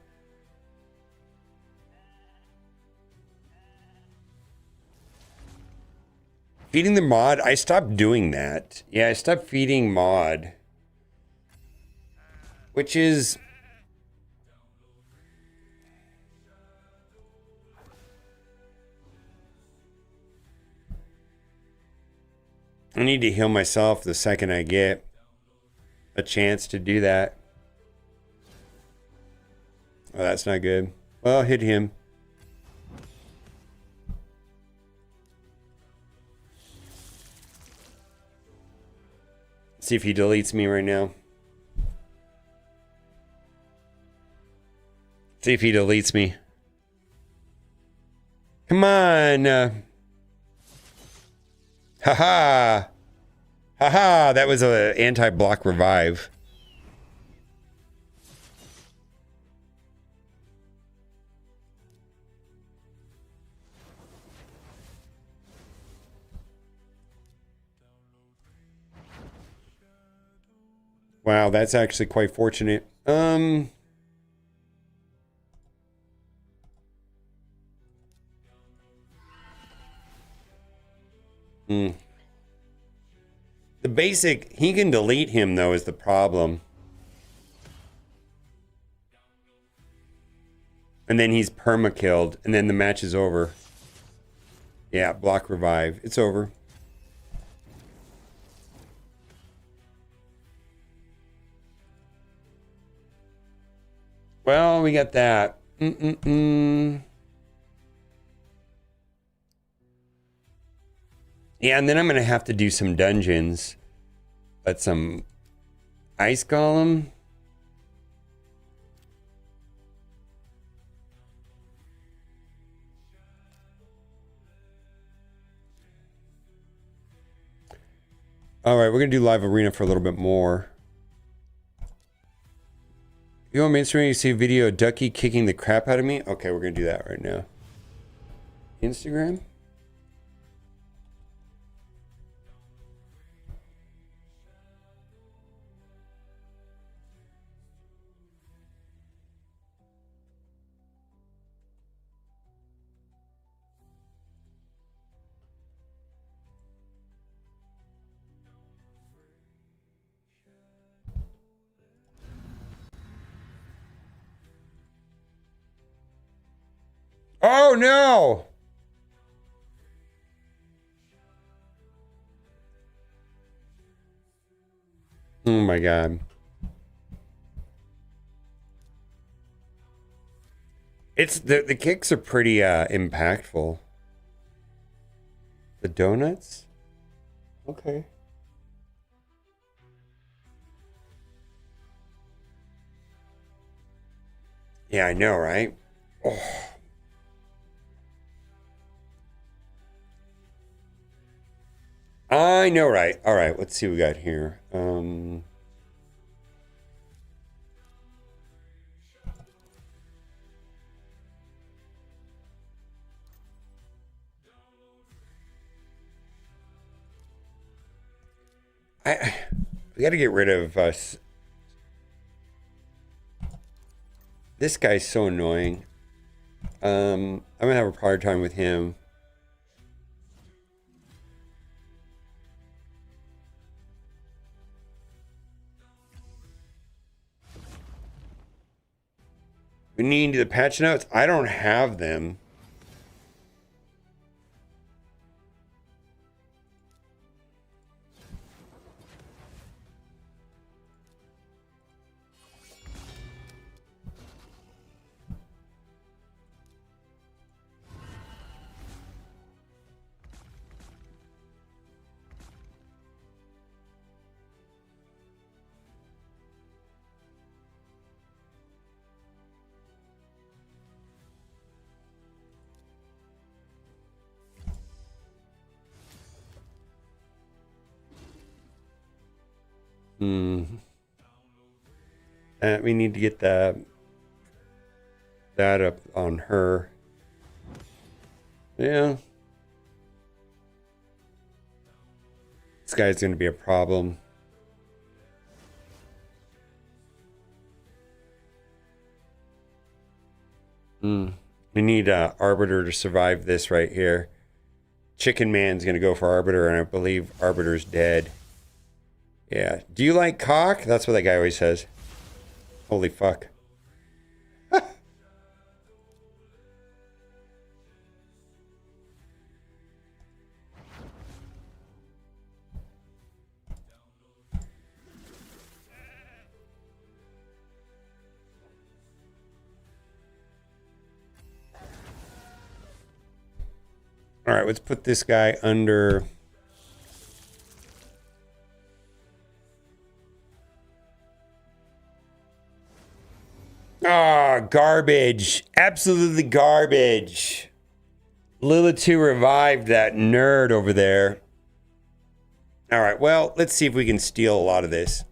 Feeding the mod? I stopped doing that. Yeah, I stopped feeding mod. Which is... I need to heal myself the second I get a chance to do that. Oh, that's not good. Well, hit him. See if he deletes me right now. See if he deletes me. Come on. Haha. Haha. That was a anti-block revive. Wow, that's actually quite fortunate. The basic, he can delete him though is the problem. And then he's perma-killed, and then the match is over. Yeah, block revive. It's over. Well, we got that. Yeah, and then I'm going to have to do some dungeons. But some ice golem. All right, we're going to do live arena for a little bit more. You on Instagram, you see a video of Ducky kicking the crap out of me? Okay, we're going to do that right now. Instagram? Oh no! Oh my god. It's the kicks are pretty impactful. The donuts? Okay. Yeah, I know, right? Oh. I know, right? All right, let's see what we got here. We got to get rid of us. This guy's so annoying. I'm gonna have a hard time with him. We need the patch notes. I don't have them. We need to get that up on her. Yeah. This guy's going to be a problem. We need Arbiter to survive this right here. Chicken Man's going to go for Arbiter, and I believe Arbiter's dead. Yeah. Do you like cock? That's what that guy always says. Holy fuck. All right, let's put this guy under. Ah, garbage. Absolutely garbage. Lilith revived that nerd over there. All right, well, let's see if we can steal a lot of this.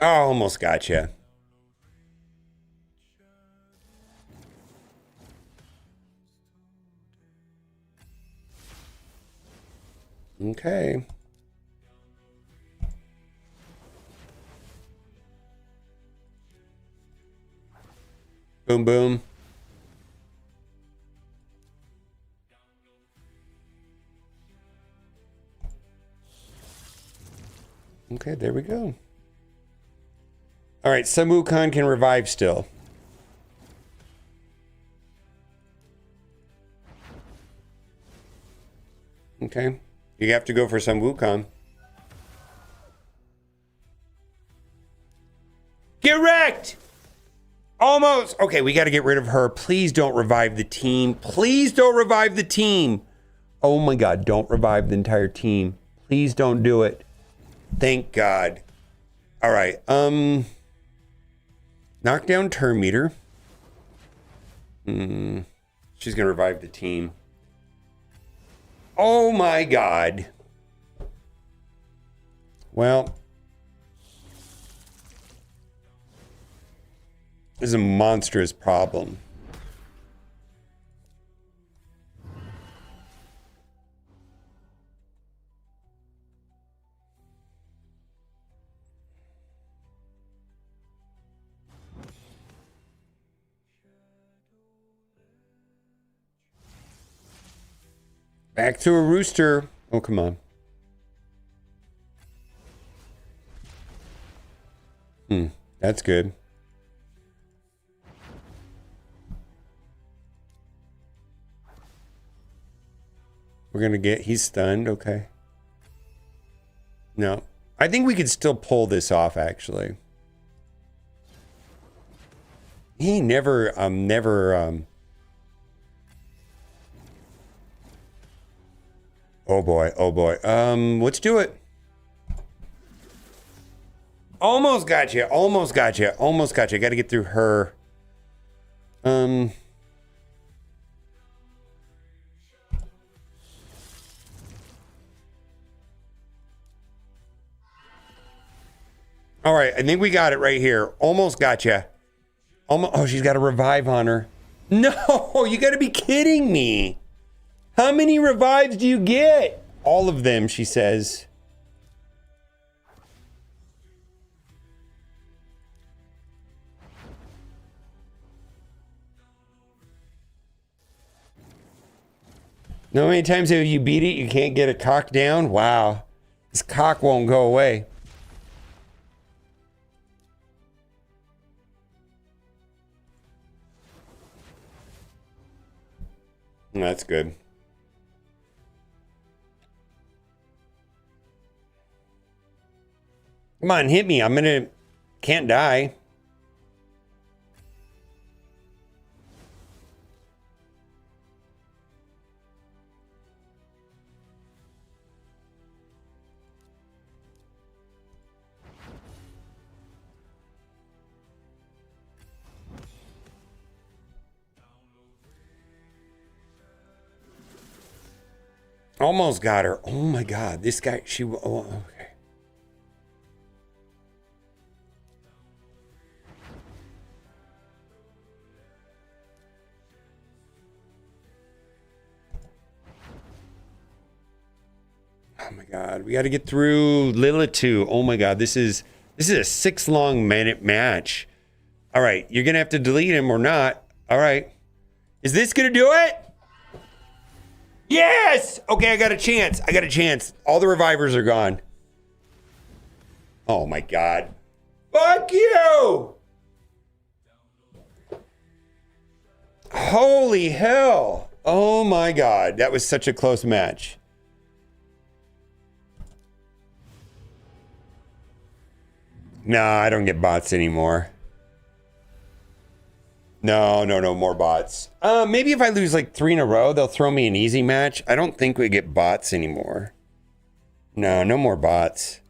Oh, almost gotcha. Okay. Boom, boom. Okay, there we go. All right, Sun Wukong can revive still. Okay. You have to go for some Wukong. Get wrecked! Almost. Okay, we got to get rid of her. Please don't revive the team. Please don't revive the team. Oh my God, don't revive the entire team. Please don't do it. Thank God. All right. Knock down turn meter. She's going to revive the team. Oh my God. Well, this is a monstrous problem. Back to a rooster. Oh, come on. That's good. We're going to get... He's stunned. Okay. No. I think we could still pull this off, actually. He never... Oh boy, oh boy. Let's do it. Almost got you, almost got you, almost got you. Got to get through her. All right, I think we got it right here. Almost got you. Almost. Oh, she's got a revive on her. No, you got to be kidding me. How many revives do you get? All of them, she says. Know how many times have you beat it, you can't get a cock down? Wow. This cock won't go away. That's good. Come on, hit me. I'm gonna... Can't die. Almost got her. Oh my God. This guy, she... Oh, okay. Oh my God. We got to get through Lilith. Oh my God. This is a 6-long-minute match. All right. You're going to have to delete him or not. All right. Is this going to do it? Yes! Okay, I got a chance. I got a chance. All the revivers are gone. Oh my God. Fuck you! Holy hell. Oh my God. That was such a close match. No, I don't get bots anymore. No, no more bots. Maybe if I lose like 3 in a row, they'll throw me an easy match. I don't think we get bots anymore. No, no more bots.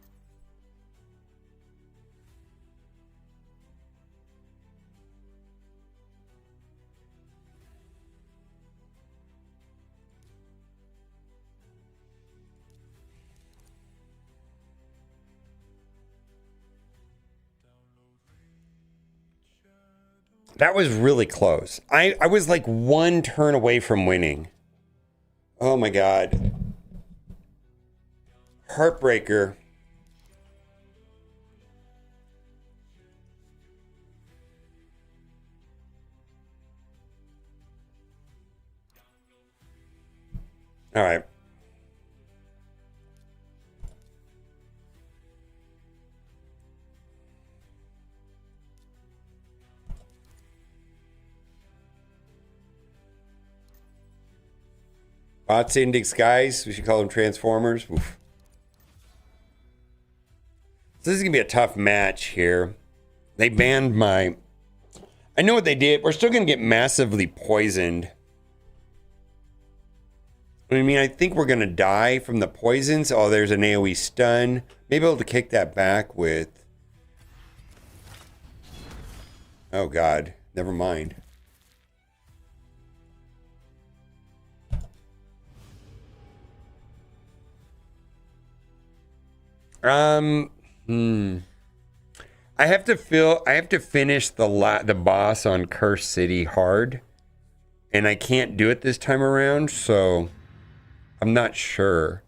That was really close. I was like 1 turn away from winning. Oh my God. Heartbreaker. All right. Bots index guys. We should call them Transformers. Oof. So this is going to be a tough match here. They banned my... I know what they did. We're still going to get massively poisoned. I mean, I think we're going to die from the poisons. Oh, there's an AoE stun. Maybe able to kick that back with... Oh, God. Never mind. I have to finish the boss on Curse City hard. And I can't do it this time around, so I'm not sure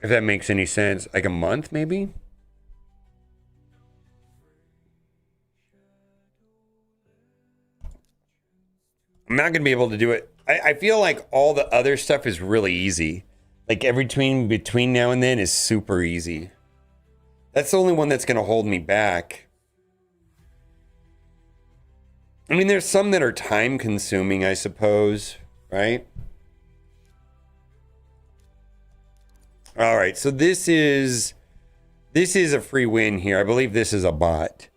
if that makes any sense. Like a month, maybe? I'm not going to be able to do it. I feel like all the other stuff is really easy. Like between now and then is super easy. That's the only one that's going to hold me back. I mean, there's some that are time consuming, I suppose, right? All right, so this is a free win here. I believe this is a bot.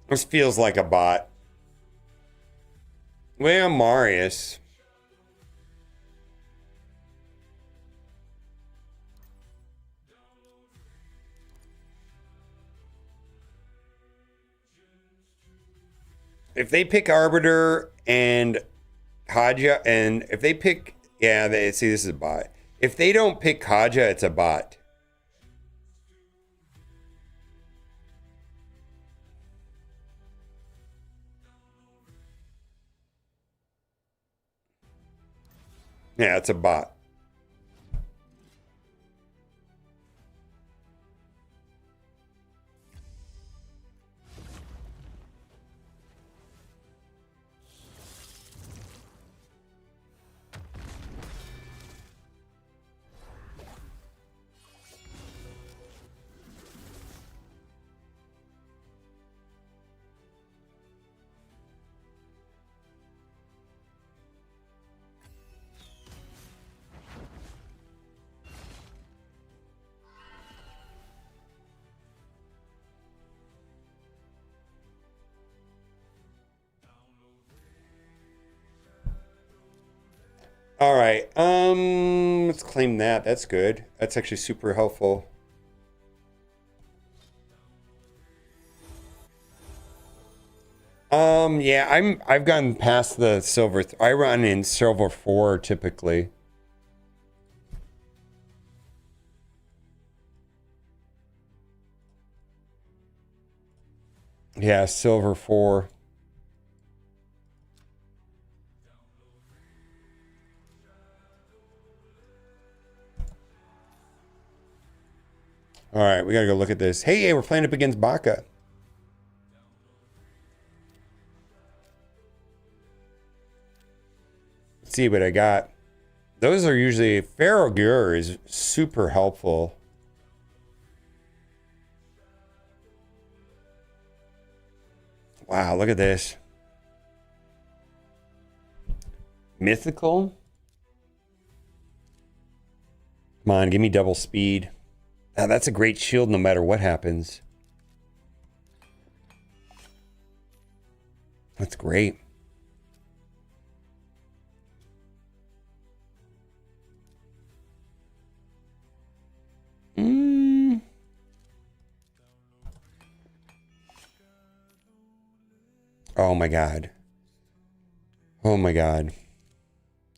This feels like a bot. Well, Marius. If they pick Arbiter and Kaja, and if they pick, yeah, see, this is a bot. If they don't pick Kaja, it's a bot. Yeah, it's a bot. All right. Let's claim that. That's good. That's actually super helpful. Yeah, I've gotten past the silver. I run in silver 4 typically. Yeah, silver 4. All right, we gotta go look at this. Hey, we're playing up against Baka. Let's see what I got. Those are usually Farragur is super helpful. Wow, look at this. Mythical. Come on, give me double speed. Ah, that's a great shield no matter what happens. That's great. Oh my god. Oh my god.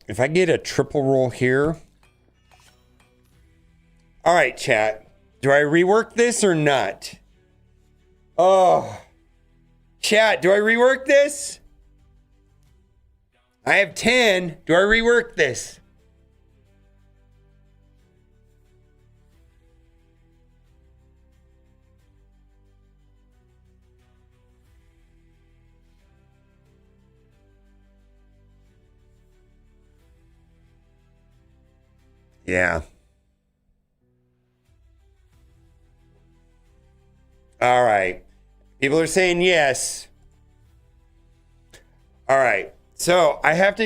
If I get a triple roll here. All right, chat. Do I rework this or not? Oh. Chat, do I rework this? I have 10. Do I rework this? Yeah. All right. People are saying yes. All right. So I have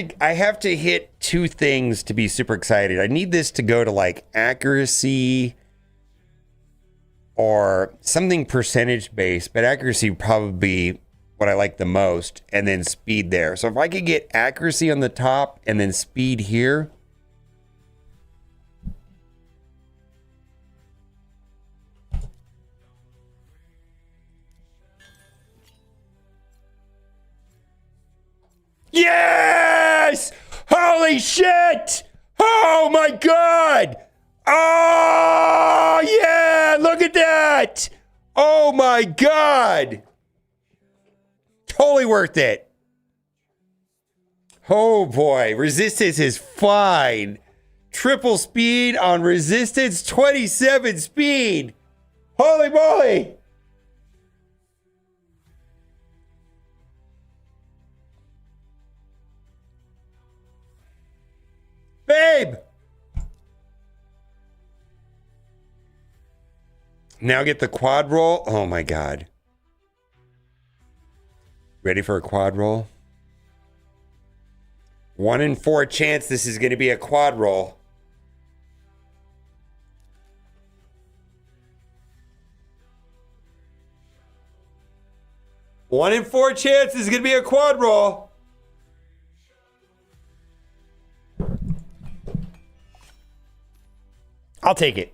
to hit two things to be super excited. I need this to go to like accuracy or something percentage based, but accuracy would probably be what I like the most, and then speed there. So if I could get accuracy on the top and then speed here. Yes! Holy shit! Oh my god! Oh yeah! Look at that! Oh my god! Totally worth it. Oh boy, resistance is fine. Triple speed on resistance, 27 speed. Holy moly! Babe! Now get the quad roll. Oh my god. Ready for a quad roll? 1 in 4 chance this is going to be a quad roll. One in 4 chance this is going to be a quad roll. I'll take it.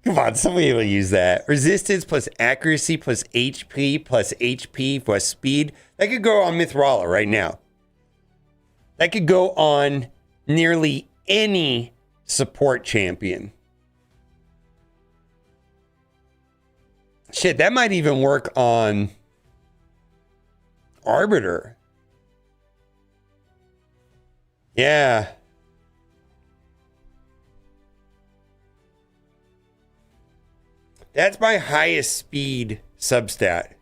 Come on, somebody will use that. Resistance plus accuracy plus HP plus speed. That could go on Mithral right now. That could go on nearly any support champion. Shit, that might even work on Arbiter. Yeah. That's my highest speed substat.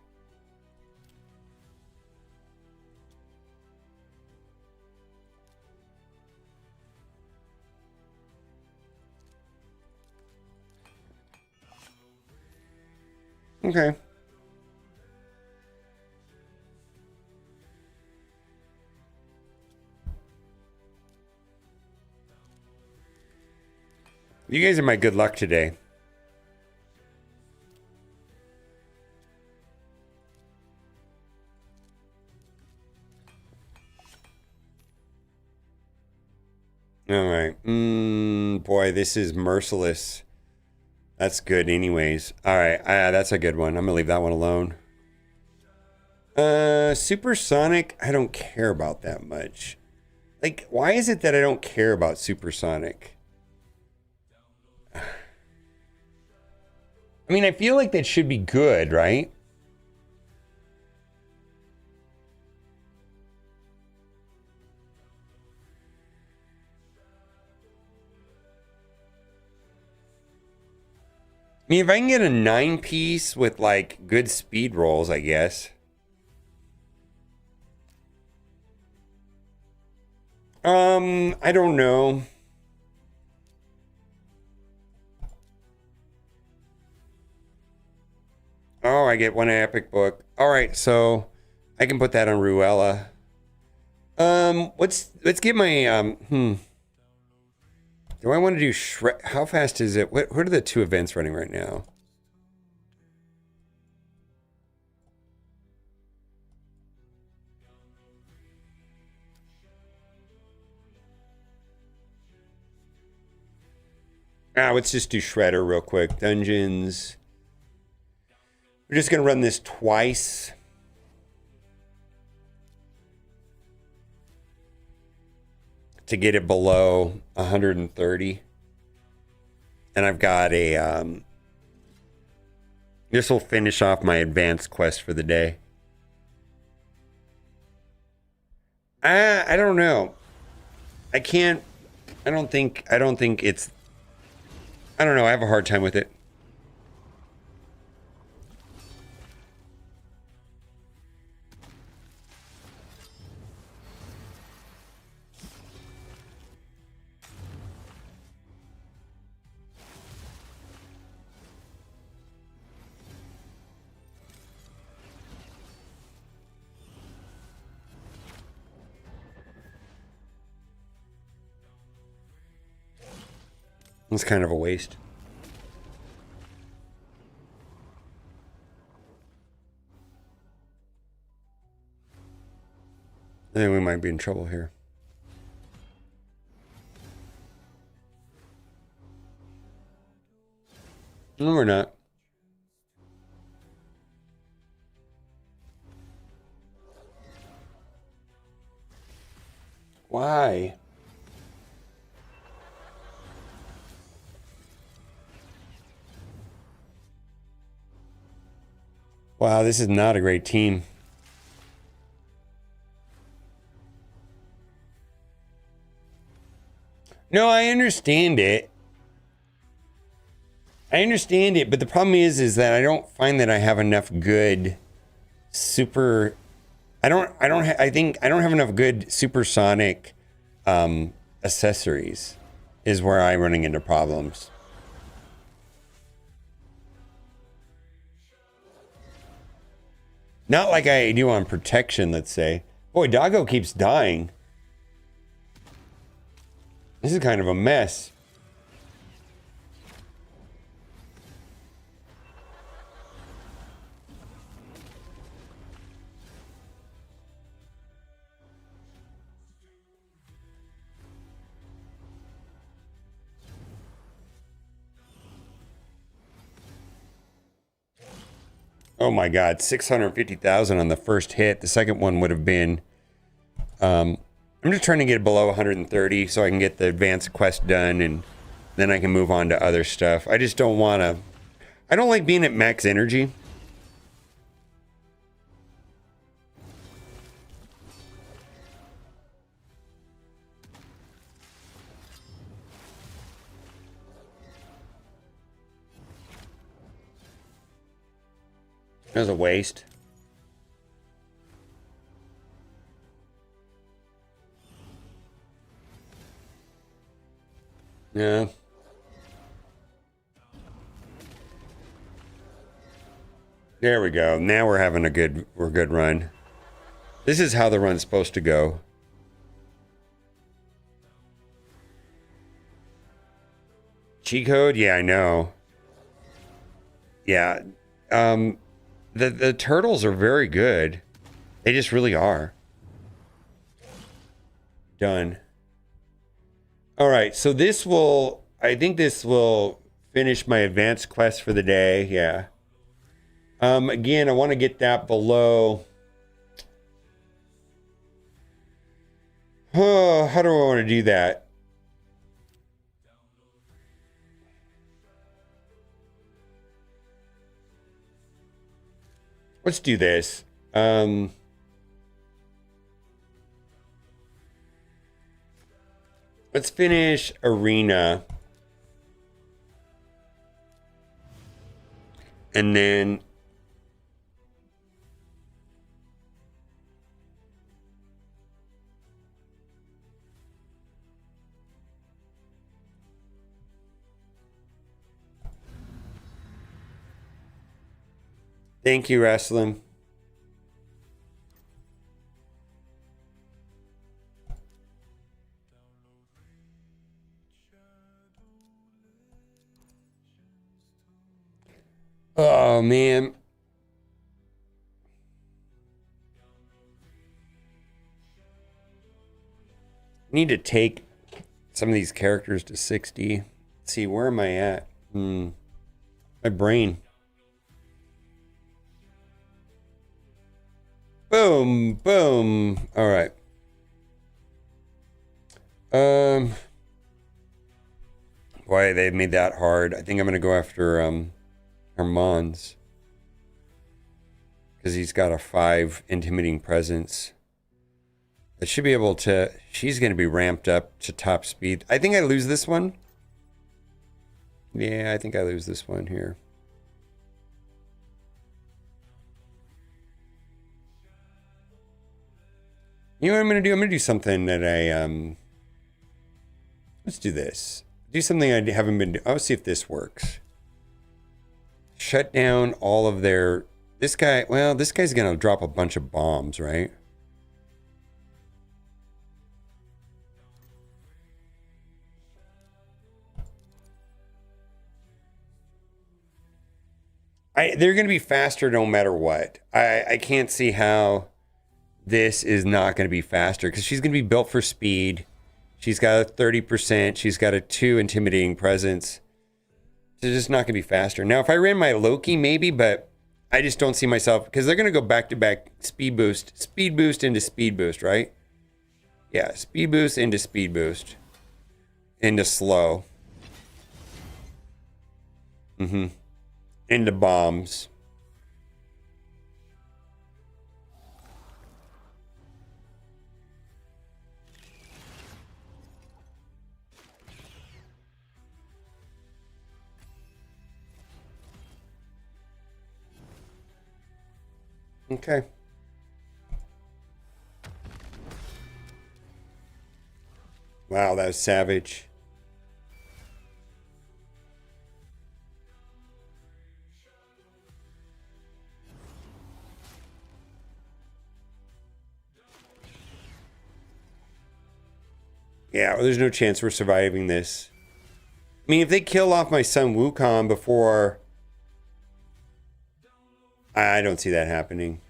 Okay. You guys are my good luck today. All right. Boy, this is merciless. That's good anyways. All right. That's a good one. I'm going to leave that one alone. Supersonic, I don't care about that much. Like, why is it that I don't care about supersonic? I mean, I feel like that should be good, right? mean, if I can get a 9-piece with like good speed rolls, I guess. I don't know. Oh, I get one epic book. All right, so I can put that on Ruella. Let's get my Do I want to do Shred? How fast is it? What are the 2 events running right now? Let's just do Shredder real quick. Dungeons. We're just gonna run this twice. To get it below 130. And I've got a this will finish off my advanced quest for the day. I don't know. I don't think it's, I don't know, I have a hard time with it. It's kind of a waste. I think we might be in trouble here. No, we're not. Why? Wow, this is not a great team. No, I understand it. But the problem is that I don't find that I have enough good super. I think I don't have enough good supersonic accessories. Is where I'm running into problems. Not like I do on protection, let's say. Boy, Doggo keeps dying. This is kind of a mess. Oh my God, 650,000 on the first hit. The second one would have been, I'm just trying to get below 130 so I can get the advanced quest done and then I can move on to other stuff. I just don't want to, I don't like being at max energy. That was a waste. Yeah. There we go. Now we're having a good run. This is how the run's supposed to go. Cheat code? Yeah, I know. Yeah. The turtles are very good. They just really are. Done. All right, so I think this will finish my advanced quest for the day. Yeah. Again, I want to get that below. Oh, how do I want to do that? Let's do this. Let's finish Arena. And then thank you, Wrestling. Oh, man. I need to take some of these characters to 60. Let's see, where am I at? My brain. Boom, boom. All right. Boy, they made that hard. I think I'm gonna go after Armand's because he's got a 5 intimidating presence. I should be able to. She's gonna be ramped up to top speed. I think I lose this one. Yeah, I think I lose this one here. You know what I'm gonna do? I'm gonna do something that I let's do this. Do something I haven't been doing. I'll see if this works. Shut down all of their. This guy. Well, this guy's gonna drop a bunch of bombs, right? They're gonna be faster no matter what. I can't see how this is not gonna be faster because she's gonna be built for speed. She's got a 30%. She's got a 2 intimidating presence. It's just not going to be faster. Now, if I ran my Loki, maybe, but I just don't see myself because they're going to go back to back speed boost into speed boost, right? Yeah, speed boost into speed boost into slow. Into bombs. Okay. Wow, that was savage. Yeah, well, there's no chance we're surviving this. I mean, if they kill off my son Wukong before... I don't see that happening.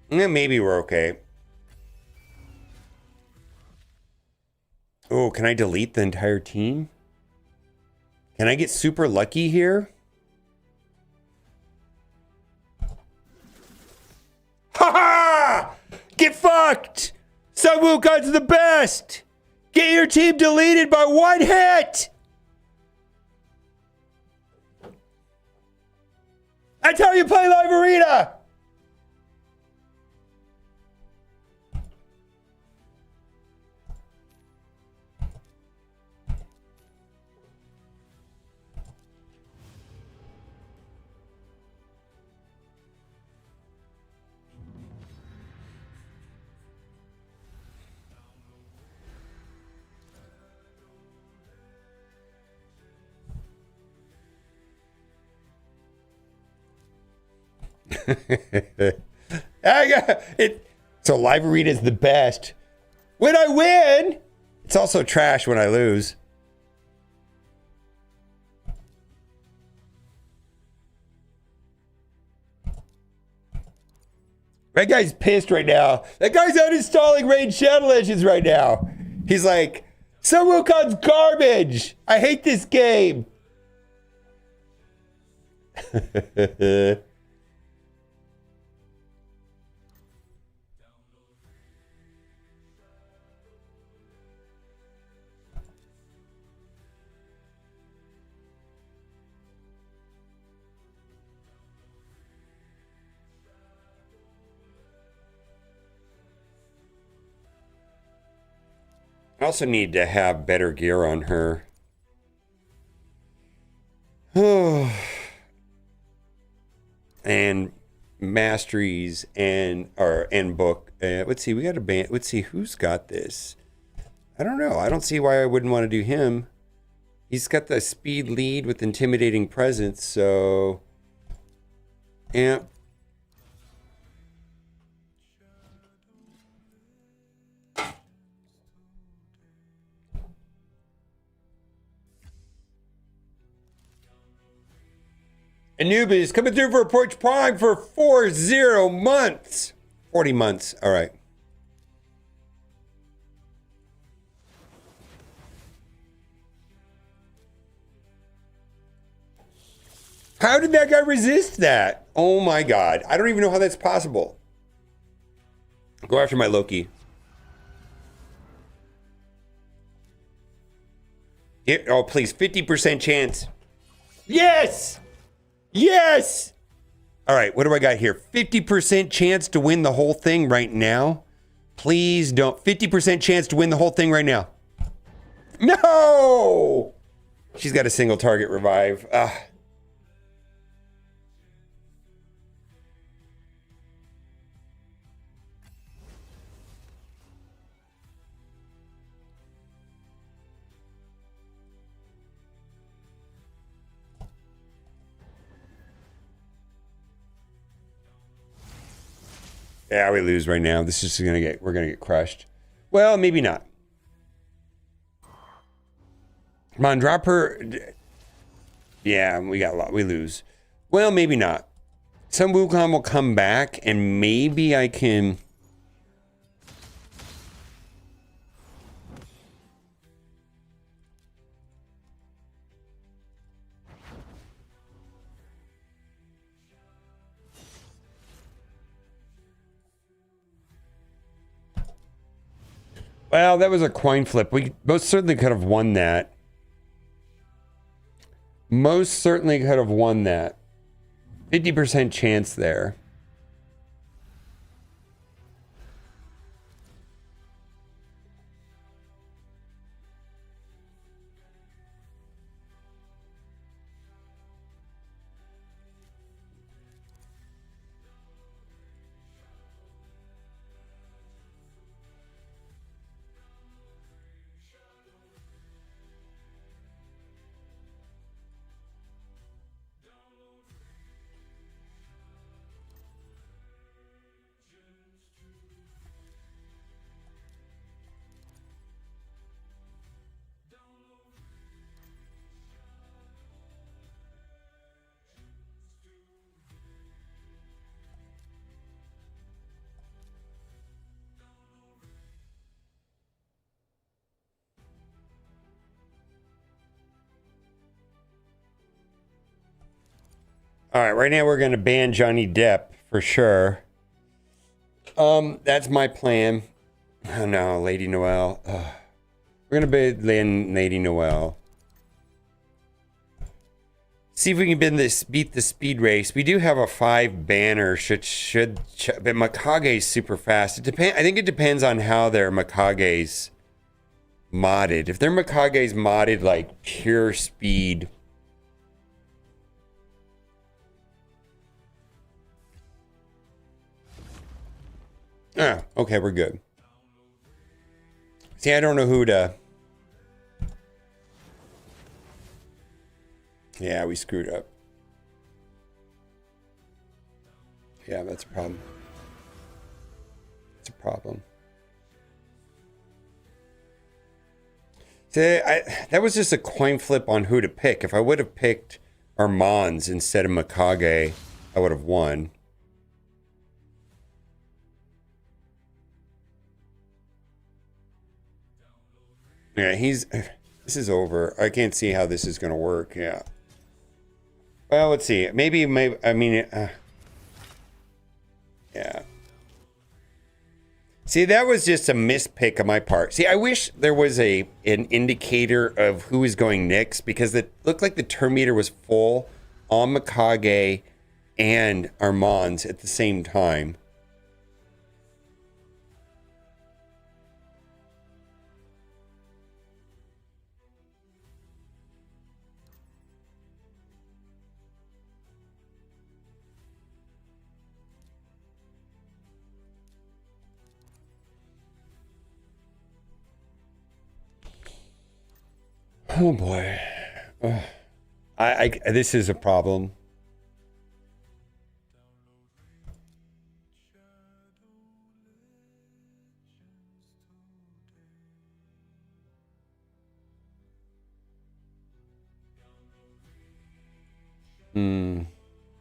Maybe we're okay. Oh, can I delete the entire team? Can I get super lucky here? Ha ha! Get fucked! Sun Wukong's the best! Get your team deleted by one hit! That's how you play live arena! I got it. So live arena is the best. When I win, it's also trash when I lose. That guy's pissed right now. That guy's uninstalling Raid Shadow Legends right now. He's like, Sun Wukong's garbage. I hate this game. I also need to have better gear on her. And masteries and book. Let's see, we got a band. Let's see who's got this. I don't know. I don't see why I wouldn't want to do him. He's got the speed lead with intimidating presence, so yeah. Anubis coming through for a Porch Prime for 40 months. 40 months. All right. How did that guy resist that? Oh my God. I don't even know how that's possible. Go after my Loki. Oh, please. 50% chance. Yes! Yes! All right, what do I got here? 50% chance to win the whole thing right now. Please don't. 50% chance to win the whole thing right now. No! She's got a single target revive. Yeah, we lose right now. This is we're gonna get crushed. Well, maybe not. Come on, drop her. Yeah, we got a lot. We lose. Well, maybe not. Some Wukong will come back, and maybe I can. Well, that was a coin flip. We most certainly could have won that. Most certainly could have won that. 50% chance there. All right, right now we're going to ban Johnny Depp for sure. That's my plan. Oh no, Lady Noelle. Ugh. We're going to ban Lady Noelle. See if we can beat the speed race. We do have a 5 banner. But Mikage's super fast. I think it depends on how their Mikage's modded. If their Mikage's modded like pure speed. Ah, okay, we're good. See, I don't know who to... Yeah, we screwed up. Yeah, that's a problem. It's a problem. See, that was just a coin flip on who to pick. If I would have picked Armands instead of Mikage, I would have won. Yeah, this is over. I can't see how this is going to work. Yeah. Well, let's see. Maybe I mean, yeah. See, that was just a mispick on my part. See, I wish there was an indicator of who is going next, because it looked like the turn meter was full on Mikage and Armands at the same time. Oh boy. Ugh. This is a problem.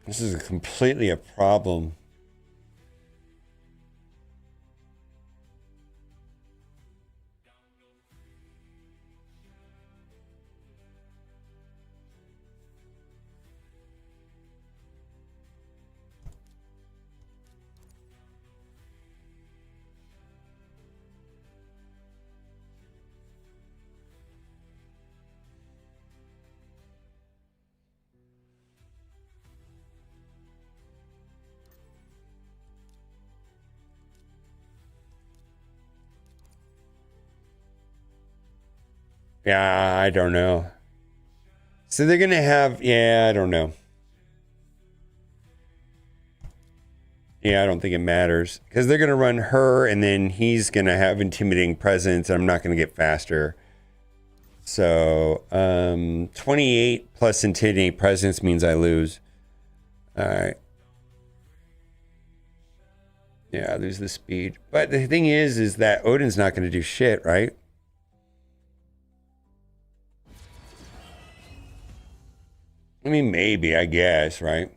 This is completely a problem. Yeah, I don't know. So they're gonna have, yeah, I don't know. Yeah, I don't think it matters because they're gonna run her, and then he's gonna have intimidating presence. And I'm not gonna get faster. So 28 plus intimidating presence means I lose. All right. Yeah, I lose the speed. But the thing is that Odin's not gonna do shit, right? I mean, maybe, I guess, right?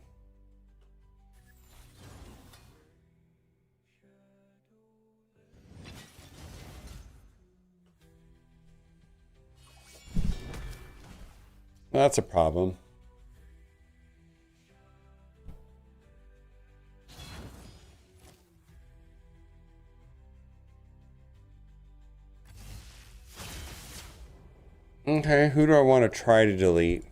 Well, that's a problem. Okay, who do I want to try to delete?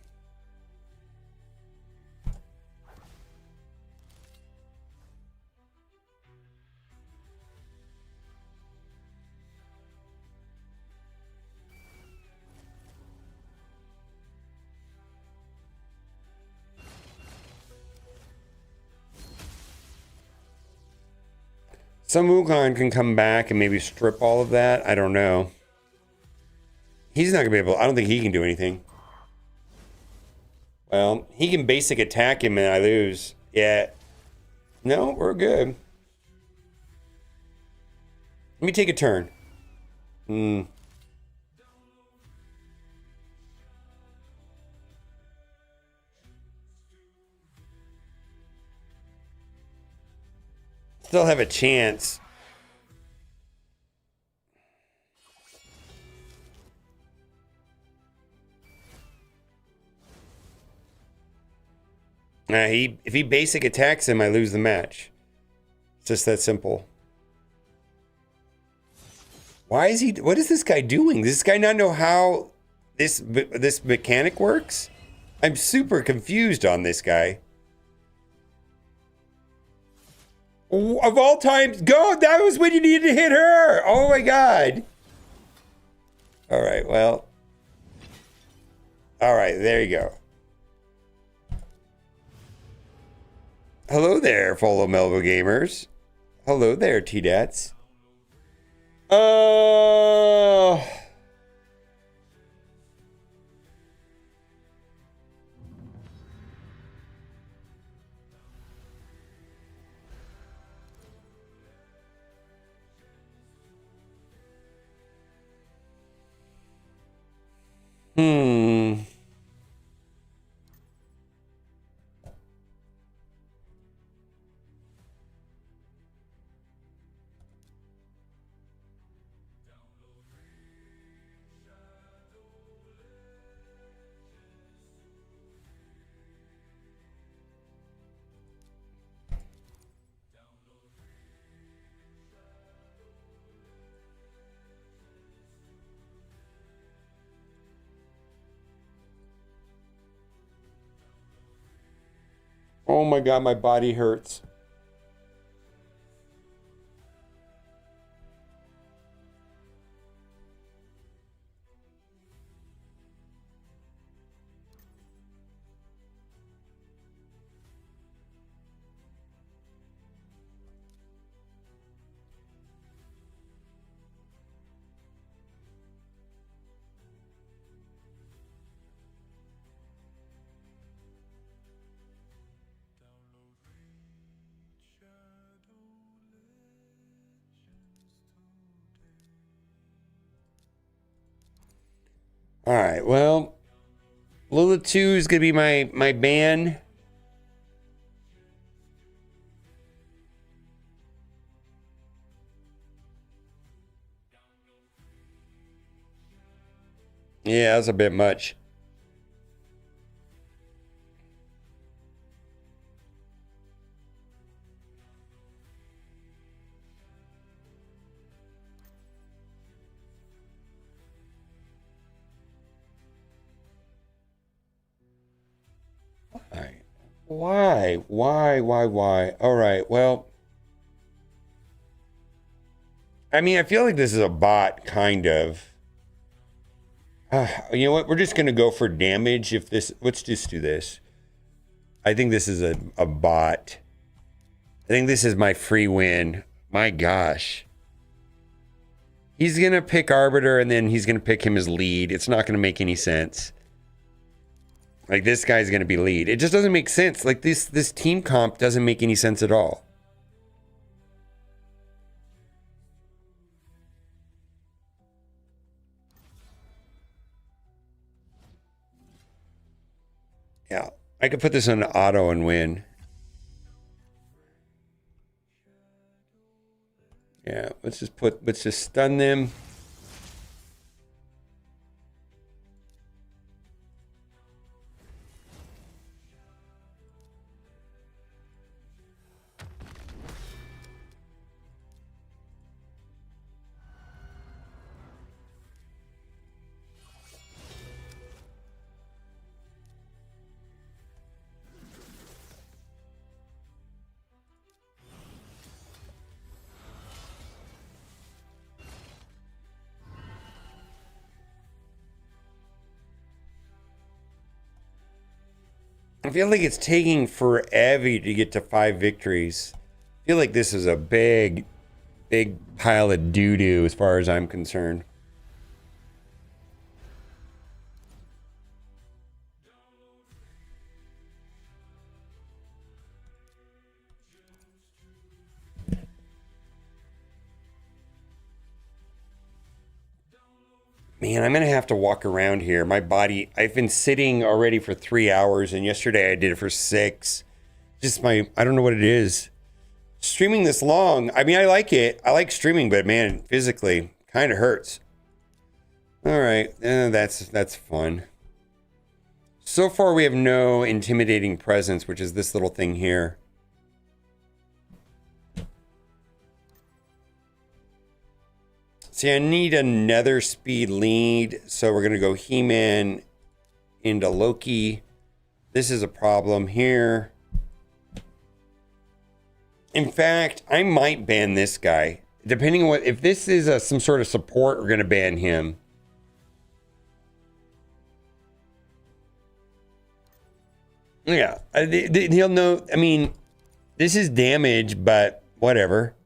Some Wukong can come back and maybe strip all of that. I don't know. He's not going to be able... I don't think he can do anything. Well, he can basic attack him and I lose. Yeah. No, we're good. Let me take a turn. Still have a chance. If he basic attacks him, I lose the match. It's just that simple. Why is he... What is this guy doing? Does this guy not know how this mechanic works? I'm super confused on this guy. Of all times, go! That was when you needed to hit her! Oh my god! Alright, well... Alright, there you go. Hello there, fellow Melvo gamers. Hello there, T-Dats. Oh my god, my body hurts. All right, well, Lola 2 is going to be my ban. Yeah, that's a bit much. Why? Why? All right, well, I mean, I feel like this is a bot, kind of. You know what? We're just going to go for damage. If this, let's just do this. I think this is a bot. I think this is my free win. My gosh. He's going to pick Arbiter and then he's going to pick him as lead. It's not going to make any sense. Like, this guy's going to be lead. It just doesn't make sense. Like, this team comp doesn't make any sense at all. Yeah, I could put this on auto and win. Yeah, let's just stun them. I feel like it's taking forever to get to 5 victories. I feel like this is a big pile of doo-doo as far as I'm concerned. Man, I'm going to have to walk around here. My body, I've been sitting already for 3 hours, and yesterday I did it for 6. Just I don't know what it is. Streaming this long, I mean, I like it. I like streaming, but man, physically, kind of hurts. All right, that's fun. So far, we have no intimidating presence, which is this little thing here. See, I need another speed lead, so we're going to go He-Man into Loki. This is a problem here. In fact, I might ban this guy. Depending on if this is some sort of support, we're going to ban him. Yeah, he'll know. I mean, this is damage, but whatever.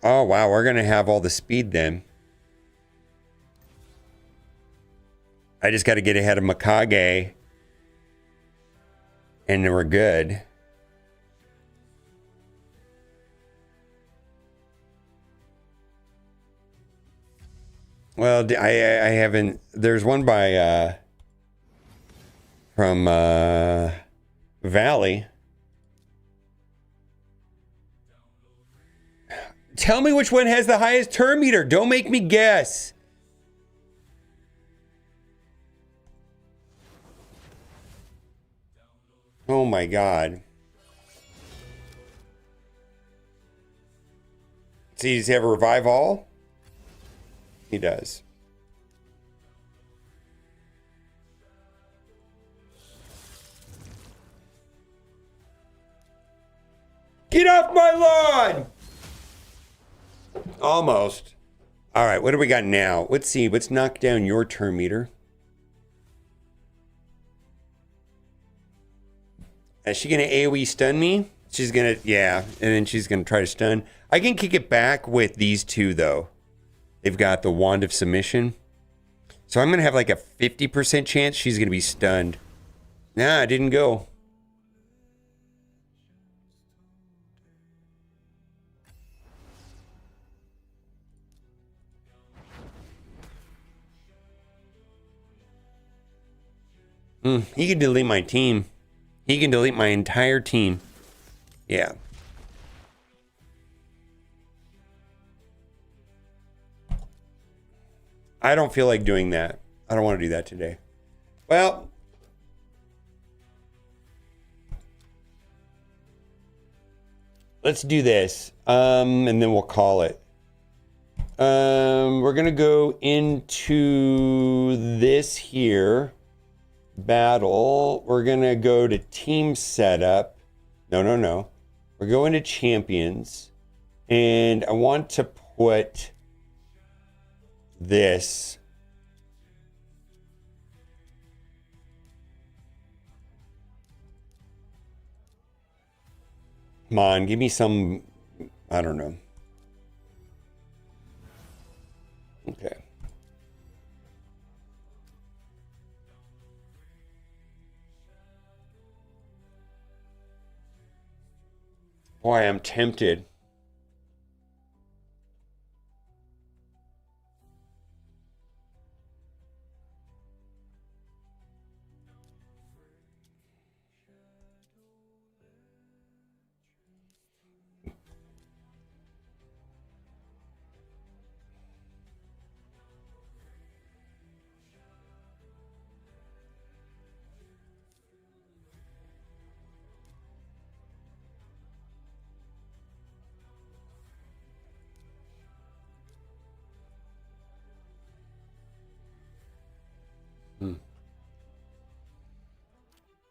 Oh, wow. We're going to have all the speed then. I just got to get ahead of Mikage. And then we're good. Well, I haven't. There's one by from Valley. Tell me which one has the highest turn meter. Don't make me guess. Oh my God. See, does he have a revive all? He does. Get off my lawn! Almost. All right, what do we got now? Let's see. Let's knock down your turn meter. Is she going to AoE stun me? She's going to, yeah. And then she's going to try to stun. I can kick it back with these two, though. They've got the Wand of Submission. So I'm going to have like a 50% chance she's going to be stunned. Nah, it didn't go. He can delete my team. He can delete my entire team. Yeah. I don't feel like doing that. I don't want to do that today. Well, let's do this. And then we'll call it. We're going to go into this here. Battle. We're going to go to team setup. No. We're going to champions. And I want to put this. Come on, give me some, I don't know. Okay. Boy, I'm tempted.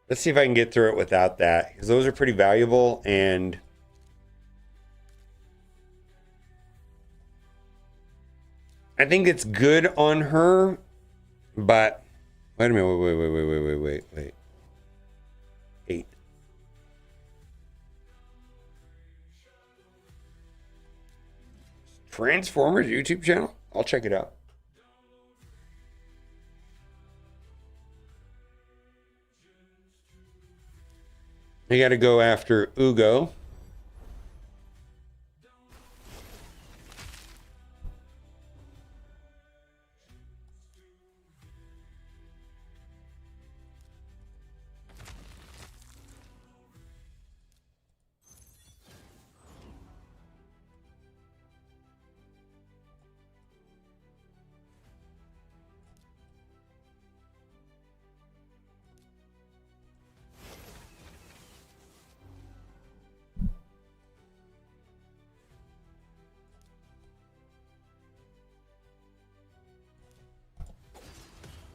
Let's see if I can get through it without that, because those are pretty valuable, and I think it's good on her, but wait a minute, wait. 8. Transformers YouTube channel? I'll check it out. You got to go after Ugo.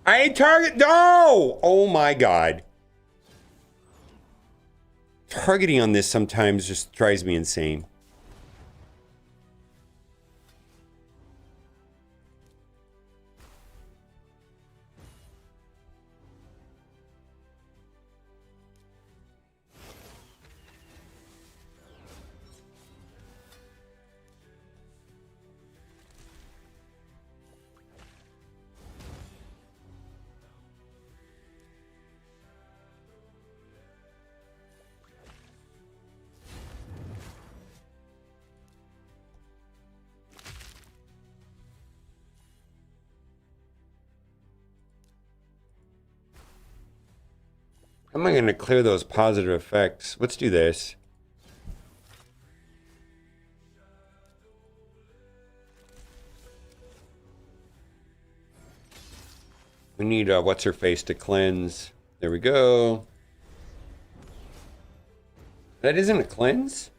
I target. No! Oh my god. Targeting on this sometimes just drives me insane. How am I going to clear those positive effects? Let's do this. We need what's her face to cleanse. There we go. That isn't a cleanse?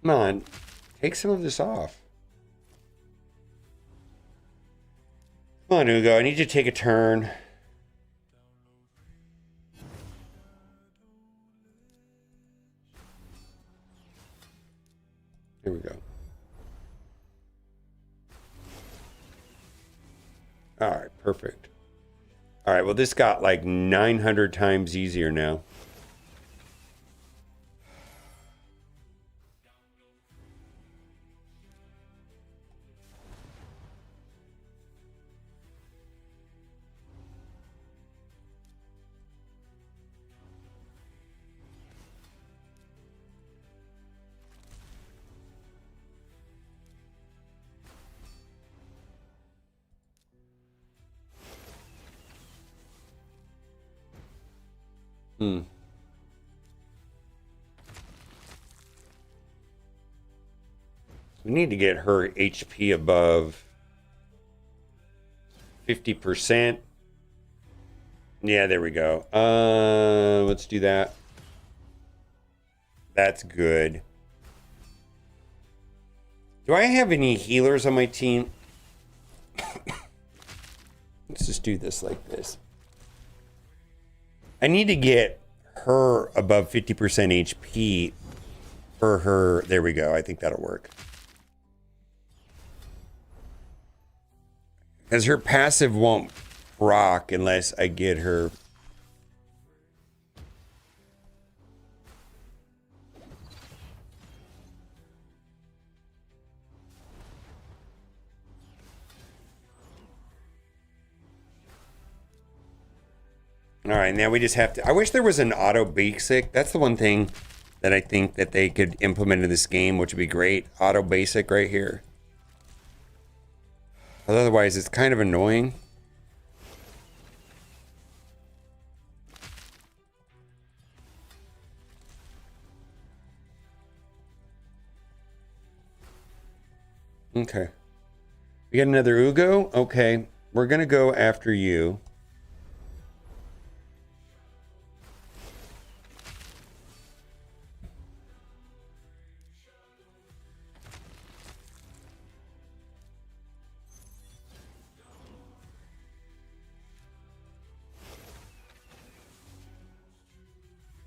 Come on, take some of this off. Come on, Ugo, I need you to take a turn. Here we go. All right, perfect. All right, well, this got like 900 times easier now. Hmm. We need to get her HP above 50%. Yeah, there we go. Let's do that. That's good. Do I have any healers on my team? Let's just do this like this. I need to get her above 50% HP for her. There we go. I think that'll work. Because her passive won't proc unless I get her. All right, now we just have to. I wish there was an auto basic. That's the one thing that I think that they could implement in this game, which would be great. Auto basic right here. Otherwise, it's kind of annoying. Okay. We got another Ugo? Okay. We're going to go after you.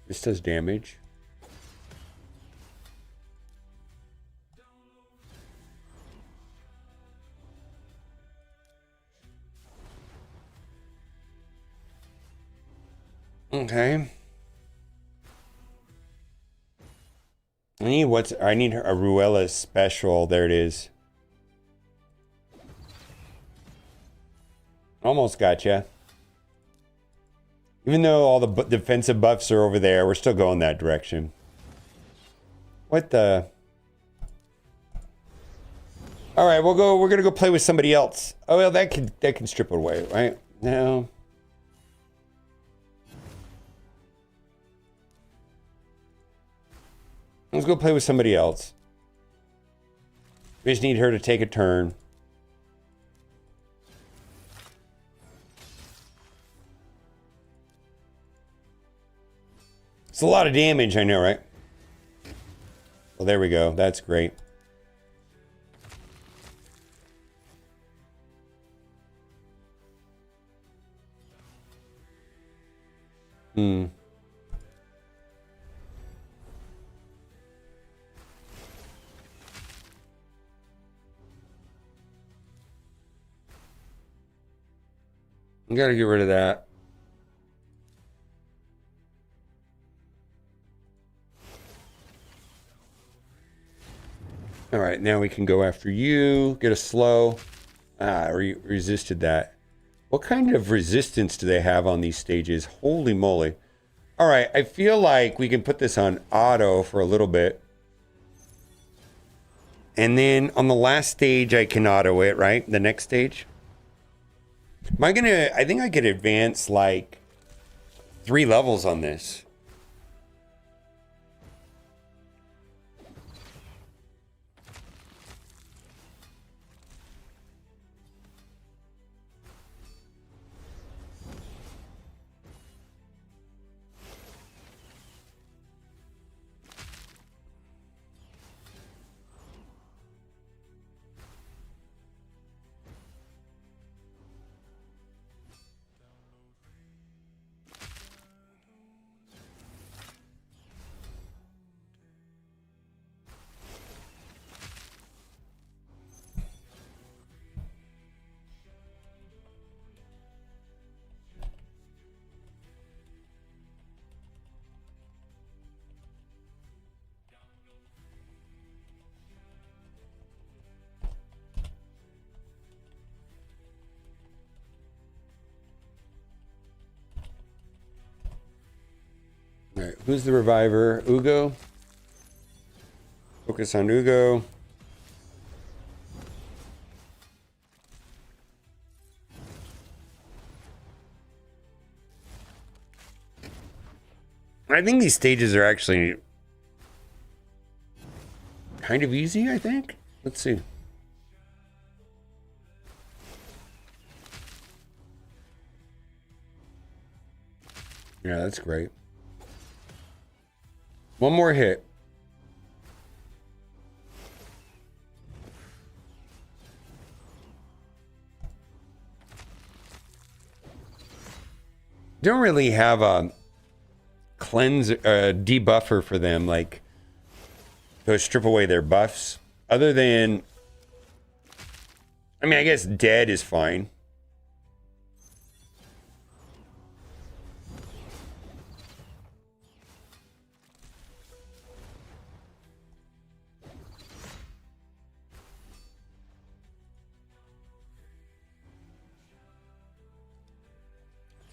This does damage. Okay. I need a Ruella special. There it is. Almost gotcha. Even though all the defensive buffs are over there, we're still going that direction. What the? All right, we're gonna go play with somebody else. Oh well, that can strip it away, right? No. Let's go play with somebody else. We just need her to take a turn. It's a lot of damage, I know, right? Well, there we go. That's great. Hmm. You gotta get rid of that. All right, now we can go after you. Get a slow. Resisted that. What kind of resistance do they have on these stages? Holy moly. All right, I feel like we can put this on auto for a little bit. And then on the last stage, I can auto it, right? The next stage. I think I could advance like 3 levels on this. All right, who's the reviver? Ugo. Focus on Ugo. I think these stages are actually kind of easy, I think. Let's see. Yeah, that's great. One more hit. Don't really have a cleanse debuffer for them, like to strip away their buffs. Other than, I mean, I guess dead is fine.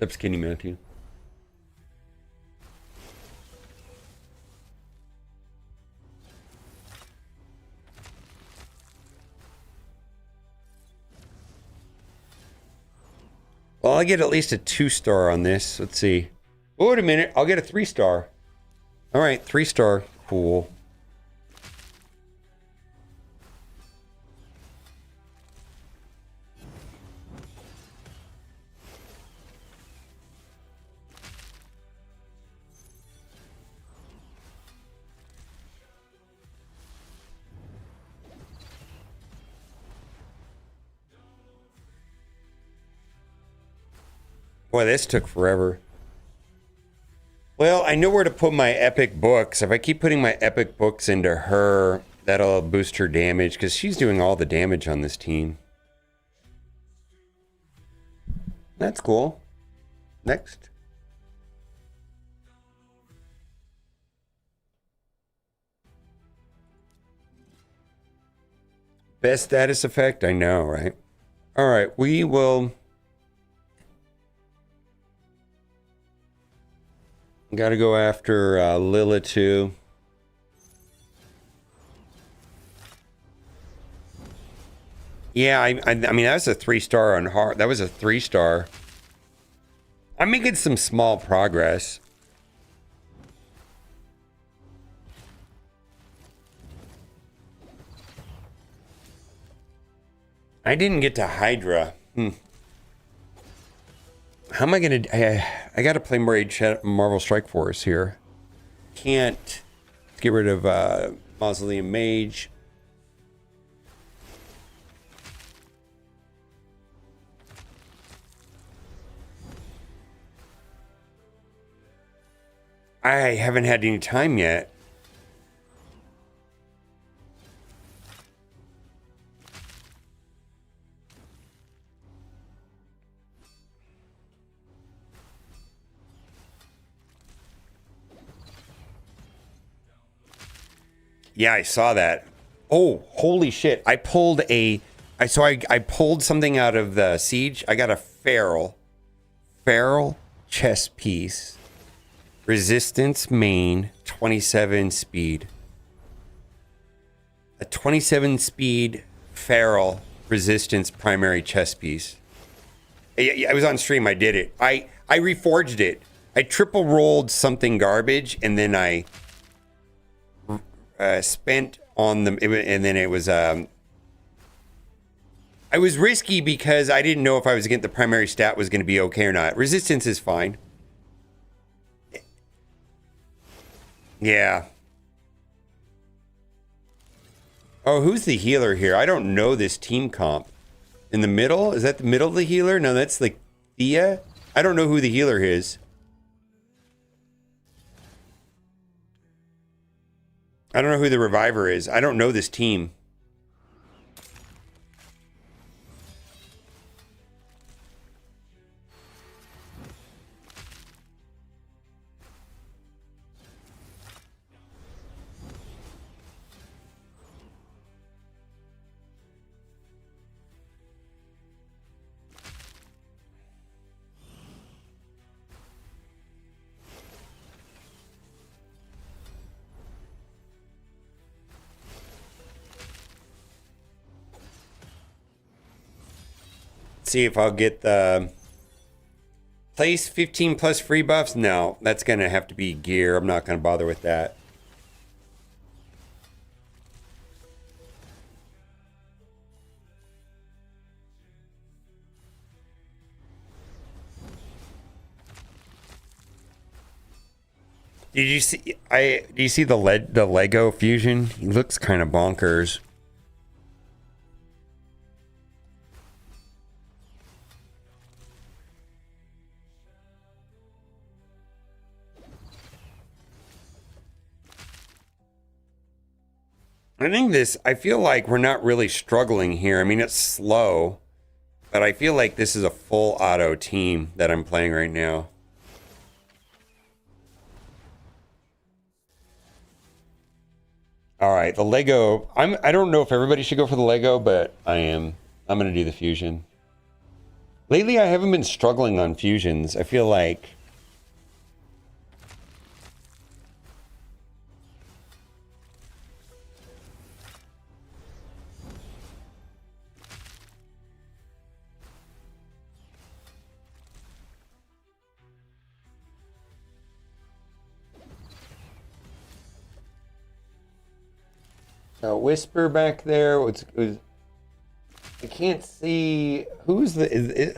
What's up, Skinny Matthew? Well, I'll get at least a 2-star on this. Let's see. Oh, wait a minute. I'll get a 3-star. All right, 3-star. Cool. Boy, this took forever. Well, I know where to put my epic books. If I keep putting my epic books into her, that'll boost her damage because she's doing all the damage on this team. That's cool. Next. Best status effect? I know, right? All right, we will... Got to go after Lila too. Yeah, I mean that was a 3-star on hard. That was a 3-star. I'm making some small progress. I didn't get to Hydra. How am I gonna? I gotta play more Marvel Strike Force here. Can't get rid of Mausoleum Mage. I haven't had any time yet. Yeah, I saw that. Oh, holy shit. I pulled I pulled something out of the siege. I got a feral chess piece. Resistance main, 27 speed. A 27 speed feral resistance primary chess piece. I was on stream, I did it. I reforged it. I triple rolled something garbage and then I spent on them, and then it was I was risky because I didn't know if I was getting the primary stat was going to be okay or not. Resistance is fine. Yeah. Oh, who's the healer here? I don't know this team comp. In the middle? Is that the middle of the healer? No, that's like Thea. I don't know who the healer is. I don't know who the reviver is. I don't know this team. See if I'll get the place 15 plus free buffs. No, that's going to have to be gear. I'm not going to bother with that. Did you see? Do you see the Lego fusion? He looks kind of bonkers. I feel like we're not really struggling here. I mean, it's slow, but I feel like this is a full auto team that I'm playing right now. All right, the Lego. I don't know if everybody should go for the Lego, but I am. I'm going to do the fusion. Lately, I haven't been struggling on fusions. I feel like... Whisper back there. I can't see who's I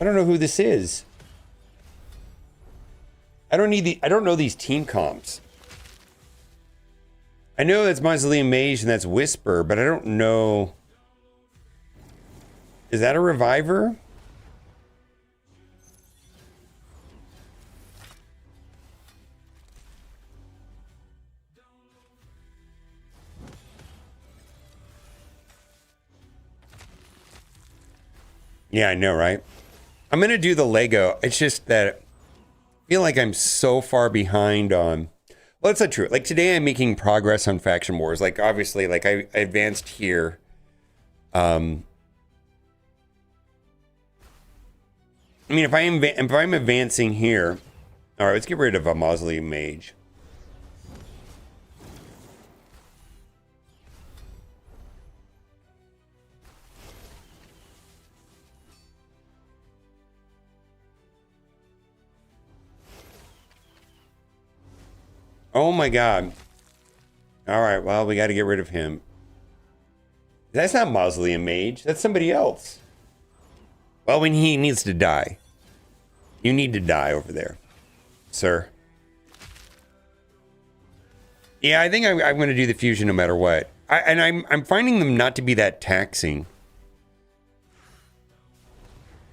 don't know who this is. I don't know these team comps. I know that's Mausoleum Mage and that's Whisper, but I don't know. Is that a reviver? Yeah, I know, right? I'm going to do the Lego. It's just that I feel like I'm so far behind on... Well, that's not true. Like, today I'm making progress on Faction Wars. Like, obviously, like, I advanced here. I mean, if I'm advancing here... All right, let's get rid of a Mausoleum Mage. Oh my god. Alright, well, we got to get rid of him. That's not Mausoleum Mage. That's somebody else. Well, when he needs to die. You need to die over there, sir. Yeah, I think I'm going to do the fusion no matter what. I'm finding them not to be that taxing.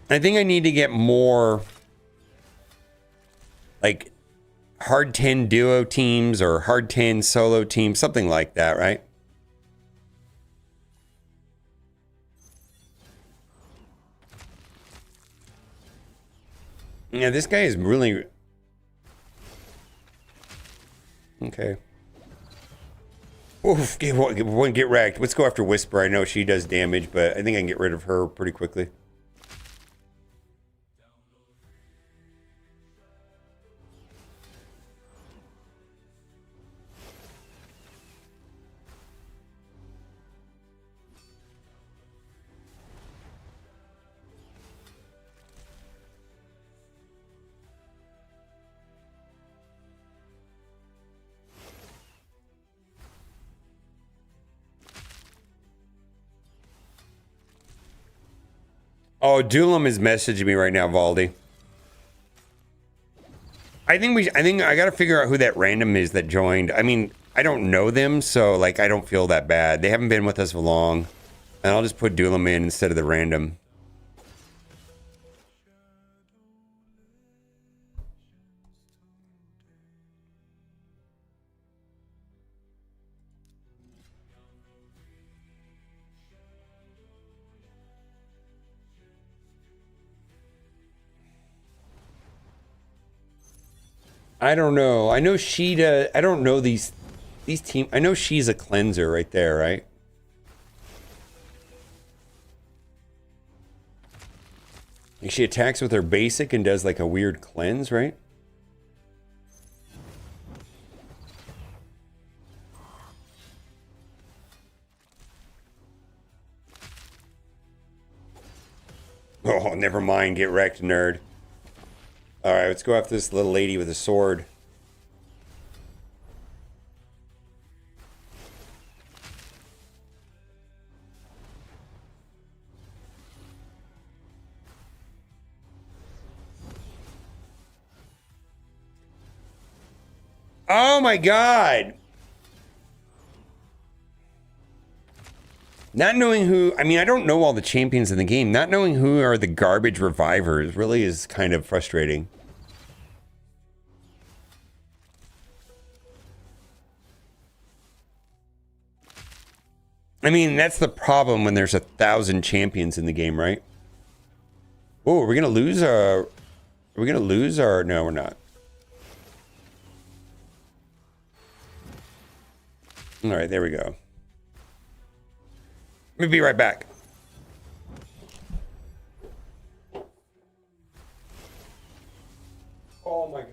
I think I need to get more... like... hard 10 duo teams or hard 10 solo teams, something like that, right? Yeah, this guy is really... Okay. Oof, get wrecked. Let's go after Whisper. I know she does damage, but I think I can get rid of her pretty quickly. Oh, Dulum is messaging me right now, Valdi. I think I gotta figure out who that random is that joined. I mean, I don't know them, so like I don't feel that bad. They haven't been with us for long. And I'll just put Dulum in instead of the random. I don't know. I know she does. I don't know these team. I know she's a cleanser right there, right? Like she attacks with her basic and does like a weird cleanse, right? Oh, never mind. Get wrecked, nerd. All right, let's go after this little lady with a sword. Oh my god! Not knowing who, I mean, I don't know all the champions in the game. Not knowing who are the garbage revivers really is kind of frustrating. I mean, that's the problem when there's 1,000 champions in the game, right? Oh, are we gonna lose our... Are we gonna lose our... No, we're not. All right, there we go. Let me be right back. Oh my god.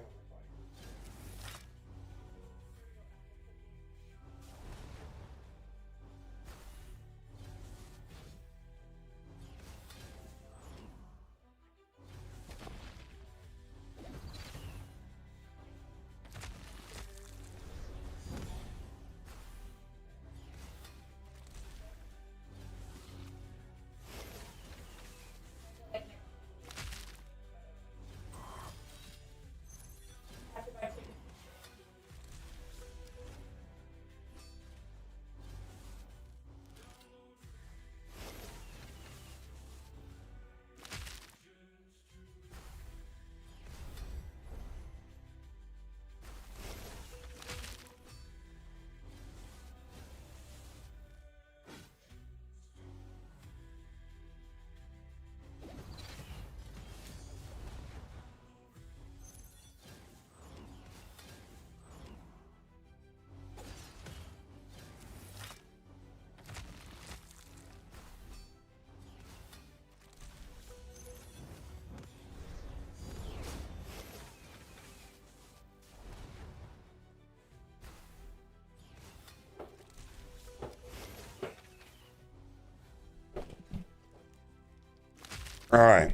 All right.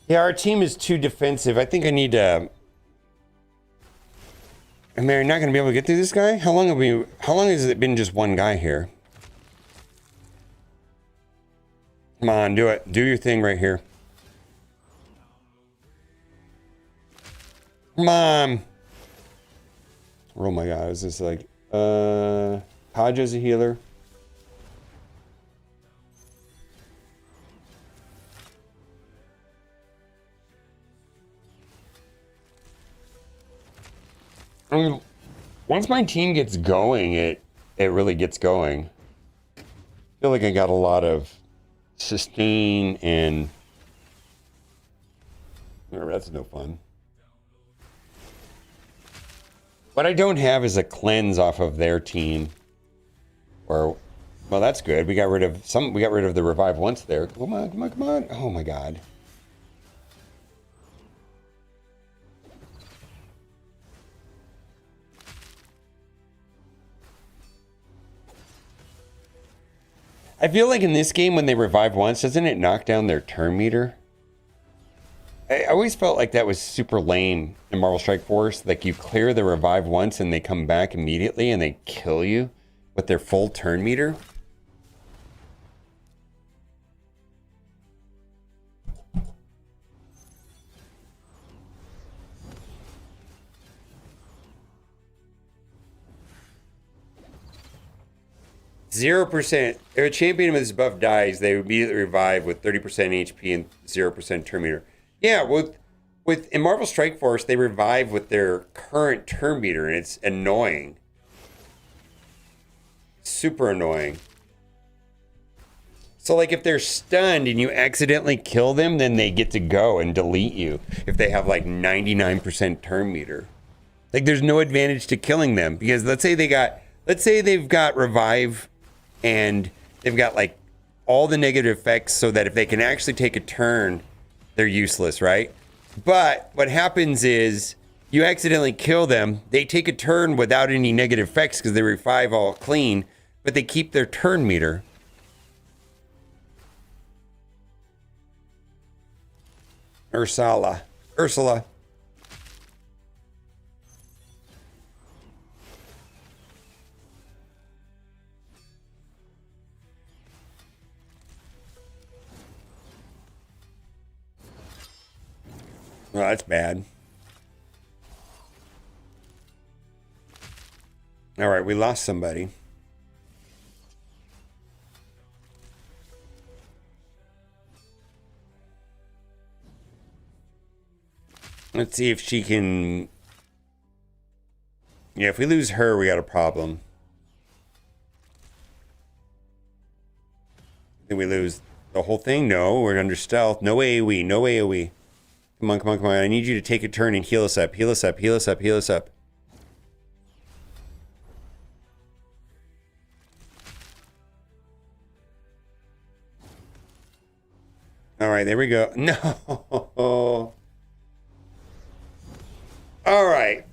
Yeah, our team is too defensive. I think I need to... Am I not going to be able to get through this guy? How long have we... How long has it been just one guy here? Come on, do it. Do your thing right here. Come on. Oh my god, is this like... Kaja's a healer. I mean, once my team gets going, it really gets going. I feel like I got a lot of sustain and... That's no fun. What I don't have is a cleanse off of their team. Or, well, that's good. We got rid of some. We got rid of the revive once there. Come on, come on, come on! Oh my god. I feel like in this game, when they revive once, doesn't it knock down their turn meter? I always felt like that was super lame in Marvel Strike Force. Like you clear the revive once and they come back immediately and they kill you with their full turn meter. 0%. If a champion with this buff dies, they immediately revive with 30% HP and 0% turn meter. Yeah, with in Marvel Strike Force, they revive with their current turn meter, and it's annoying. Super annoying. So, like, if they're stunned and you accidentally kill them, then they get to go and delete you if they have, like, 99% turn meter. Like, there's no advantage to killing them, because let's say they've got revive and they've got, like, all the negative effects so that if they can actually take a turn, they're useless, right? But what happens is you accidentally kill them, they take a turn without any negative effects because they revive all clean, but they keep their turn meter. Ursula. Ursula. Oh, that's bad. All right, we lost somebody. Let's see if she can... Yeah, if we lose her, we got a problem. Did we lose the whole thing? No, we're under stealth. No AoE, no AoE. Come on, come on, come on. I need you to take a turn and heal us up. Heal us up, heal us up, heal us up. All right, there we go. No. All right.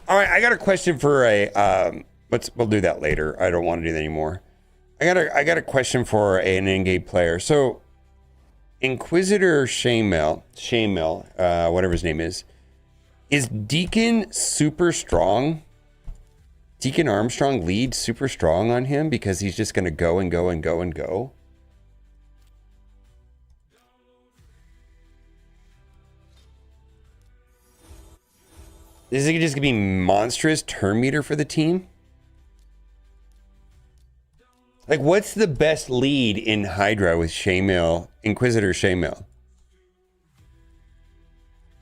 All right, I got a question for a we'll do that later. I don't want to do that anymore. I got a question for an in-game player. So Inquisitor Shamel, whatever his name is Deacon super strong? Deacon Armstrong lead super strong on him because he's just going to go and go and go and go? Is it just going to be monstrous turn meter for the team? Like, what's the best lead in Hydra with Shamil, Inquisitor Shamil?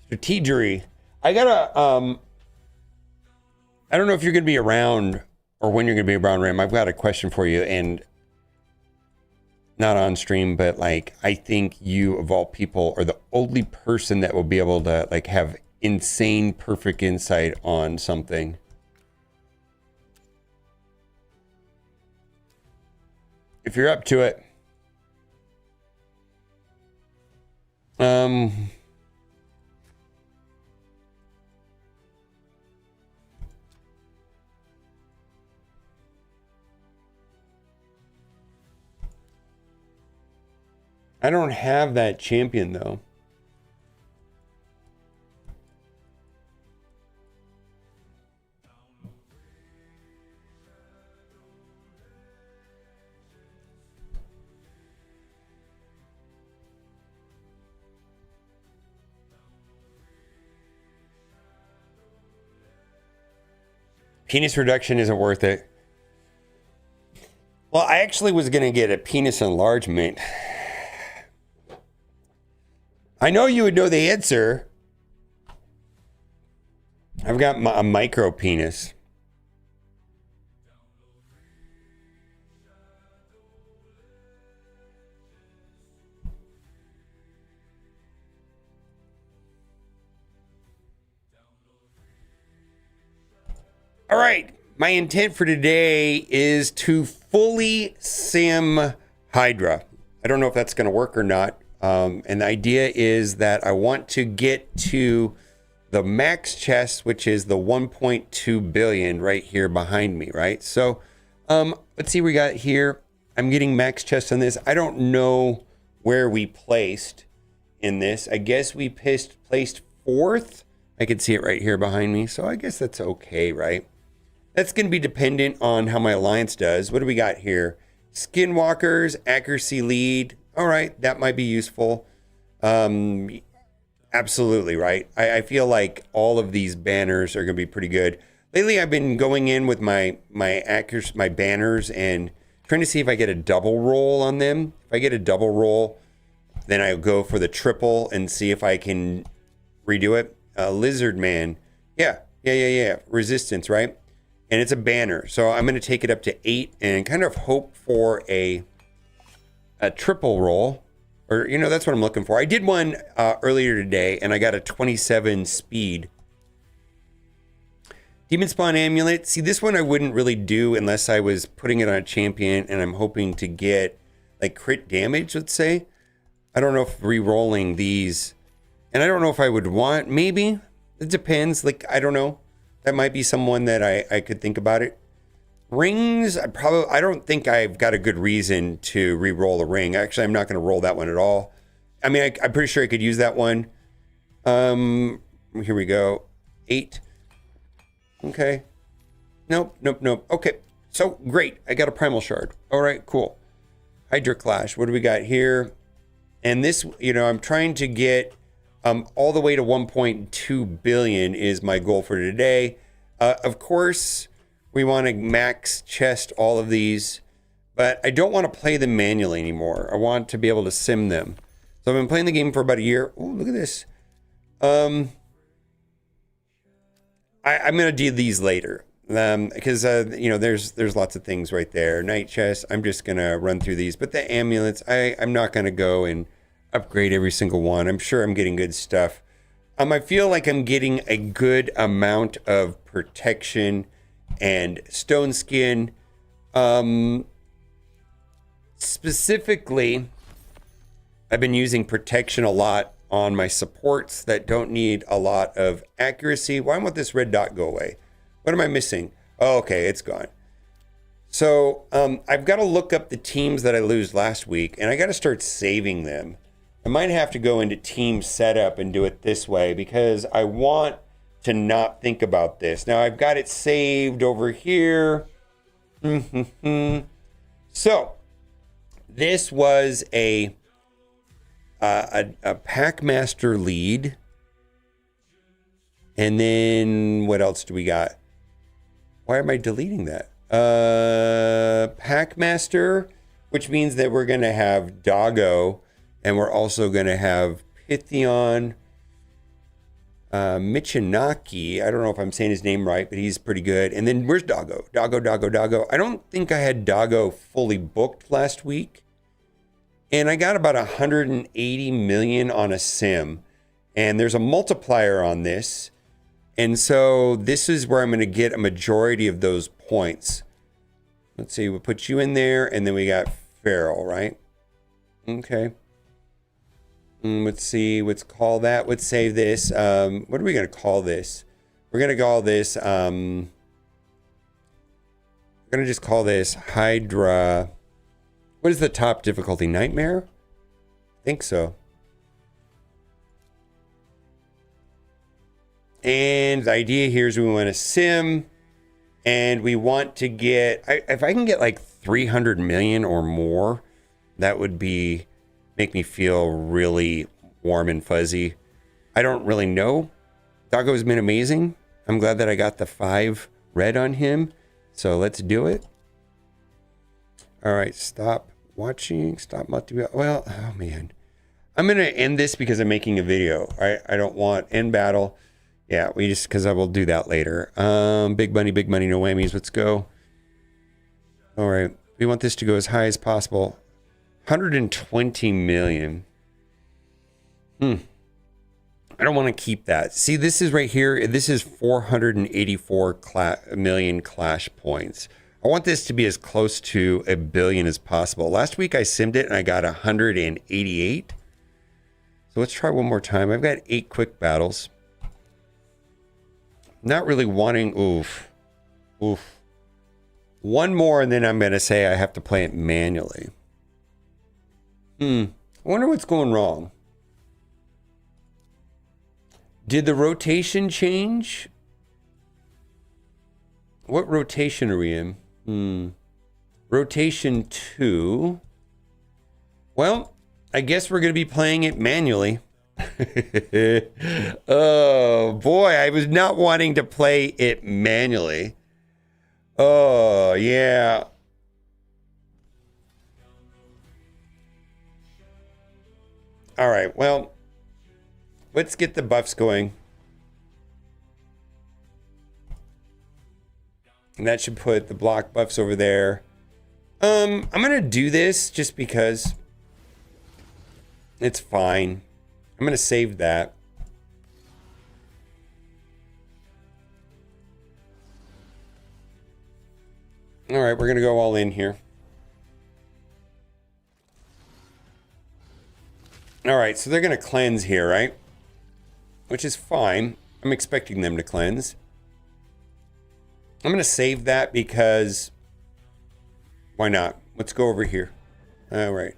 Strategery. I don't know if you're going to be around or when you're going to be around, Ram. I've got a question for you, and not on stream, but like, I think you, of all people, are the only person that will be able to like have insane perfect insight on something. If you're up to it. I don't have that champion though. Penis reduction isn't worth it. Well, I actually was going to get a penis enlargement. I know you would know the answer. I've got a micro penis. All right, my intent for today is to fully sim Hydra. I don't know if that's going to work or not. And the idea is that I want to get to the max chest, which is the 1.2 billion right here behind me, right? So let's see what we got here. I'm getting max chest on this. I don't know where we placed in this. I guess we placed fourth. I can see it right here behind me. So I guess that's okay, right? That's going to be dependent on how my alliance does. What do we got here? Skinwalkers, accuracy lead. All right, that might be useful. Absolutely, right? I feel like all of these banners are going to be pretty good. Lately, I've been going in with my banners and trying to see if I get a double roll on them. If I get a double roll, then I'll go for the triple and see if I can redo it. Lizard Man. Yeah. Resistance, right? And it's a banner. So I'm going to take it up to 8 and kind of hope for a triple roll. Or, you know, that's what I'm looking for. I did one earlier today, and I got a 27 speed. Demon Spawn Amulet. See, this one I wouldn't really do unless I was putting it on a champion, and I'm hoping to get, like, crit damage, let's say. I don't know if re-rolling these... And I don't know if I would want... Maybe. It depends. Like, I don't know. That might be someone that I could think about it. Rings, I don't think I've got a good reason to re-roll a ring. Actually, I'm not going to roll that one at all. I mean, I'm pretty sure I could use that one. Here we go. 8. Okay. Nope. Okay. So great. I got a primal shard. All right, cool. Hydra Clash. What do we got here? And this, I'm trying to get all the way to 1.2 billion is my goal for today. Of course, we want to max chest all of these, but I don't want to play them manually anymore. I want to be able to sim them. So I've been playing the game for about a year. Oh, look at this. I'm going to do these later because, there's lots of things right there. Night chest, I'm just going to run through these. But the amulets, I'm not going to go and upgrade every single one. I'm sure I'm getting good stuff. I feel like I'm getting a good amount of protection and stone skin. Specifically, I've been using protection a lot on my supports that don't need a lot of accuracy. Why won't this red dot go away? What am I missing? Oh, okay, it's gone. So I've got to look up the teams that I lose last week, and I got to start saving them. I might have to go into team setup and do it this way because I want to not think about this. Now I've got it saved over here. So this was a Packmaster lead. And then what else do we got? Why am I deleting that? Packmaster, which means that we're going to have Doggo, and we're also going to have Pythion, Michinaki. I don't know if I'm saying his name right, but he's pretty good. And then where's Doggo? Doggo. I don't think I had Doggo fully booked last week. And I got about 180 million on a sim. And there's a multiplier on this. And so this is where I'm going to get a majority of those points. Let's see, we'll put you in there, and then we got Feral, right? Okay. Let's see, let's call that. Let's save this. What are we going to call this? We're going to call this, we're going to just call this Hydra. What is the top difficulty? Nightmare? I think so. And the idea here is we want to sim, and we want to get, if I can get like 300 million or more, that would make me feel really warm and fuzzy. I don't really know. Doggo's been amazing. I'm glad that I got the 5 red on him. So let's do it. All right, stop watching. Stop multi. Well, oh man. I'm going to end this because I'm making a video. I don't want end battle. Yeah, because I will do that later. Big money, no whammies. Let's go. All right. We want this to go as high as possible. 120 million. I don't want to keep that. See, this is right here. This is 484 million clash points. I want this to be as close to a billion as possible. Last week I simmed it and I got 188. So let's try one more time. I've got 8 quick battles. Not really wanting, oof. One more and then I'm going to say I have to play it manually. I wonder what's going wrong. Did the rotation change? What rotation are we in? Rotation 2. Well, I guess we're going to be playing it manually. Oh, boy. I was not wanting to play it manually. Oh, yeah. All right. Well, let's get the buffs going. And that should put the block buffs over there. I'm going to do this just because it's fine. I'm going to save that. All right, we're going to go all in here. All right, so they're going to cleanse here, right? Which is fine. I'm expecting them to cleanse. I'm going to save that because why not? Let's go over here. All right.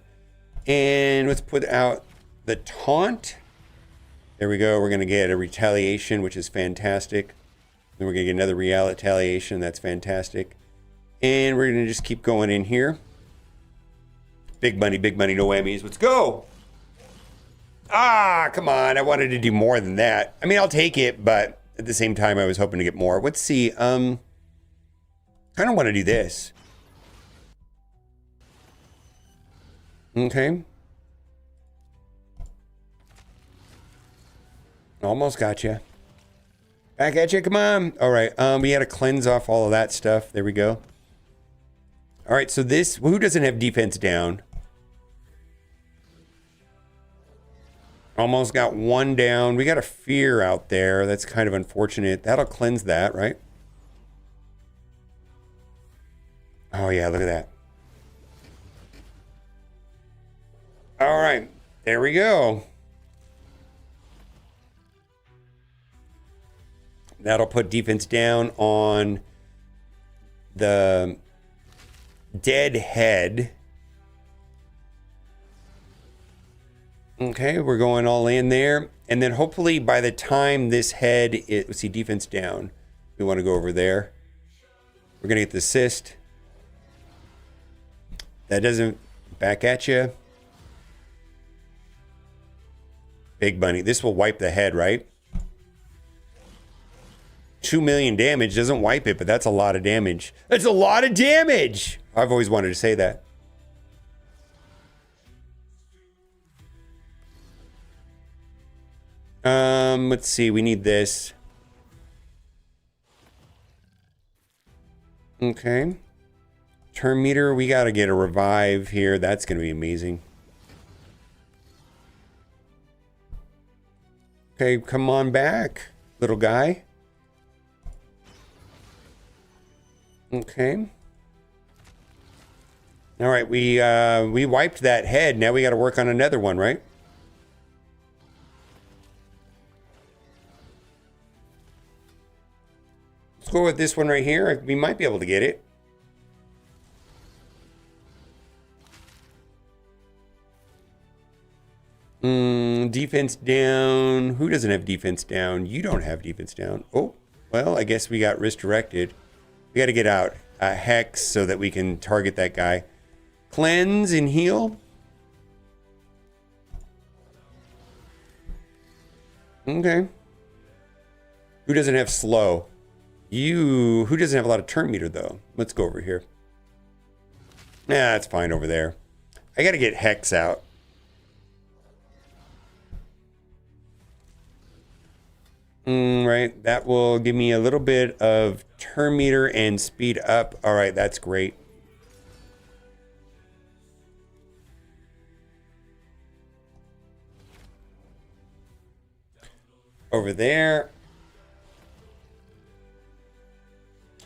And let's put out the taunt. There we go. We're going to get a retaliation, which is fantastic. Then we're going to get another retaliation. That's fantastic. And we're going to just keep going in here. Big money, no whammies. Let's go. Ah, come on. I wanted to do more than that. I mean, I'll take it, but at the same time, I was hoping to get more. Let's see. I don't want to do this. Okay. Almost got you. Back at you. Come on. All right. We had to cleanse off all of that stuff. There we go. All right. So this, who doesn't have defense down? Almost got one down. We got a fear out there. That's kind of unfortunate. That'll cleanse that, right? Oh, yeah. Look at that. All right. There we go. That'll put defense down on the dead head. Okay, we're going all in there. And then hopefully by the time this head, let's see, defense down. We want to go over there. We're going to get the assist. That doesn't back at you. Big money. This will wipe the head, right? 2 million damage doesn't wipe it, but that's a lot of damage. That's a lot of damage. I've always wanted to say that. Let's see. We need this. Okay. Turn meter. We got to get a revive here. That's going to be amazing. Okay, come on back, little guy. Okay. All right, we wiped that head. Now we got to work on another one, right? Let's go with this one right here. We might be able to get it. Defense down. Who doesn't have defense down? You don't have defense down. Oh, well, I guess we got wrist directed. We got to get out a hex so that we can target that guy. Cleanse and heal. Okay. Who doesn't have slow? You. Who doesn't have a lot of turn meter, though? Let's go over here. Nah, that's fine over there. I got to get hex out. Right, that will give me a little bit of turn meter and speed up. All right, that's great. Over there.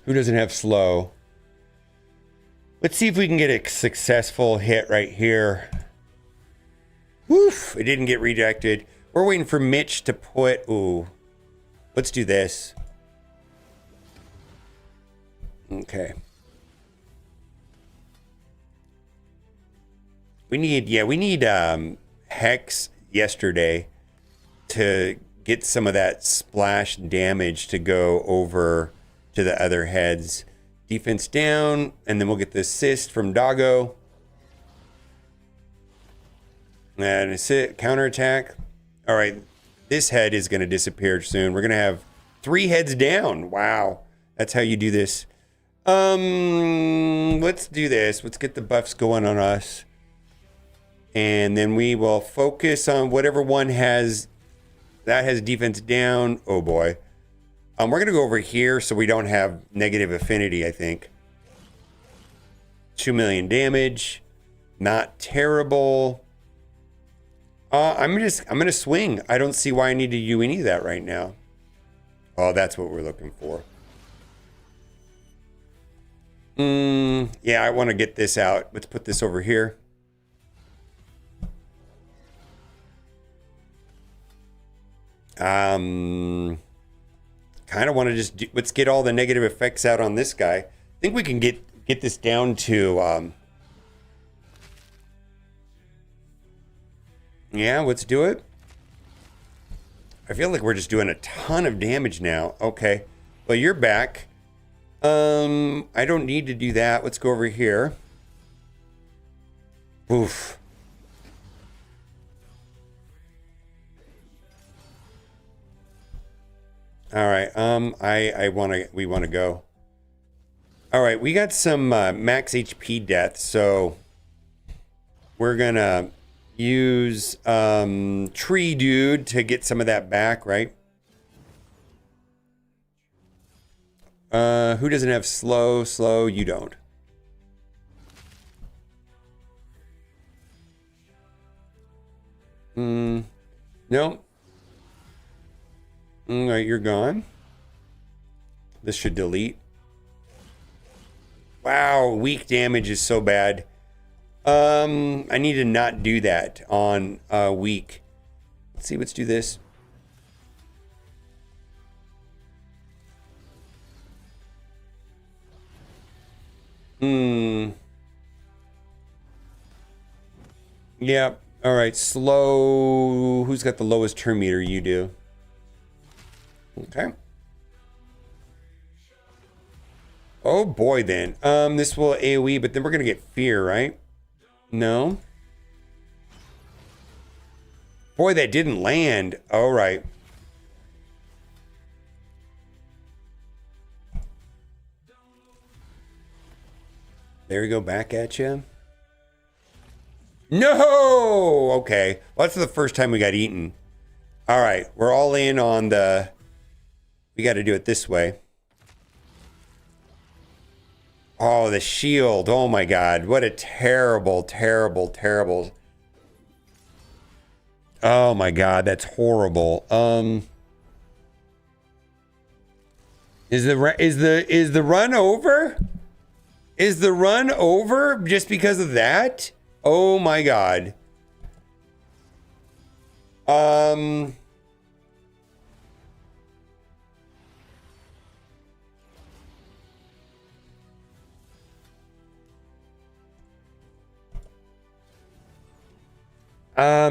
Who doesn't have slow? Let's see if we can get a successful hit right here. Woof, it didn't get rejected. We're waiting for Mitch to put, ooh. Let's do this. Okay. We need Hex yesterday to get some of that splash damage to go over to the other heads. Defense down, and then we'll get the assist from Doggo. And assist, counterattack. All right. This head is going to disappear soon. We're going to have 3 heads down. Wow. That's how you do this. Let's do this. Let's get the buffs going on us. And then we will focus on whatever one has defense down. Oh boy. We're going to go over here so we don't have negative affinity, I think. 2 million damage. Not terrible. I'm gonna swing. I don't see why I need to do any of that right now. Oh, that's what we're looking for. Yeah, I want to get this out. Let's put this over here. kind of want to just let's get all the negative effects out on this guy. I think we can get this down to yeah, let's do it. I feel like we're just doing a ton of damage now. Okay. Well, you're back. I don't need to do that. Let's go over here. Oof. All right. We want to go. All right. We got some max HP death, so we're gonna use Tree Dude to get some of that back, right? Who doesn't have slow? Slow, you don't. No. All right, you're gone. This should delete. Wow, weak damage is so bad. I need to not do that on weak. Let's see, let's do this. Yeah. All right. Slow. Who's got the lowest turn meter? You do. Okay. Oh boy, then. This will AoE, but then we're gonna get fear, right? No. Boy, that didn't land. All right. There we go. Back at you. No! Okay. Well, that's the first time we got eaten. All right. We're all in on the... We got to do it this way. Oh, the shield. Oh, my God. What a terrible, terrible, terrible... Oh, my God. That's horrible. Is the run over? Is the run over just because of that? Oh my God.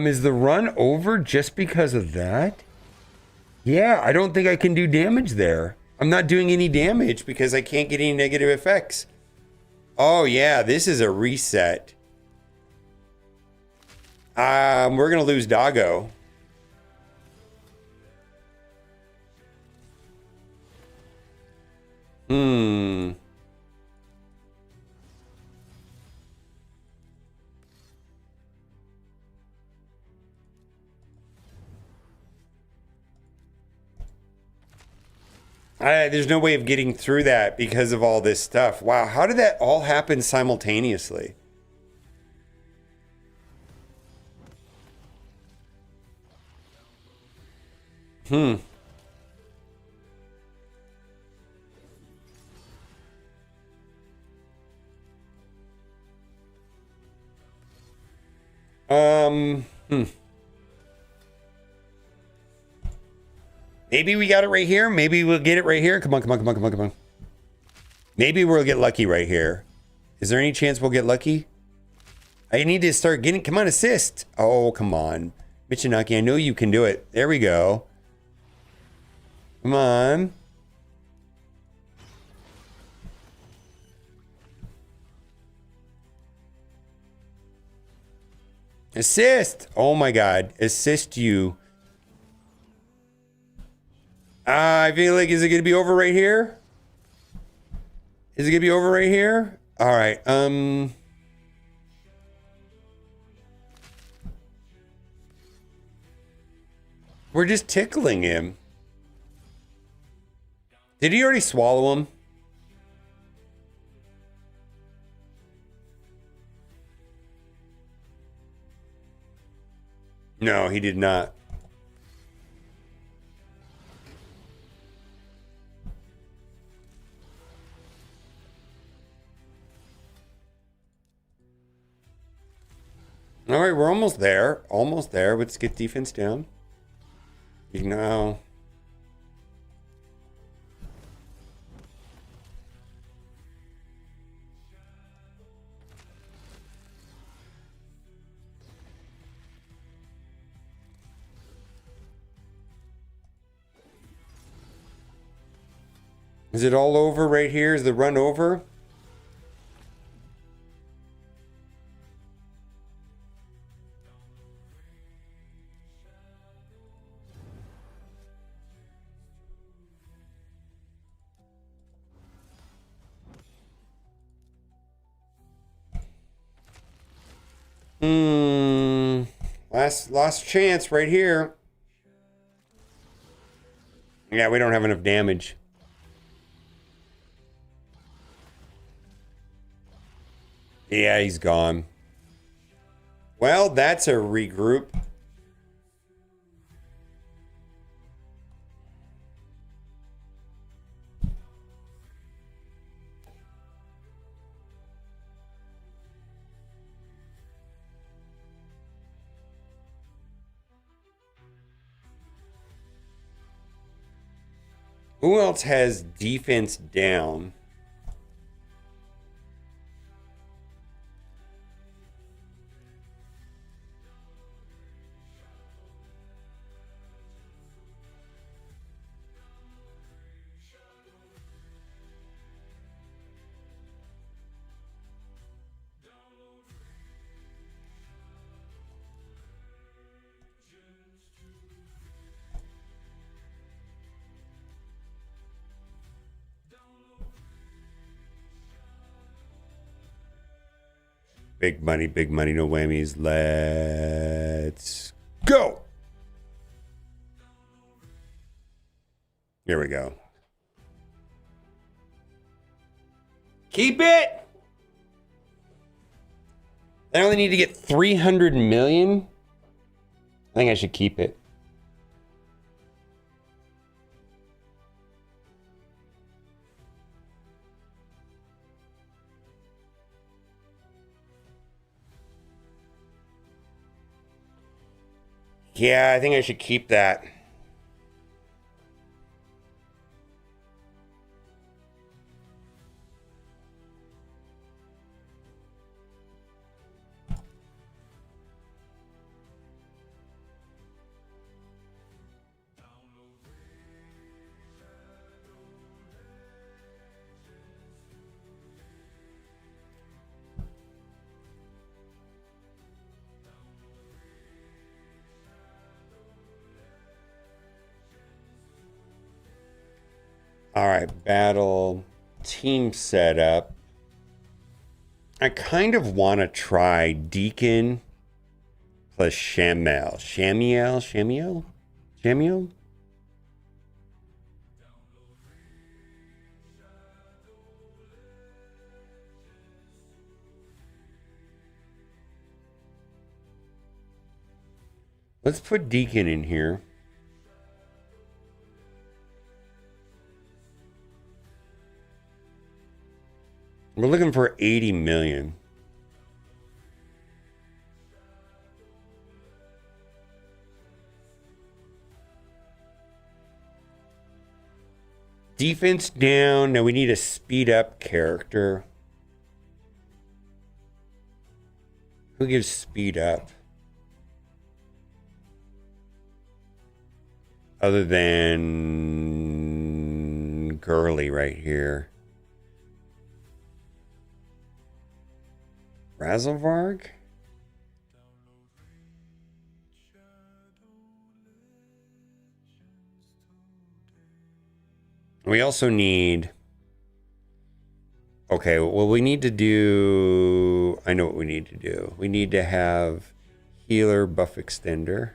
Is the run over just because of that? Yeah, I don't think I can do damage there. I'm not doing any damage because I can't get any negative effects. Oh yeah, this is a reset. We're gonna lose Doggo. There's no way of getting through that because of all this stuff. Wow, how did that all happen simultaneously? Maybe we got it right here. Maybe we'll get it right here. Come on, come on, come on, come on, come on. Maybe we'll get lucky right here. Is there any chance we'll get lucky? I need to start getting... Come on, assist. Oh, come on. Michinaki, I know you can do it. There we go. Come on. Assist. Oh, my God. Assist you. I feel like, is it going to be over right here? Is it going to be over right here? All right. We're just tickling him. Did he already swallow him? No, he did not. All right, we're almost there. Almost there. Let's get defense down. You know. Is it all over right here? Is the run over? Last chance right here. Yeah, we don't have enough damage. Yeah, he's gone. Well, that's a regroup. Who else has defense down? Big money, no whammies. Let's go. Here we go. Keep it. I only need to get 300 million. I think I should keep it. Yeah, I think I should keep that. All right, battle team setup. I kind of want to try Deacon plus Shamiel. Let's put Deacon in here. We're looking for 80 million. Defense down. Now we need a speed up character. Who gives speed up? Other than Gurley right here. Razelvarg? We also need... Okay, well, we need to do... I know what we need to do. We need to have healer buff extender.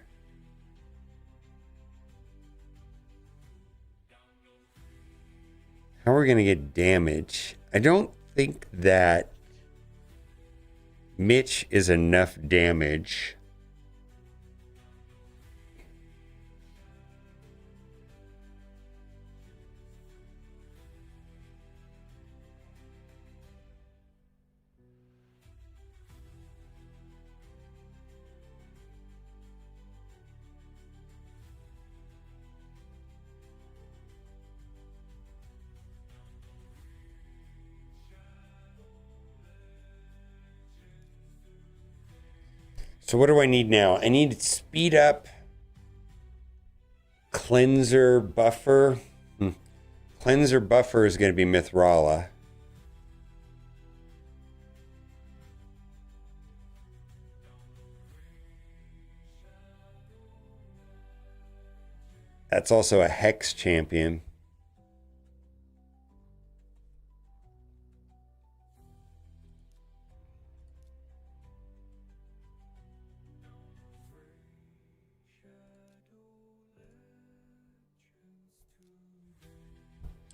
How are we going to get damage? I don't think that Mitch is enough damage. So what do I need now? I need speed up, cleanser, buffer. Cleanser buffer is going to be Mithrala. That's also a Hex champion.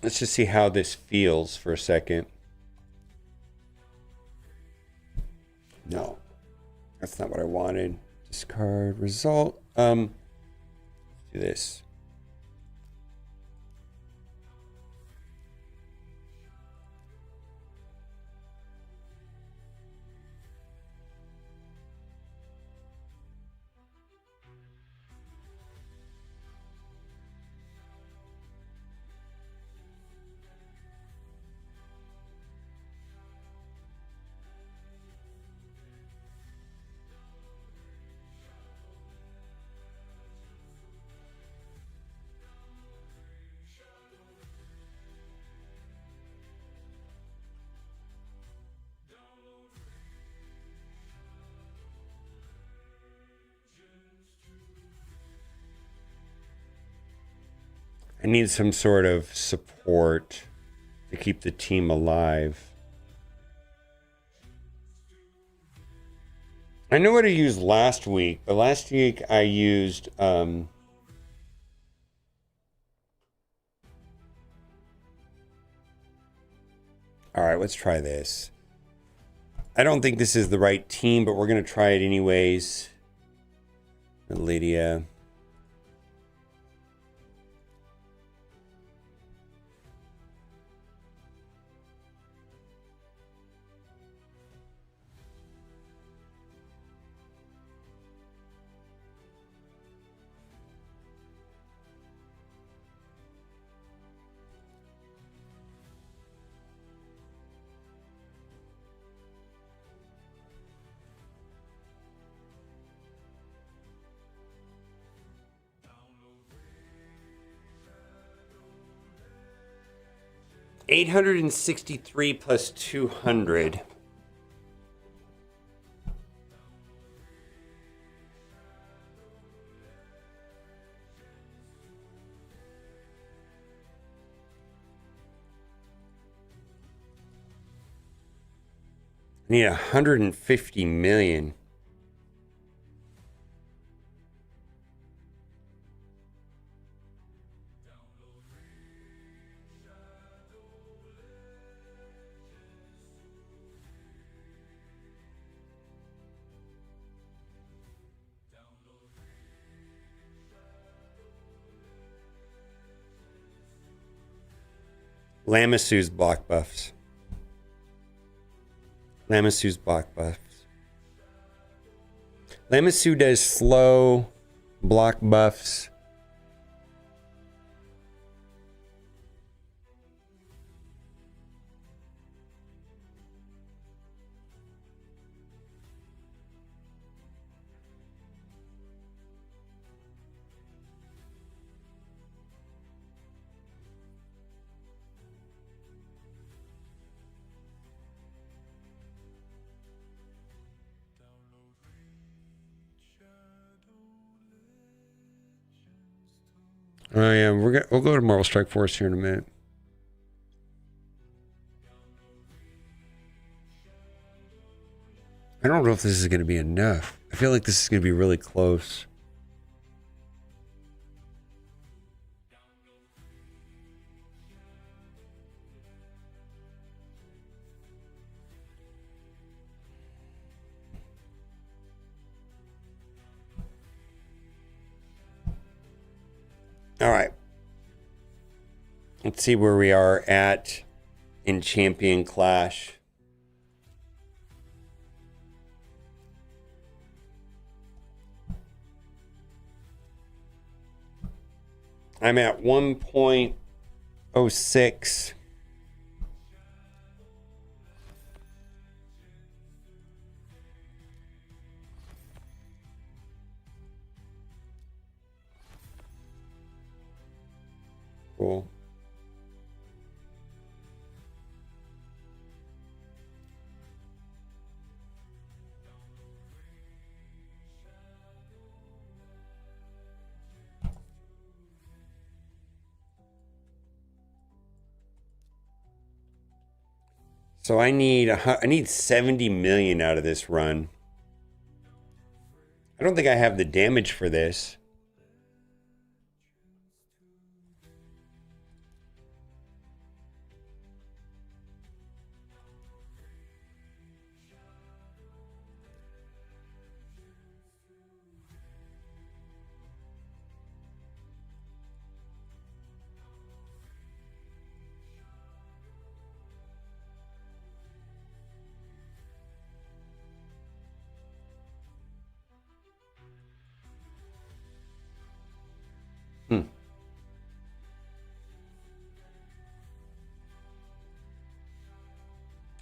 Let's just see how this feels for a second. No, that's not what I wanted. Discard result. Let's do this. I need some sort of support to keep the team alive. I know what I used last week, but last week I used all right, let's try this. I don't think this is the right team, but we're going to try it anyways. Lydia. $863 plus 200. I need 150 million. Lamasu's block buffs. Lamasu's block buffs. Lamasu does slow block buffs. Oh yeah, we'll go to Marvel Strike Force here in a minute. I don't know if this is going to be enough. I feel like this is going to be really close. All right. Let's see where we are at in Champion Clash. I'm at 1.06. Cool. So I need 70 million out of this run. I don't think I have the damage for this.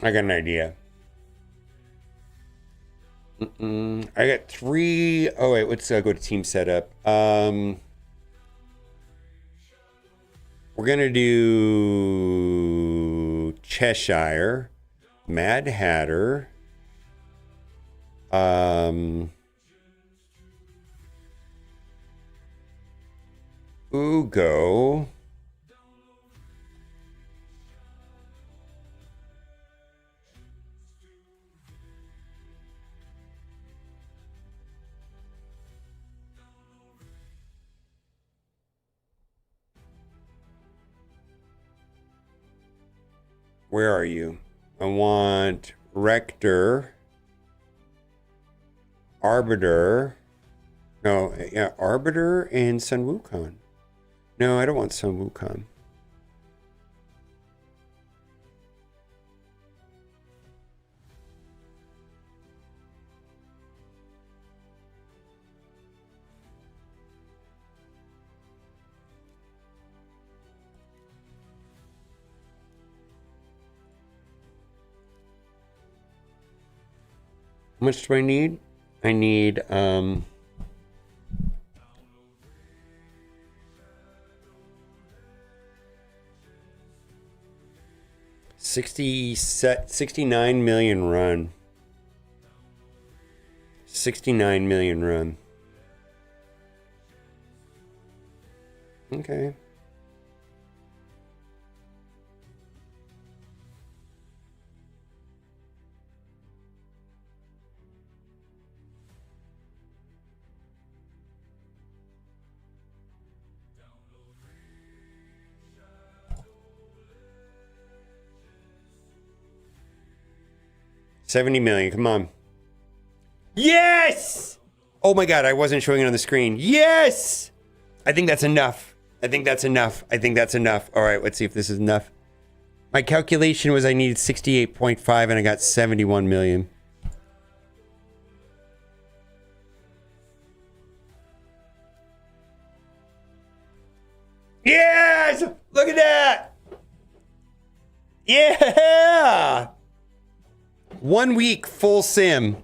I got an idea. I got 3. Oh wait, let's go to team setup. We're gonna do Cheshire, Mad Hatter, Ugo. Where are you? I want Rector, Arbiter. No, yeah, Arbiter and Sun Wukong. No, I don't want Sun Wukong. How much do I need? I need 69 million run. 69 million run. Okay. $70 million, come on. Yes! Oh my God, I wasn't showing it on the screen. Yes! I think that's enough. I think that's enough. I think that's enough. All right, let's see if this is enough. My calculation was I needed 68.5 and I got 71 million. Yes! Look at that! Yeah! 1 week full sim.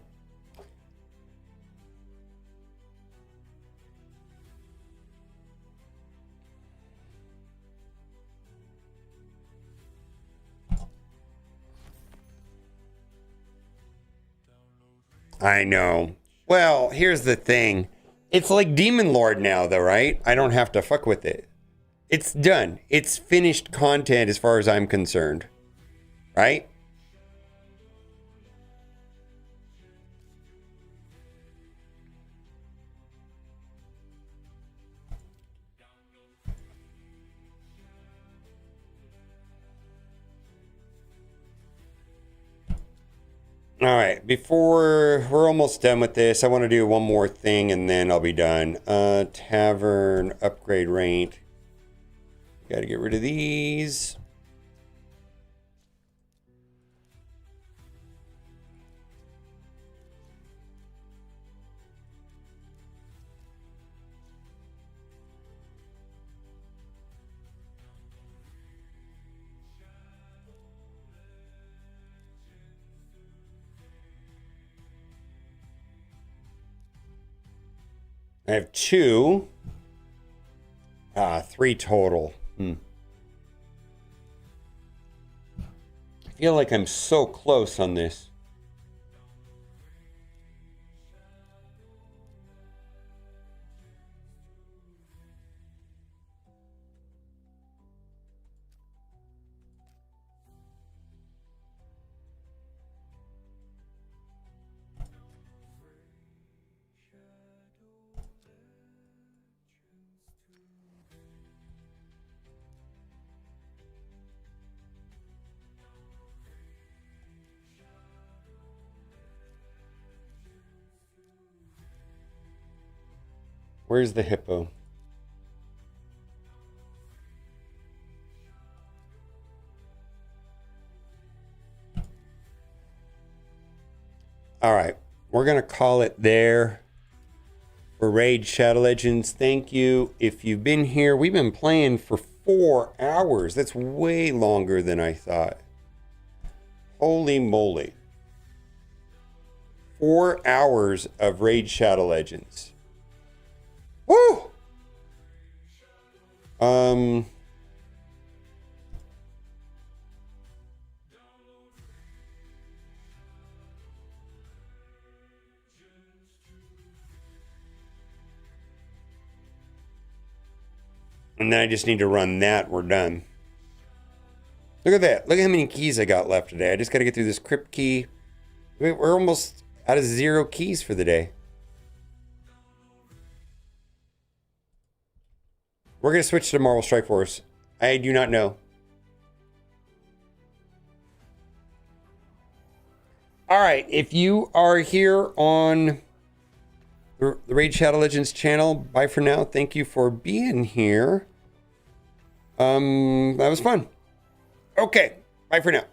I know. Well, here's the thing. It's like Demon Lord now, though, right? I don't have to fuck with it. It's done. It's finished content as far as I'm concerned. Right? All right, before we're almost done with this, I want to do one more thing and then I'll be done. Tavern, upgrade rate. Got to get rid of these. I have 2. 3 total. I feel like I'm so close on this. Where's the hippo? All right, we're going to call it there for Raid Shadow Legends. Thank you. If you've been here, we've been playing for 4 hours. That's way longer than I thought. Holy moly. 4 hours of Raid Shadow Legends. Woo! And then I just need to run that. We're done. Look at that. Look at how many keys I got left today. I just got to get through this crypt key. We're almost out of 0 keys for the day. We're going to switch to Marvel Strike Force. I do not know. All right. If you are here on the Raid Shadow Legends channel, bye for now. Thank you for being here. That was fun. Okay. Bye for now.